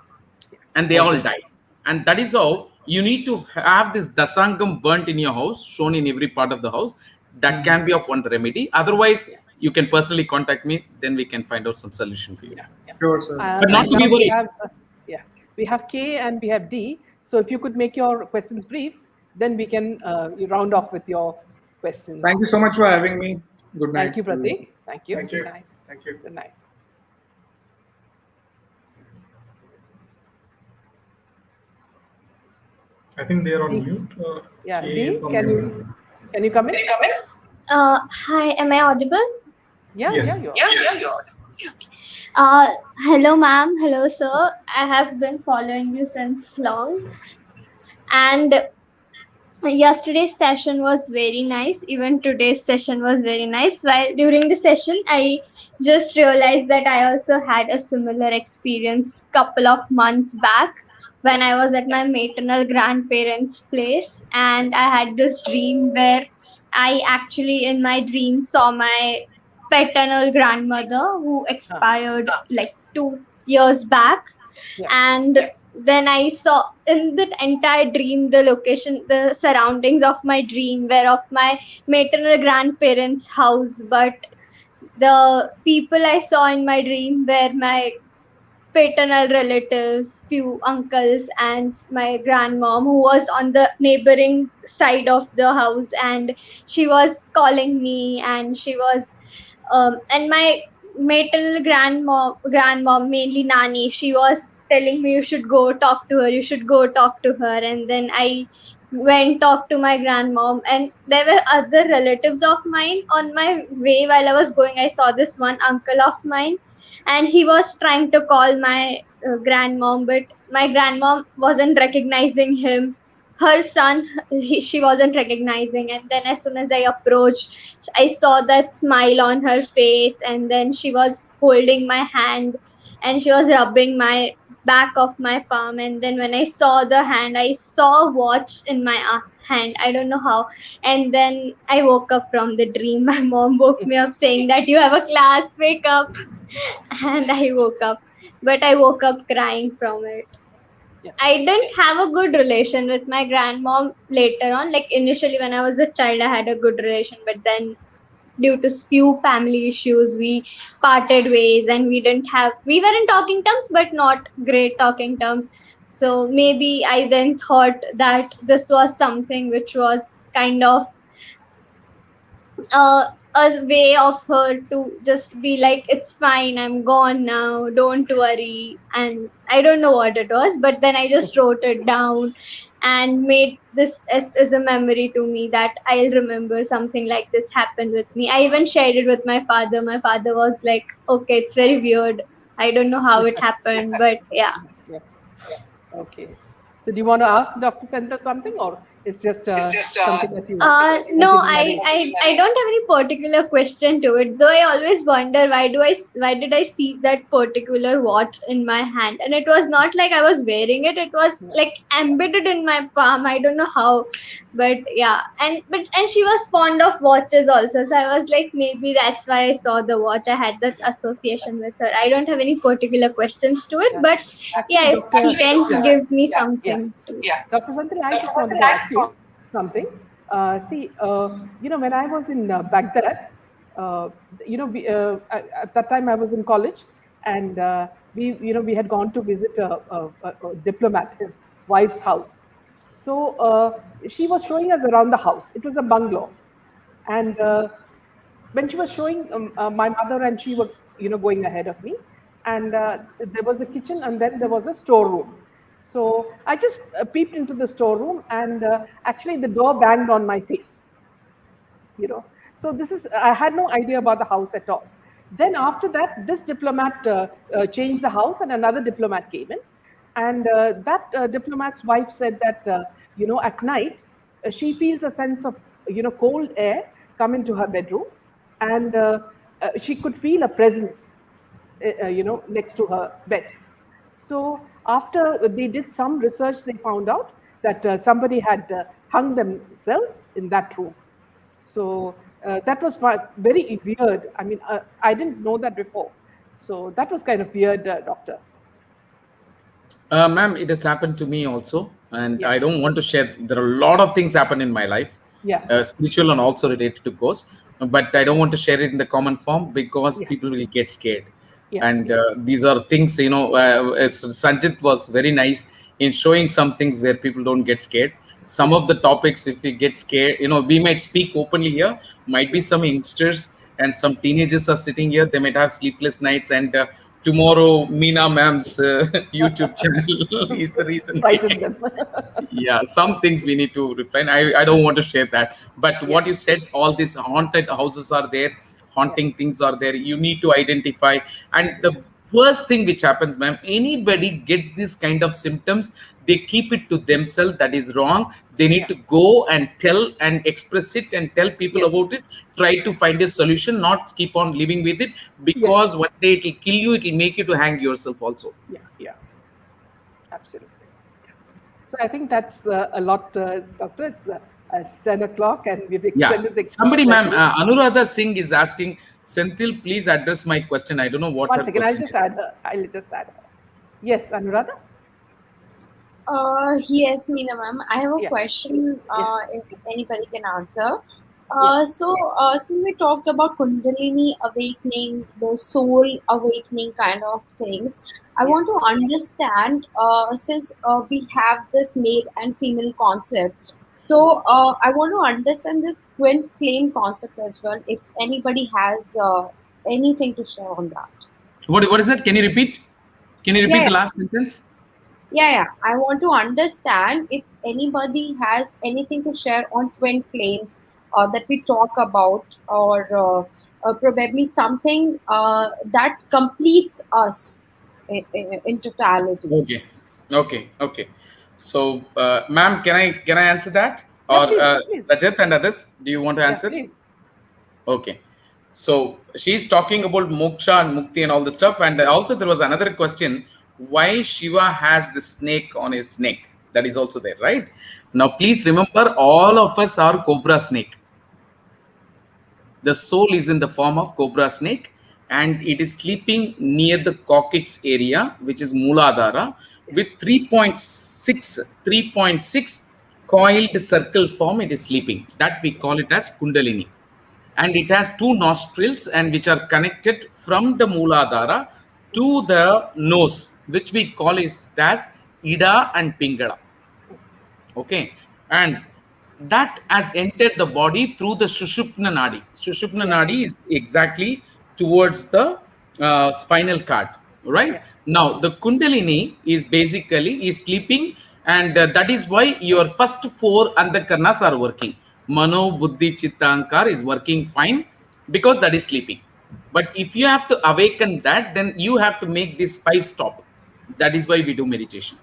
and they all die. And that is how you need to have this dasangam burnt in your house, shown in every part of the house. That can be of one remedy. Otherwise, you can personally contact me, then we can find out some solution for you.
Sure, sir.
But not to be worried.
We have K and we have D. So if you could make your questions brief, then we can round off with your questions.
Thank you so much for having me. Good night.
Thank you, Pratik. Thank you.
Thank you.
Good night.
Thank you.
Good night.
I think they are on mute.
Dee, can you come in?
Hi, am I audible?
Yeah,
yes.
you are.
Hello, ma'am. Hello, sir. I have been following you since long. And yesterday's session was very nice. Even today's session was very nice. While during the session, I just realized that I also had a similar experience couple of months back when I was at my maternal grandparents' place, and I had this dream where I actually in my dream saw my paternal grandmother who expired like 2 years back. And then I saw in that entire dream the location, the surroundings of my dream were of my maternal grandparents' house, but the people I saw in my dream were my paternal relatives, few uncles, and my grandmom who was on the neighboring side of the house, and she was calling me, and she was and my maternal grandmom, mainly Nani, she was telling me you should go talk to her, and then I went talk to my grandmom, and there were other relatives of mine. On my way while I was going, I saw this one uncle of mine, and he was trying to call my grandmom, but my grandmom wasn't recognizing him. Her son, she wasn't recognizing, and then as soon as I approached, I saw that smile on her face, and then she was holding my hand and she was rubbing my back of my palm, and then when I saw the hand, I saw a watch in my hand. I don't know how. And then I woke up from the dream. My mom woke me up saying that you have a class, wake up. And I woke up, but I woke up crying from it. I didn't have a good relation with my grandmom later on. Like initially when I was a child, I had a good relation, but then due to few family issues, we parted ways, and we were in talking terms, but not great talking terms. So maybe I then thought that this was something which was kind of a way of her to just be like, it's fine, I'm gone now, don't worry. And I don't know what it was, but then I just wrote it down, and made this as a memory to me that I'll remember something like this happened with me. I even shared it with my father. My father was like, okay, it's very weird. I don't know how it happened, but yeah.
Yeah. Okay. So do you want to ask Dr. Senthil something, or it's just something that you
No,
want to narrate?
I don't have any particular question to it. Though I always wonder why did I see that particular watch in my hand, and it was not like I was wearing it. It was like embedded in my palm. I don't know how, but yeah. And she was fond of watches also, so I was like maybe that's why I saw the watch. I had that association with her. I don't have any particular questions to it, but
Actually,
yeah, if
Dr.
he can give me
Yeah.
something to.
Dr. Senthil, I just wanted to ask you something. See, when I was in Baghdad, at that time I was in college, and we had gone to visit a diplomat, his wife's house. So she was showing us around the house. It was a bungalow, and when she was showing my mother and she were going ahead of me, and there was a kitchen and then there was a storeroom. So I just peeped into the storeroom, and actually the door banged on my face. So this is, I had no idea about the house at all. Then after that, this diplomat changed the house, and another diplomat came in, and that diplomat's wife said that at night she feels a sense of cold air come into her bedroom, and she could feel a presence next to her bed. So after they did some research, they found out that somebody had hung themselves in that room. So that was very weird. I mean, I didn't know that before. So that was kind of weird, doctor.
Ma'am, it has happened to me also, and I don't want to share. There are a lot of things happen in my life, spiritual and also related to ghosts, but I don't want to share it in the common form because people will get scared. And these are things, as Sanjit was very nice in showing some things where people don't get scared. Some of the topics, if we get scared, we might speak openly here. Might be some youngsters and some teenagers are sitting here. They might have sleepless nights, and tomorrow Meena ma'am's YouTube channel is the reason.
Frighten them.
Yeah, some things we need to refrain. I don't want to share that. But what you said, all these haunted houses are there, haunting things are there. You need to identify. And the first thing which happens, ma'am, anybody gets this kind of symptoms, they keep it to themselves. That is wrong. They need to go and tell and express it and tell people about it. Try to find a solution, not keep on living with it, because one day it will kill you. It will make you to hang yourself also.
Yeah. Absolutely. So I think that's a lot, doctor. It's 10 o'clock and we've extended the
Somebody,
session.
ma'am, Anuradha Singh is asking, Senthil, please address my question. I don't know what
One
her
second, I'll
question
just add her. Yes, Anuradha?
Yes, Meena ma'am. I have a question if anybody can answer. Since we talked about Kundalini awakening, the soul awakening kind of things, I want to understand since we have this male and female concept. So I want to understand this twin flame concept as well. If anybody has anything to share on that.
What is that? Can you repeat? Can you repeat the last sentence?
Yeah. I want to understand if anybody has anything to share on twin flames that we talk about, or probably something that completes us in totality.
Okay. So, ma'am, can I answer that?
Yeah,
Or
please.
Rajat and others, do you want to answer?
Please.
Okay. So she's talking about moksha and mukti and all the stuff. And also there was another question, why Shiva has the snake on his neck. That is also there, right? Now, please remember, all of us are cobra snake. The soul is in the form of cobra snake, and it is sleeping near the coccyx area, which is Mooladhara, with 3.6 coiled circle form. It is sleeping. That we call it as Kundalini. And it has two nostrils, and which are connected from the Mooladhara to the nose, which we call it as Ida and Pingala. Okay, and that has entered the body through the Sushupna Nadi. Sushupna Nadi is exactly towards the spinal cord, right? Now, the Kundalini is basically sleeping And that is why your first 4 antakarnas are working. Mano, Buddhi, Chitta, Ahankara is working fine because that is sleeping. But if you have to awaken that, then you have to make this 5 stop. That is why we do meditation.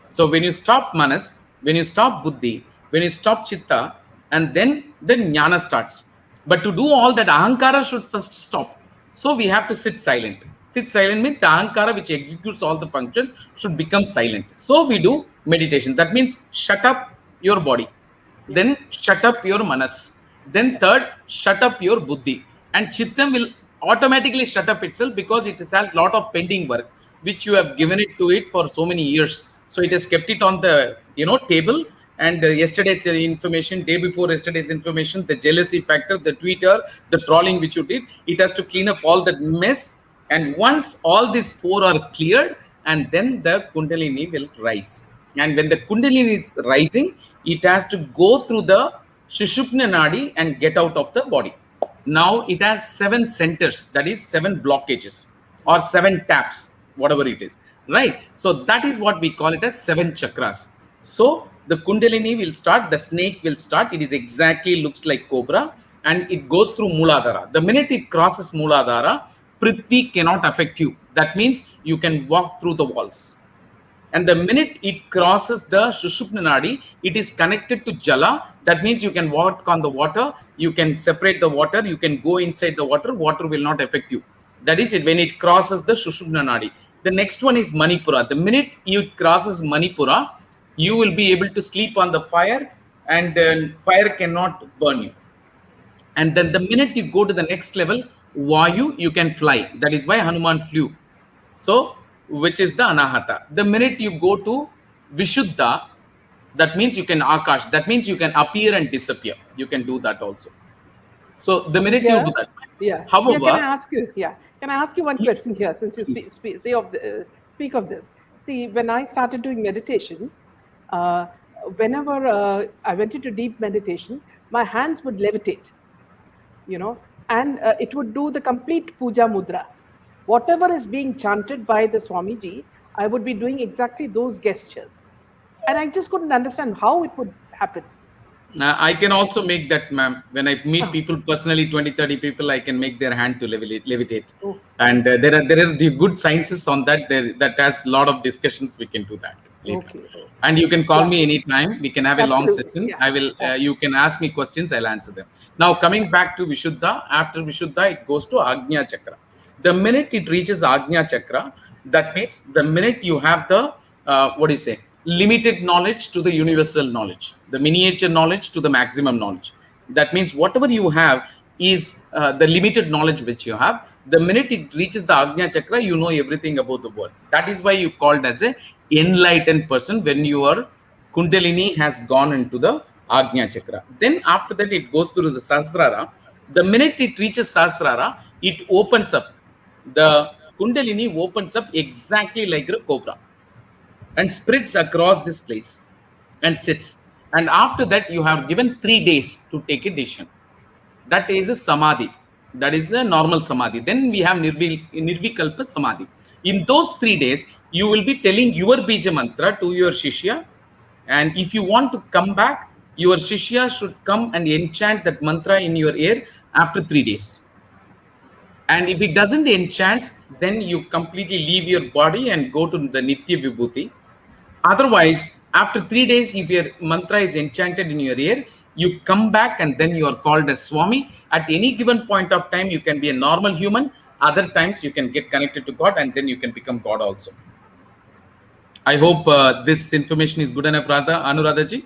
So when you stop manas, when you stop buddhi, when you stop chitta, and then jnana starts. But to do all that, ahankara should first stop. So we have to sit silent. Sit silent means the ahankara which executes all the function should become silent. So we do meditation. That means shut up your body. Then shut up your manas. Then third, shut up your buddhi. And chittam will automatically shut up itself because it has a lot of pending work which you have given it to it for so many years. So it has kept it on the table, and yesterday's information, day before yesterday's information, the jealousy factor, the Twitter, the trolling which you did, it has to clean up all that mess. And once all these 4 are cleared, and then the Kundalini will rise. And when the Kundalini is rising, it has to go through the Shushupna Nadi and get out of the body. Now it has 7 centers, that is 7 blockages or 7 taps, whatever it is, right? So that is what we call it as 7 chakras. So the Kundalini will start, the snake will start. It is exactly looks like cobra, and it goes through Mooladhara. The minute it crosses Mooladhara, Prithvi cannot affect you. That means you can walk through the walls. And the minute it crosses the Shushupna Nadi, it is connected to Jala. That means you can walk on the water, you can separate the water, you can go inside the water will not affect you. That is it when it crosses the Shushupna Nadi. The next one is Manipura. The minute it crosses Manipura, you will be able to sleep on the fire, and then fire cannot burn you. And then the minute you go to the next level, Vayu, you can fly. That is why Hanuman flew. So, which is the Anahata. The minute you go to Vishuddha, that means you can Akash. That means you can appear and disappear. You can do that also. So the minute you do that. However,
can I ask you one question here, since you speak of this? See, when I started doing meditation, whenever I went into deep meditation, my hands would levitate, and it would do the complete puja mudra. Whatever is being chanted by the Swamiji, I would be doing exactly those gestures. And I just couldn't understand how it would happen.
I can also make that, ma'am. When I meet people personally, 20, 30 people, I can make their hand to levitate. Oh. And there are the good sciences on that. That has a lot of discussions. We can do that later. Okay. And you can call me anytime. We can have a long session. Yeah. I will. You can ask me questions. I'll answer them. Now, coming back to Vishuddha, after Vishuddha, it goes to Agnya Chakra. The minute it reaches Agnya Chakra, that means the minute you have the, limited knowledge to the universal knowledge, the miniature knowledge to the maximum knowledge. That means whatever you have is the limited knowledge which you have. The minute it reaches the Agnya Chakra, you know everything about the world. That is why you called as a enlightened person when your Kundalini has gone into the Agnya Chakra. Then after that, it goes through the Sahasrara. The minute it reaches Sahasrara, it opens up. The Kundalini opens up exactly like a cobra and spreads across this place and sits. And after that, you have given 3 days to take a decision. That is a samadhi. That is a normal samadhi. Then we have nirvikalpa samadhi. In those 3 days, you will be telling your bija mantra to your shishya. And if you want to come back, your shishya should come and enchant that mantra in your ear after 3 days. And if it doesn't enchant, then you completely leave your body and go to the Nitya Vibhuti. Otherwise, after 3 days, if your mantra is enchanted in your ear, you come back and then you are called as Swami. At any given point of time, you can be a normal human. Other times, you can get connected to God and then you can become God also. I hope this information is good enough, Anuradha ji.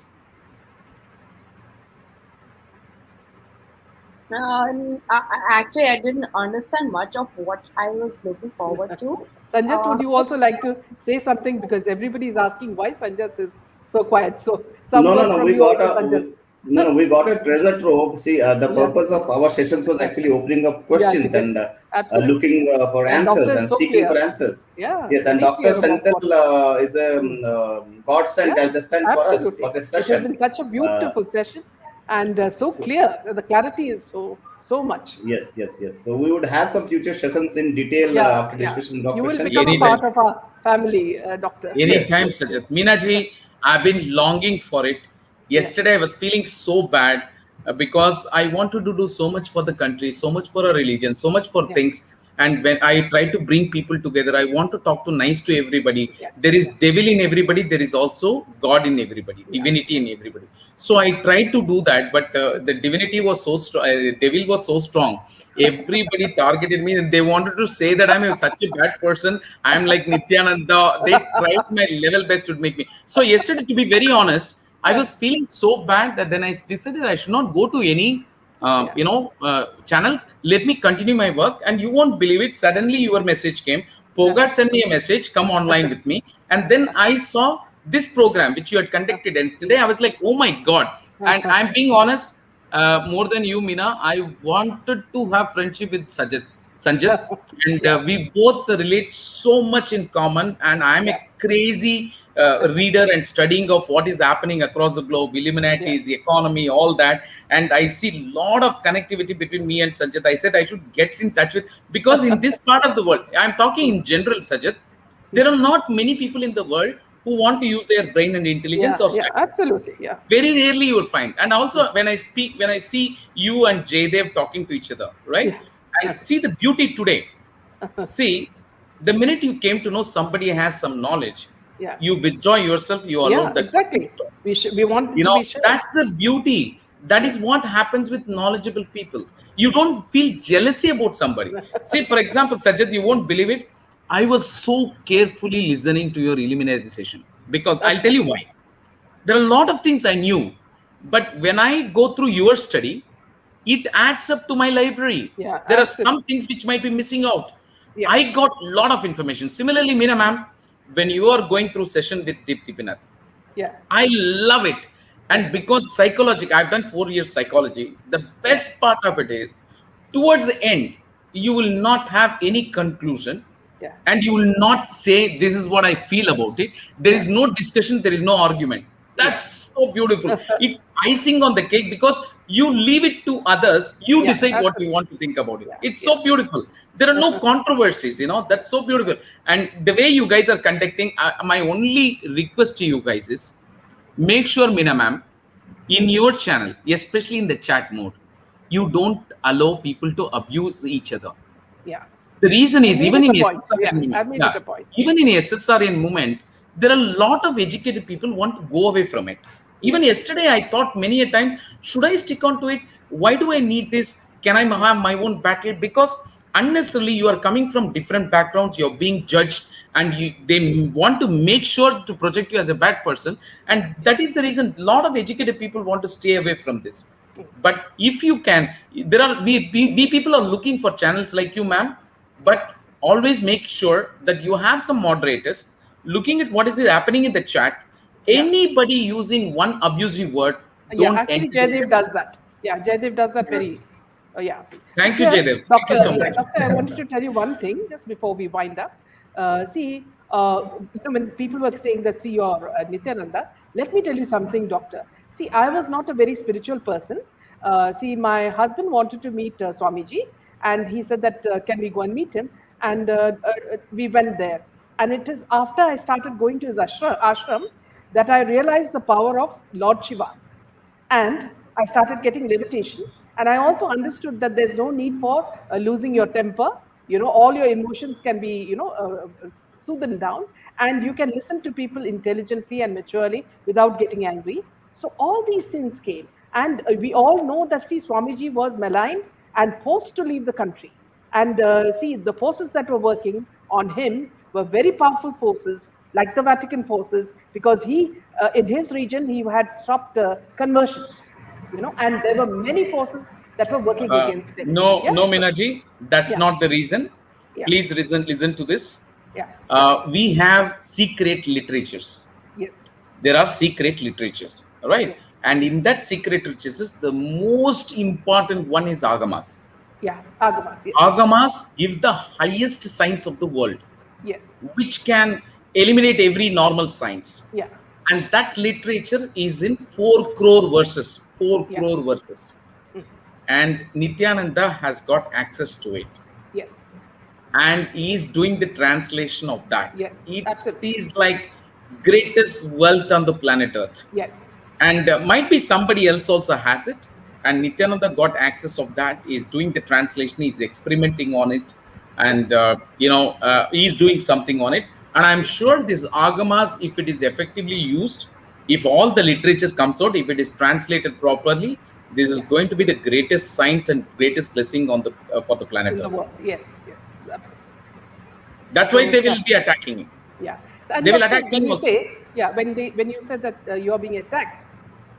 Actually, I didn't understand much of what I was looking forward to.
Sanjat, would you also like to say something? Because everybody is asking why Sanjat is so quiet. So,
we got a treasure trove. See, the purpose of our sessions was actually opening up questions and looking for answers and seeking for answers.
Yeah.
Yes, and Dr. Senthil is a godsend as the sent for us for this session.
It has been such a beautiful session. And so clear, the clarity is so much.
Yes. So we would have some future sessions in detail after discussion.
You will become a part of our family, Doctor.
Anytime, Sanjat. Meena ji, I've been longing for it. Yesterday, I was feeling so bad because I wanted to do so much for the country, so much for a religion, so much for things. And when I try to bring people together, I want to talk to nice to everybody. There is devil in everybody. There is also God in everybody, divinity in everybody. So I tried to do that, but the divinity was so strong. Devil was so strong. Everybody targeted me, and they wanted to say that I'm such a bad person. I'm like Nityananda. They tried my level best to make me. So yesterday, to be very honest, I was feeling so bad that then I decided I should not go to any channels. Let me continue my work, and you won't believe it. Suddenly, your message came. Pogat sent me a message. Come online with me, and then I saw this program which you had conducted. And today, I was like, oh my god! And I'm being honest. More than you, Meena, I wanted to have friendship with Sanjat, and we both relate so much in common. And I'm a crazy reader and studying of what is happening across the globe, Illuminati, the economy, all that. And I see a lot of connectivity between me and Sanjat. I said I should get in touch with, because in this part of the world, I'm talking in general, Sanjat, there are not many people in the world who want to use their brain and intelligence or study.
Absolutely, yeah.
Very rarely you will find. And also when I see you and Jaydev talking to each other, right? I see the beauty today. See, the minute you came to know somebody has some knowledge, you withdraw yourself, you allow that.
Exactly. We want to be sure.
That's the beauty. That is what happens with knowledgeable people. You don't feel jealousy about somebody. See, for example, Sajid, you won't believe it. I was so carefully listening to your Illuminati session because I'll tell you why. There are a lot of things I knew, but when I go through your study, it adds up to my library. There are some things which might be missing out. I got a lot of information. Similarly, Meena ma'am, when you are going through session with Deepti Pinath, I love it. And because psychology, I've done 4 years psychology, the best part of it is towards the end, you will not have any conclusion. And you will not say, this is what I feel about it. There is no discussion, there is no argument. That's so beautiful. It's icing on the cake because you leave it to others. You decide what you want to think about it. It's so beautiful. There are no controversies, that's so beautiful. And the way you guys are conducting, my only request to you guys is, make sure, Meena ma'am, in your channel, especially in the chat mode, you don't allow people to abuse each other. The reason is, even in SSRN movement, there are a lot of educated people who want to go away from it. Even yesterday, I thought many a times, should I stick on to it? Why do I need this? Can I have my own battle? Because unnecessarily, you are coming from different backgrounds, you're being judged, and they want to make sure to project you as a bad person. And that is the reason a lot of educated people want to stay away from this. But if you can, we people are looking for channels like you, ma'am. But always make sure that you have some moderators looking at what is happening in the chat. Anybody using one abusive word, don't
actually Jaydev does that. Jaydev does that very.
Thank you, Jaydev. Thank you so much.
Doctor, I wanted to tell you one thing just before we wind up. When people were saying that, see, you're Nityananda, let me tell you something, doctor. See, I was not a very spiritual person. My husband wanted to meet Swamiji, and he said that, can we go and meet him? And we went there. And it is after I started going to his ashram that I realized the power of Lord Shiva. And I started getting levitation. And I also understood that there's no need for losing your temper. All your emotions can be, soothed down. And you can listen to people intelligently and maturely without getting angry. So all these things came. And we all know that, Swamiji was maligned and forced to leave the country. And the forces that were working on him were very powerful forces, like the Vatican forces, because he, in his region, he had stopped conversion, and there were many forces that were working against him.
No, Meenaji, that's not the reason. Please listen to this. We have secret literatures. There are secret literatures, right? And in that secret literatures, the most important one is Agamas.
Agamas.
Agamas give the highest science of the world. Which can eliminate every normal science. And that literature is in 4 crore verses. 4 crore verses. And Nityananda has got access to it. And he is doing the translation of that. It is like greatest wealth on the planet Earth.
Yes.
And might be somebody else also has it. And Nityananda got access of that. He's doing the translation. He's experimenting on it, and he's doing something on it. And I'm sure these agamas, if it is effectively used, if all the literature comes out, if it is translated properly, this is going to be the greatest science and greatest blessing on the for the planet
In the
Earth.
world. Yes, absolutely.
That's why they will be attacking him.
Yeah. And
they will
doctor,
attack
when
him
you
also.
say, when you said that you are being attacked,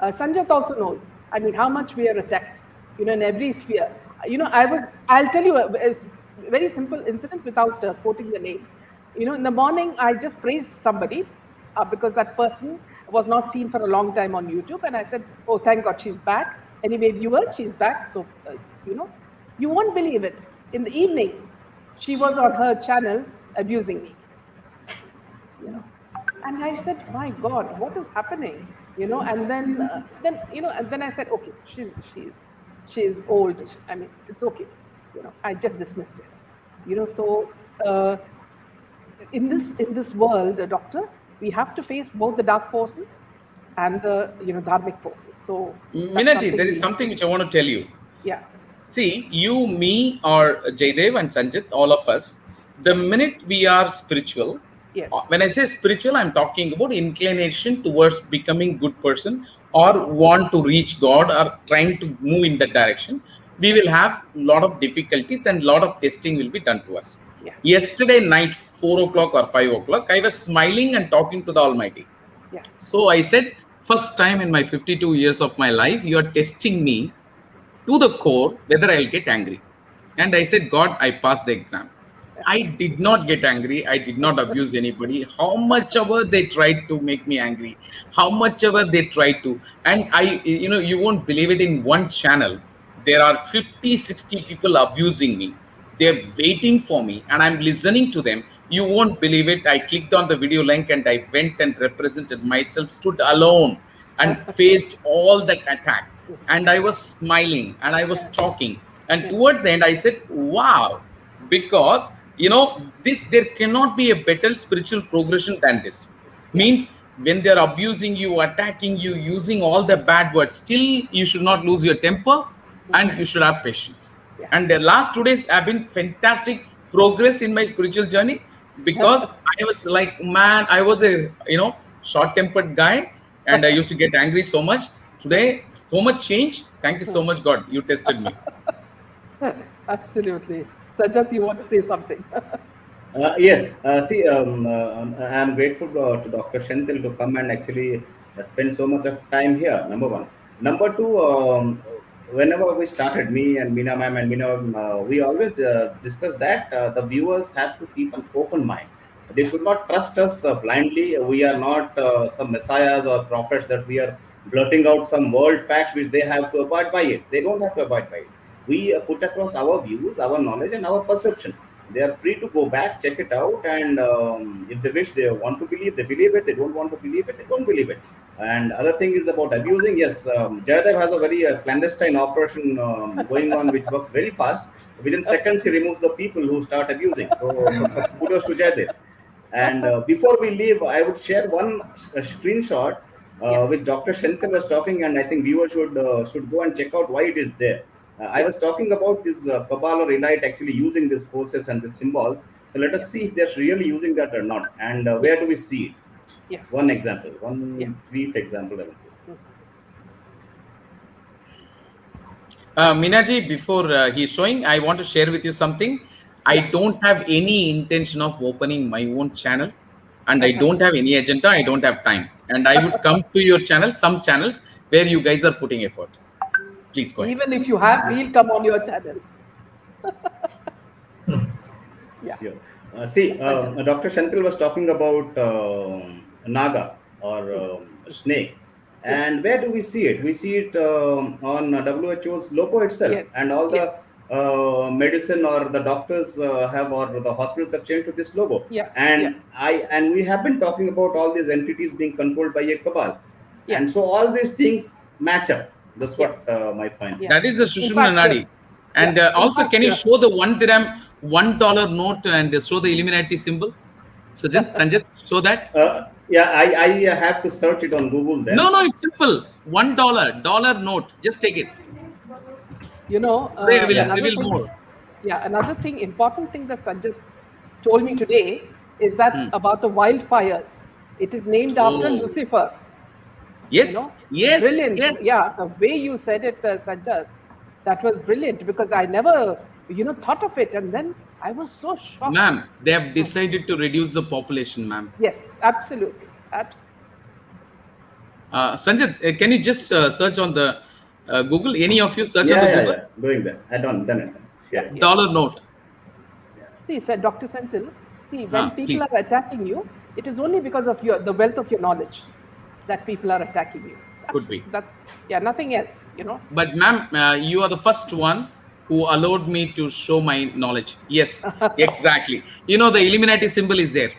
Sanjat also knows. I mean, how much we are attacked. In every sphere. I'll tell you a very simple incident without quoting the name. In the morning, I just praised somebody because that person was not seen for a long time on YouTube, and I said, "Oh, thank God, she's back." Anyway, viewers, she's back. So, you won't believe it. In the evening, she was on her channel abusing me. And I said, "My God, what is happening?" And then I said, "Okay, she's old. I mean, it's okay." I just dismissed it. So in this world, doctor, we have to face both the dark forces and the dharmic forces. So
Minaji, there is something which I want to tell you.
Yeah.
See, you, me, or Jaydev and Sanjit, all of us, the minute we are spiritual,
yes.
When I say spiritual, I'm talking about inclination towards becoming good person or want to reach God or trying to move in that direction, we will have a lot of difficulties and a lot of testing will be done to us.
Yeah.
Yesterday night, 4 o'clock or 5 o'clock, I was smiling and talking to the Almighty.
Yeah.
So I said, first time in my 52 years of my life, you are testing me to the core whether I'll get angry. And I said, God, I passed the exam. I did not get angry. I did not abuse anybody. How much ever they tried to make me angry, how much ever they tried to. And you won't believe it, in one channel, there are 50, 60 people abusing me. They're waiting for me and I'm listening to them. You won't believe it. I clicked on the video link and I went and represented myself, stood alone and faced all that attack. And I was smiling and I was talking. And towards the end, I said, wow, because there cannot be a better spiritual progression than this. Means when they're abusing you, attacking you, using all the bad words, still you should not lose your temper and you should have patience. And the last 2 days have been fantastic progress in my spiritual journey, because I was like, man, I was a short-tempered guy and I used to get angry so much. Today, so much change. Thank you so much, God. You tested me.
Absolutely. Sanjat, you want to say something?
Yes. See, I'm grateful to Dr. Shentil to come and actually spend so much of time here, number one. Number two, whenever we started, me and Meena ma'am and Meena, we always discuss that the viewers have to keep an open mind. They should not trust us blindly. We are not some messiahs or prophets that we are blurting out some world facts which they have to abide by it. They don't have to abide by it. We put across our views, our knowledge, and our perception. They are free to go back, check it out, and if they wish, they want to believe, they believe it. They don't want to believe it, they don't believe it. And other thing is about abusing. Yes, Jayadev has a very clandestine operation going on, which works very fast. Within seconds, he removes the people who start abusing. So kudos to Jayadev. And before we leave, I would share one screenshot which Dr. Shentil was talking, and I think viewers should go and check out why it is there. I was talking about this Cabal or elite actually using these forces and these symbols. So let us see if they're really using that or not, and where do we see it?
Yeah.
One example, one brief example.
Minaji, before he's showing, I want to share with you something. I don't have any intention of opening my own channel, and I don't have any agenda. I don't have time, and I would come to your channel, some channels where you guys are putting effort. Please go ahead.
Even if you have, we'll come on your channel.
See, Dr. Shentil was talking about Naga or snake. And where do we see it? We see it on WHO's logo itself, and all the medicine or the doctors have, or the hospitals have changed to this logo. And we have been talking about all these entities being controlled by a cabal, and so all these things match up. That's what my point.
That is the Sushumna Nadi. And also, can you show the 1 dirham $1 note and show the Illuminati symbol? Sanjat, show that.
Yeah, I have to search it on Google then.
No, it's simple. $1 note. Just take it.
You know,
They will
another
reveal
thing.
more.
Yeah, another thing, important thing that Sanjat told me today is that
Hmm.
about the wildfires. It is named after
Oh.
Lucifer.
Yes,
You know,
yes,
brilliant.
yes.
Yeah, the way you said it, Sanjat, that was brilliant because I never, thought of it, and then I was so shocked.
Ma'am, they have decided to reduce the population, ma'am.
Yes, absolutely.
Sanjit, can you just search on the Google? Any of you search on the
Yeah,
Google?
yeah. Doing that. I done it. Share it.
Dollar note.
See, said Dr. Senthil, when people
please.
are attacking you, it is only because of the wealth of your knowledge that people are attacking you.
Could be.
That's nothing else,
But ma'am, you are the first one who allowed me to show my knowledge. Yes, exactly. The Illuminati symbol is there.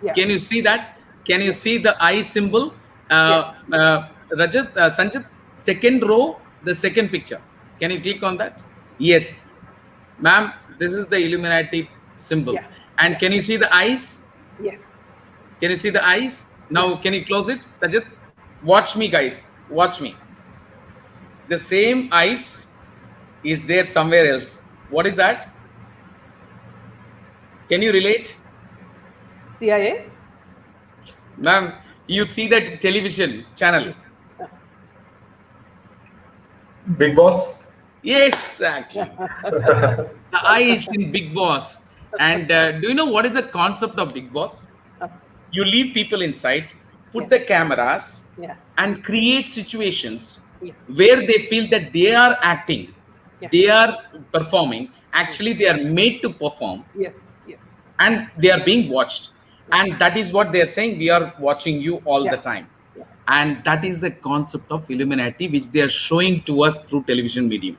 Yeah.
Can you see that? Can you see the eye symbol? Rajat, Sanjit, second row, the second picture. Can you click on that? Yes. Ma'am, this is the Illuminati symbol.
Yeah.
And can you see the eyes?
Yes.
Can you see the eyes? Now, can you close it, Sanjit? Watch me, guys. Watch me. The same eyes is there somewhere else. What is that? Can you relate?
CIA?
Ma'am, you see that television channel?
Big Boss?
Yes, exactly. The eye is in Big Boss. And do you know what is the concept of Big Boss? You leave people inside, put the cameras, and create situations where they feel that they are acting, they are performing. Actually, they are made to perform.
Yes.
And they are being watched. And that is what they are saying. We are watching you all the time. And that is the concept of Illuminati, which they are showing to us through television medium.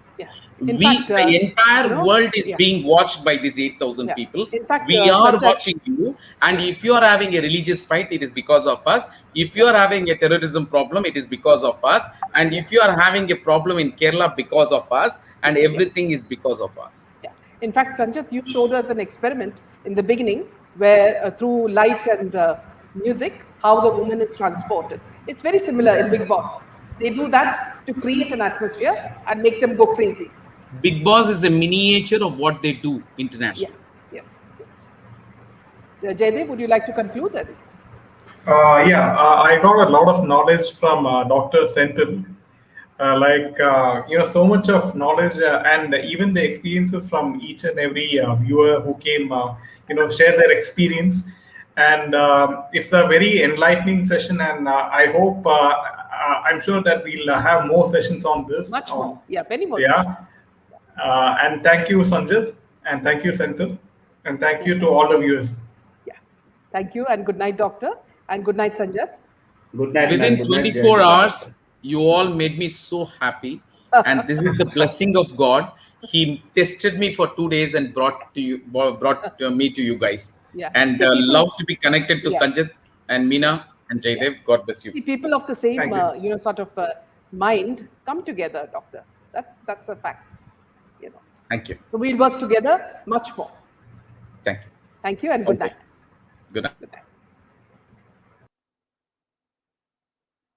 The entire world is being watched by these 8,000 people.
In fact,
we are
Sanjay,
watching you. And if you are having a religious fight, it is because of us. If you are having a terrorism problem, it is because of us. And if you are having a problem in Kerala, because of us. And everything is because of us.
In fact, Sanjat, you showed us an experiment in the beginning where through light and music, how the woman is transported. It's very similar in Big Boss. They do that to create an atmosphere and make them go crazy.
Big Boss is a miniature of what they do internationally.
Yes. Jaydev, would you like to conclude it?
I got a lot of knowledge from Dr. Senthil. So much of knowledge and even the experiences from each and every viewer who came, share their experience. And it's a very enlightening session. And I hope, I'm sure that we'll have more sessions on this.
Much more. Many more.
And thank you, Sanjit. And thank you, Senthil. And thank you to all the viewers.
Thank you. And good night, Doctor. And good night, Sanjat.
Good night.
Within 24 hours, you all made me so happy. And this is the blessing of God. He tested me for 2 days and brought me to you guys. And love to be connected to Sanjit and Meena and Jaydev. God bless you.
See, people of the same, sort of mind come together, Doctor. That's a fact.
Thank you.
So we'll work together much more.
Thank you.
Thank you and good night.
Good night.
Good night.